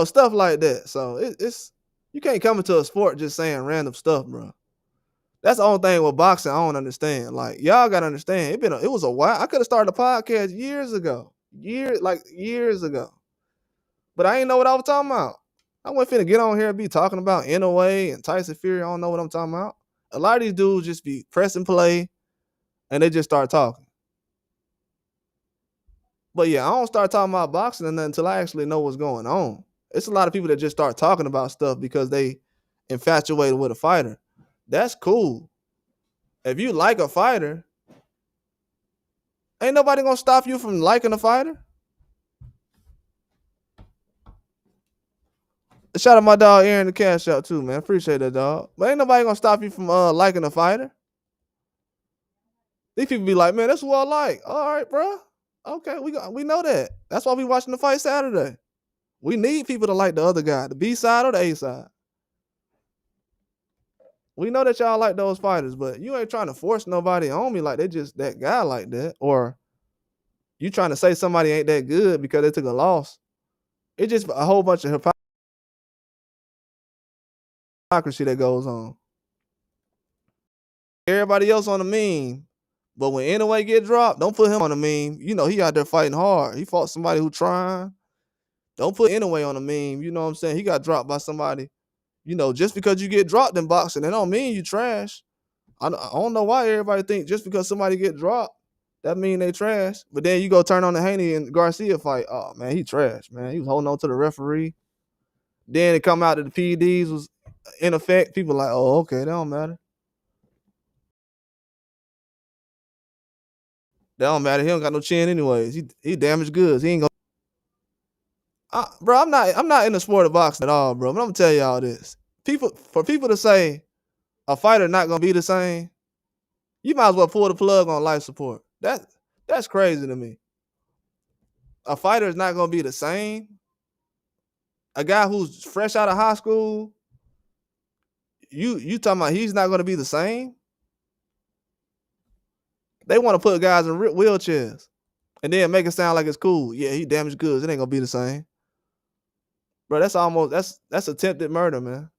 Stuff like that. So it's you can't come into a sport just saying random stuff, bro. That's the only thing with boxing I don't understand. Like, y'all gotta understand, it was a while. I could have started a podcast years ago. Years ago. But I ain't know what I was talking about. I wasn't finna get on here and be talking about NOA and Tyson Fury. I don't know what I'm talking about. A lot of these dudes just be pressing play and they just start talking. But yeah, I don't start talking about boxing or nothing until I actually know what's going on. It's a lot of people that just start talking about stuff because they infatuated with a fighter. That's cool. If you like a fighter, ain't nobody gonna stop you from liking a fighter. Shout out my dog Aaron the Cash Out too, man. Appreciate that, dog. But ain't nobody gonna stop you from liking a fighter. These people be like, man, that's who I like. All right, bro. Okay, we know that. That's why we watching the fight Saturday. We need people to like the other guy, the B side or the A side. We know that y'all like those fighters, but you ain't trying to force nobody on me like they just that guy like that. Or you trying to say somebody ain't that good because they took a loss. It's just a whole bunch of hypocrisy that goes on. Everybody else on the meme, but when NOA get dropped, don't put him on the meme. He out there fighting hard. He fought somebody who trying. Don't put NOA on the meme. You know what I'm saying? He got dropped by somebody. Just because you get dropped in boxing, that don't mean you trash. I don't know why everybody think just because somebody get dropped, that mean they trash. But then you go turn on the Haney and Garcia fight. Oh, man, he trash, man. He was holding on to the referee. Then it come out that the PEDs was in effect. People like, oh, okay, that don't matter. That don't matter. He don't got no chin anyways. He damaged goods. He ain't gonna. Bro, I'm not in the sport of boxing at all, bro. But I'm gonna tell y'all this. For people to say a fighter not gonna be the same, you might as well pull the plug on life support. That's crazy to me. A fighter is not gonna be the same. A guy who's fresh out of high school, you talking about he's not gonna be the same? They want to put guys in wheelchairs and then make it sound like it's cool. Yeah, he damaged goods. It ain't gonna be the same. Bro, that's attempted murder, man.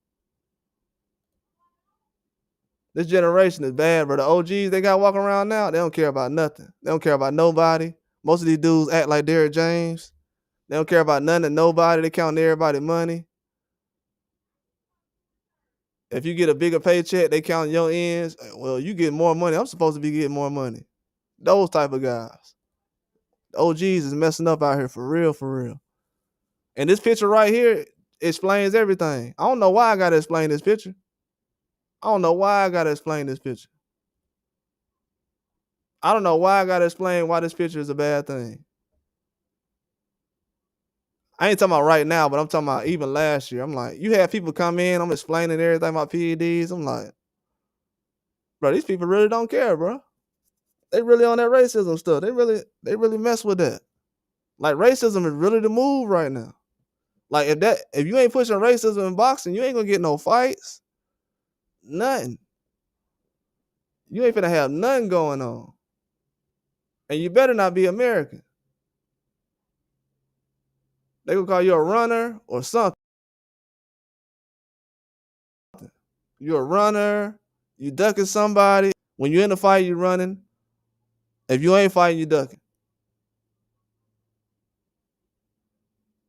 This generation is bad, bro. The OGs they got walking around now, they don't care about nothing. They don't care about nobody. Most of these dudes act like Derrick James. They don't care about none and nobody. They counting everybody money. If you get a bigger paycheck, they count your ends. Well, you get more money. I'm supposed to be getting more money. Those type of guys. The OGs is messing up out here for real, for real. And this picture right here explains everything. I don't know why I gotta explain this picture. I don't know why I gotta explain this picture. I don't know why I gotta explain why this picture is a bad thing. I ain't talking about right now, but I'm talking about even last year. I'm like, you had people come in, I'm explaining everything about PEDs. I'm like, bro, these people really don't care, bro. They really on that racism stuff. They really mess with that. Like, racism is really the move right now. Like, if you ain't pushing racism in boxing, you ain't gonna get no fights. Nothing. You ain't finna have nothing going on. And you better not be American. They gonna call you a runner or something. You're a runner, you ducking somebody. When you're in a fight, you running. If you ain't fighting, you ducking.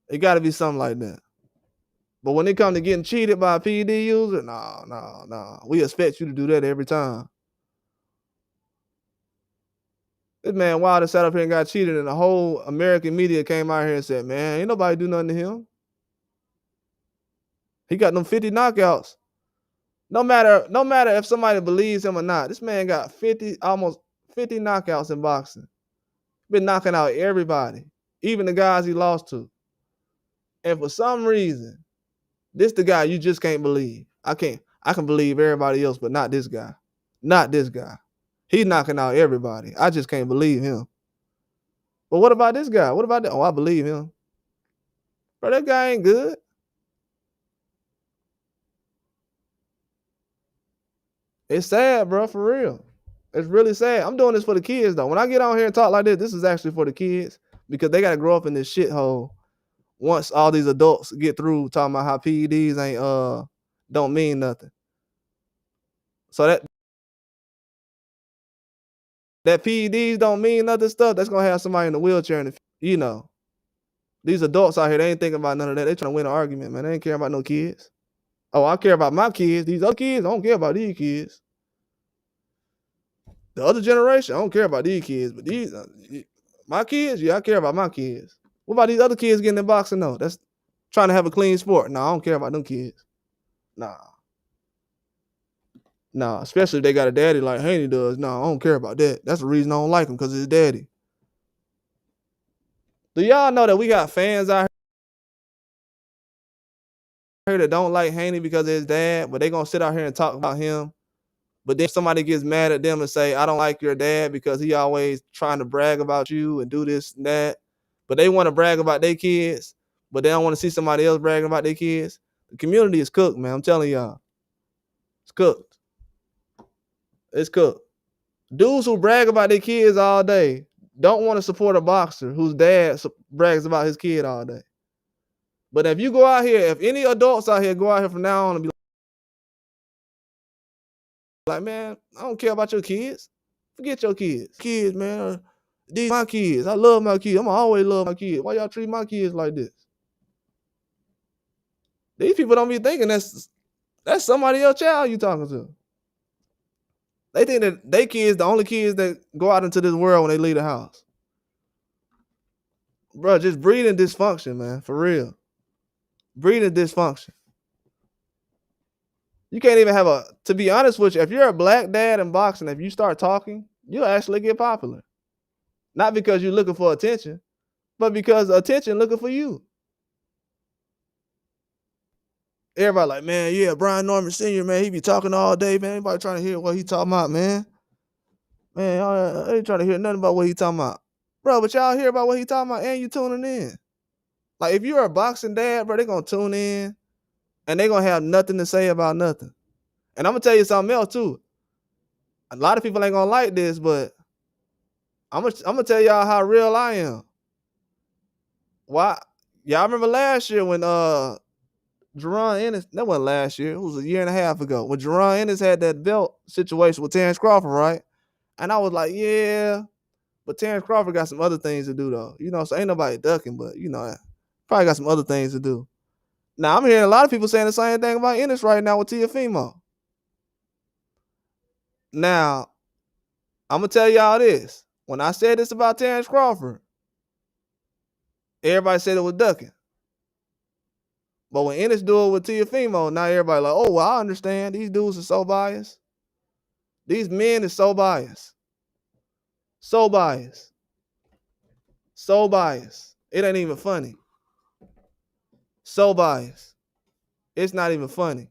It gotta be something like that. But when it comes to getting cheated by a PED user, no. We expect you to do that every time. This man Wilder sat up here and got cheated, and the whole American media came out here and said, man, ain't nobody do nothing to him. He got them 50 knockouts. No matter if somebody believes him or not, this man got almost 50 knockouts in boxing. Been knocking out everybody, even the guys he lost to. And for some reason, this the guy you just can't believe. I can believe everybody else, but not this guy. Not this guy. He's knocking out everybody. I just can't believe him. But what about this guy? What about that? Oh, I believe him. Bro, that guy ain't good. It's sad, bro, for real. It's really sad. I'm doing this for the kids, though. When I get on here and talk like this is actually for the kids because they got to grow up in this shithole once all these adults get through talking about how PEDs ain't don't mean nothing. So that PEDs don't mean nothing stuff, that's gonna have somebody in the wheelchair in the you know. These adults out here, they ain't thinking about none of that. They trying to win an argument, man. They ain't care about no kids. Oh, I care about my kids. These other kids, I don't care about these kids. The other generation, I don't care about these kids, but these my kids, yeah, I care about my kids. What about these other kids getting in boxing though? That's trying to have a clean sport. No, I don't care about them kids. Nah. Nah, especially if they got a daddy like Haney does. No, I don't care about that. That's the reason I don't like him, because his daddy. Do y'all know that we got fans out here that don't like Haney because of his dad, but they gonna sit out here and talk about him? But then somebody gets mad at them and say, I don't like your dad because he always trying to brag about you and do this and that. But they want to brag about their kids, but they don't want to see somebody else bragging about their kids. The community is cooked, man. I'm telling y'all. It's cooked. It's cooked. Dudes who brag about their kids all day don't want to support a boxer whose dad brags about his kid all day. But if you go out here, if any adults out here go out here from now on and be like, man, I don't care about your kids. Forget your kids. Kids, man, these my kids. I love my kids. I'm always love my kids. Why y'all treat my kids like this? These people don't be thinking that's somebody else's child you talking to. They think that they kids the only kids that go out into this world when they leave the house. Bro, just breeding dysfunction, man, for real. Breeding dysfunction. You can't even have to be honest with you, if you're a black dad in boxing, if you start talking, you'll actually get popular. Not because you're looking for attention, but because attention looking for you. Everybody like, man, yeah, Brian Norman Sr., man, he be talking all day, man. Everybody trying to hear what he talking about, man. Man, I ain't trying to hear nothing about what he talking about. Bro, but y'all hear about what he talking about and you tuning in. Like, if you're a boxing dad, bro, they going to tune in and they going to have nothing to say about nothing. And I'm going to tell you something else, too. A lot of people ain't going to like this, but I'm gonna tell y'all how real I am. Why? Y'all remember last year when Jerron Ennis, that wasn't last year, it was a year and a half ago, when Jerron Ennis had that belt situation with Terrence Crawford, right? And I was like, yeah, but Terrence Crawford got some other things to do, though. You know, so ain't nobody ducking, but, you know, probably got some other things to do. Now, I'm hearing a lot of people saying the same thing about Ennis right now with Teofimo. Now, I'm going to tell y'all this. When I said this about Terrence Crawford, everybody said it was ducking. But when Ennis do it with Teofimo, now everybody like, oh, well, I understand. These dudes are so biased. These men are so biased. So biased. So biased. It ain't even funny. So biased. It's not even funny.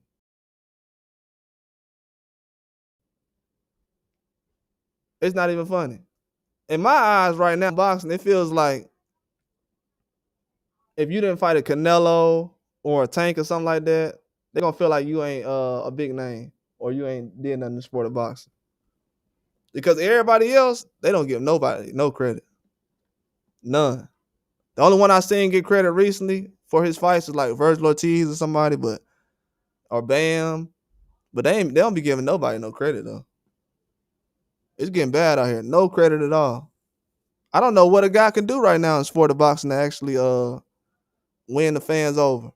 It's not even funny. In my eyes right now, boxing, it feels like if you didn't fight a Canelo or a Tank or something like that, they're going to feel like you ain't a big name or you ain't did nothing in the sport of boxing. Because everybody else, they don't give nobody no credit. None. The only one I seen get credit recently for his fights is like Virgil Ortiz or somebody, or Bam. But they don't be giving nobody no credit though. It's getting bad out here. No credit at all. I don't know what a guy can do right now in sport of boxing to actually win the fans over.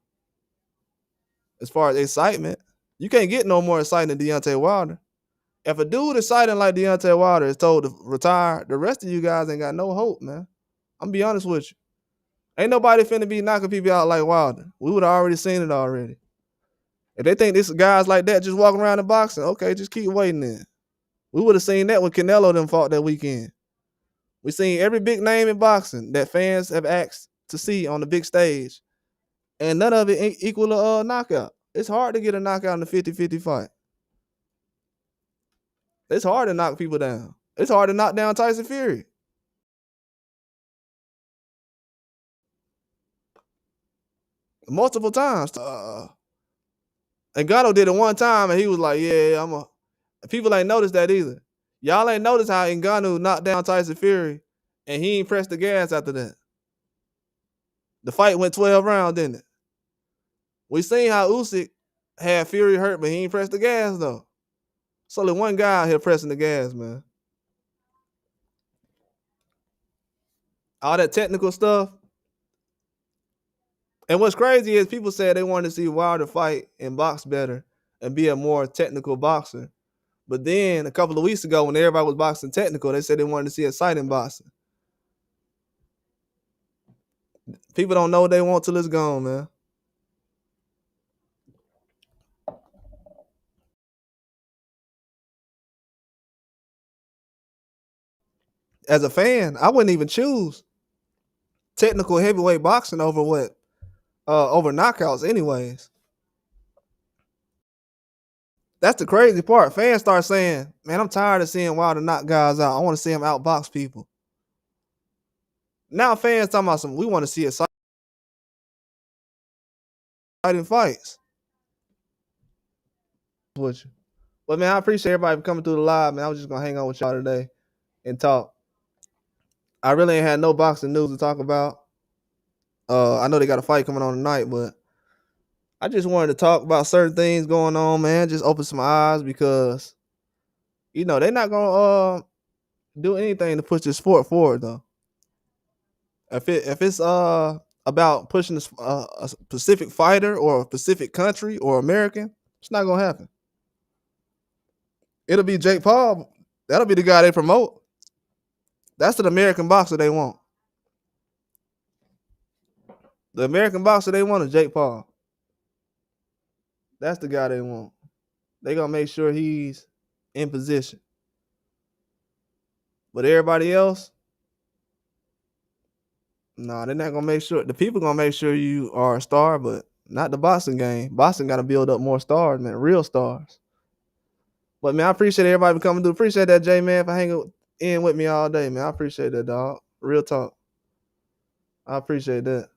As far as excitement, you can't get no more exciting than Deontay Wilder. If a dude exciting like Deontay Wilder is told to retire, the rest of you guys ain't got no hope, man. I'm be honest with you. Ain't nobody finna be knocking people out like Wilder. We would have already seen it already. If they think this guys like that just walking around the boxing, okay, just keep waiting then. We would have seen that when Canelo them fought that weekend. We seen every big name in boxing that fans have asked to see on the big stage, and none of it equal a knockout. It's hard to get a knockout in a 50-50 fight. It's hard to knock people down. It's hard to knock down Tyson Fury. Multiple times. Ngannou did it one time, and he was like, "Yeah, I'm a." People ain't noticed that either. Y'all ain't noticed how Ngannou knocked down Tyson Fury, and he ain't pressed the gas after that. The fight went 12 rounds, didn't it? We seen how Usyk had Fury hurt, but he ain't pressed the gas though. It's only one guy out here pressing the gas, man. All that technical stuff. And what's crazy is people said they wanted to see Wilder fight and box better and be a more technical boxer. But then a couple of weeks ago, when everybody was boxing technical, they said they wanted to see exciting boxing. People don't know what they want till it's gone, man. As a fan, I wouldn't even choose technical heavyweight boxing over over knockouts anyways. That's the crazy part. Fans start saying, man, I'm tired of seeing Wilder knock guys out. I want to see him outbox people. Now fans talking about we want to see exciting fights. With you. But man, I appreciate everybody coming through the live, man. I was just gonna hang out with y'all today and talk. I really ain't had no boxing news to talk about. I know they got a fight coming on tonight, but I just wanted to talk about certain things going on, man. Just open some eyes because they're not gonna do anything to push this sport forward though. If it's about pushing a specific fighter or a specific country or American, it's not gonna happen. It'll be Jake Paul. That'll be the guy they promote. That's the American boxer they want. The American boxer they want is Jake Paul. That's the guy they want. They gonna make sure he's in position. But everybody else, nah, they're not gonna make sure. The people gonna make sure you are a star, but not the boxing game. Boxing gotta build up more stars, man, real stars. But man, I appreciate everybody coming through. Appreciate that, Jay, man, for hanging in with me all day, man. I appreciate that, dog. Real talk. I appreciate that.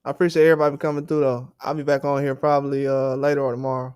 I appreciate everybody coming through though. I'll be back on here probably later or tomorrow.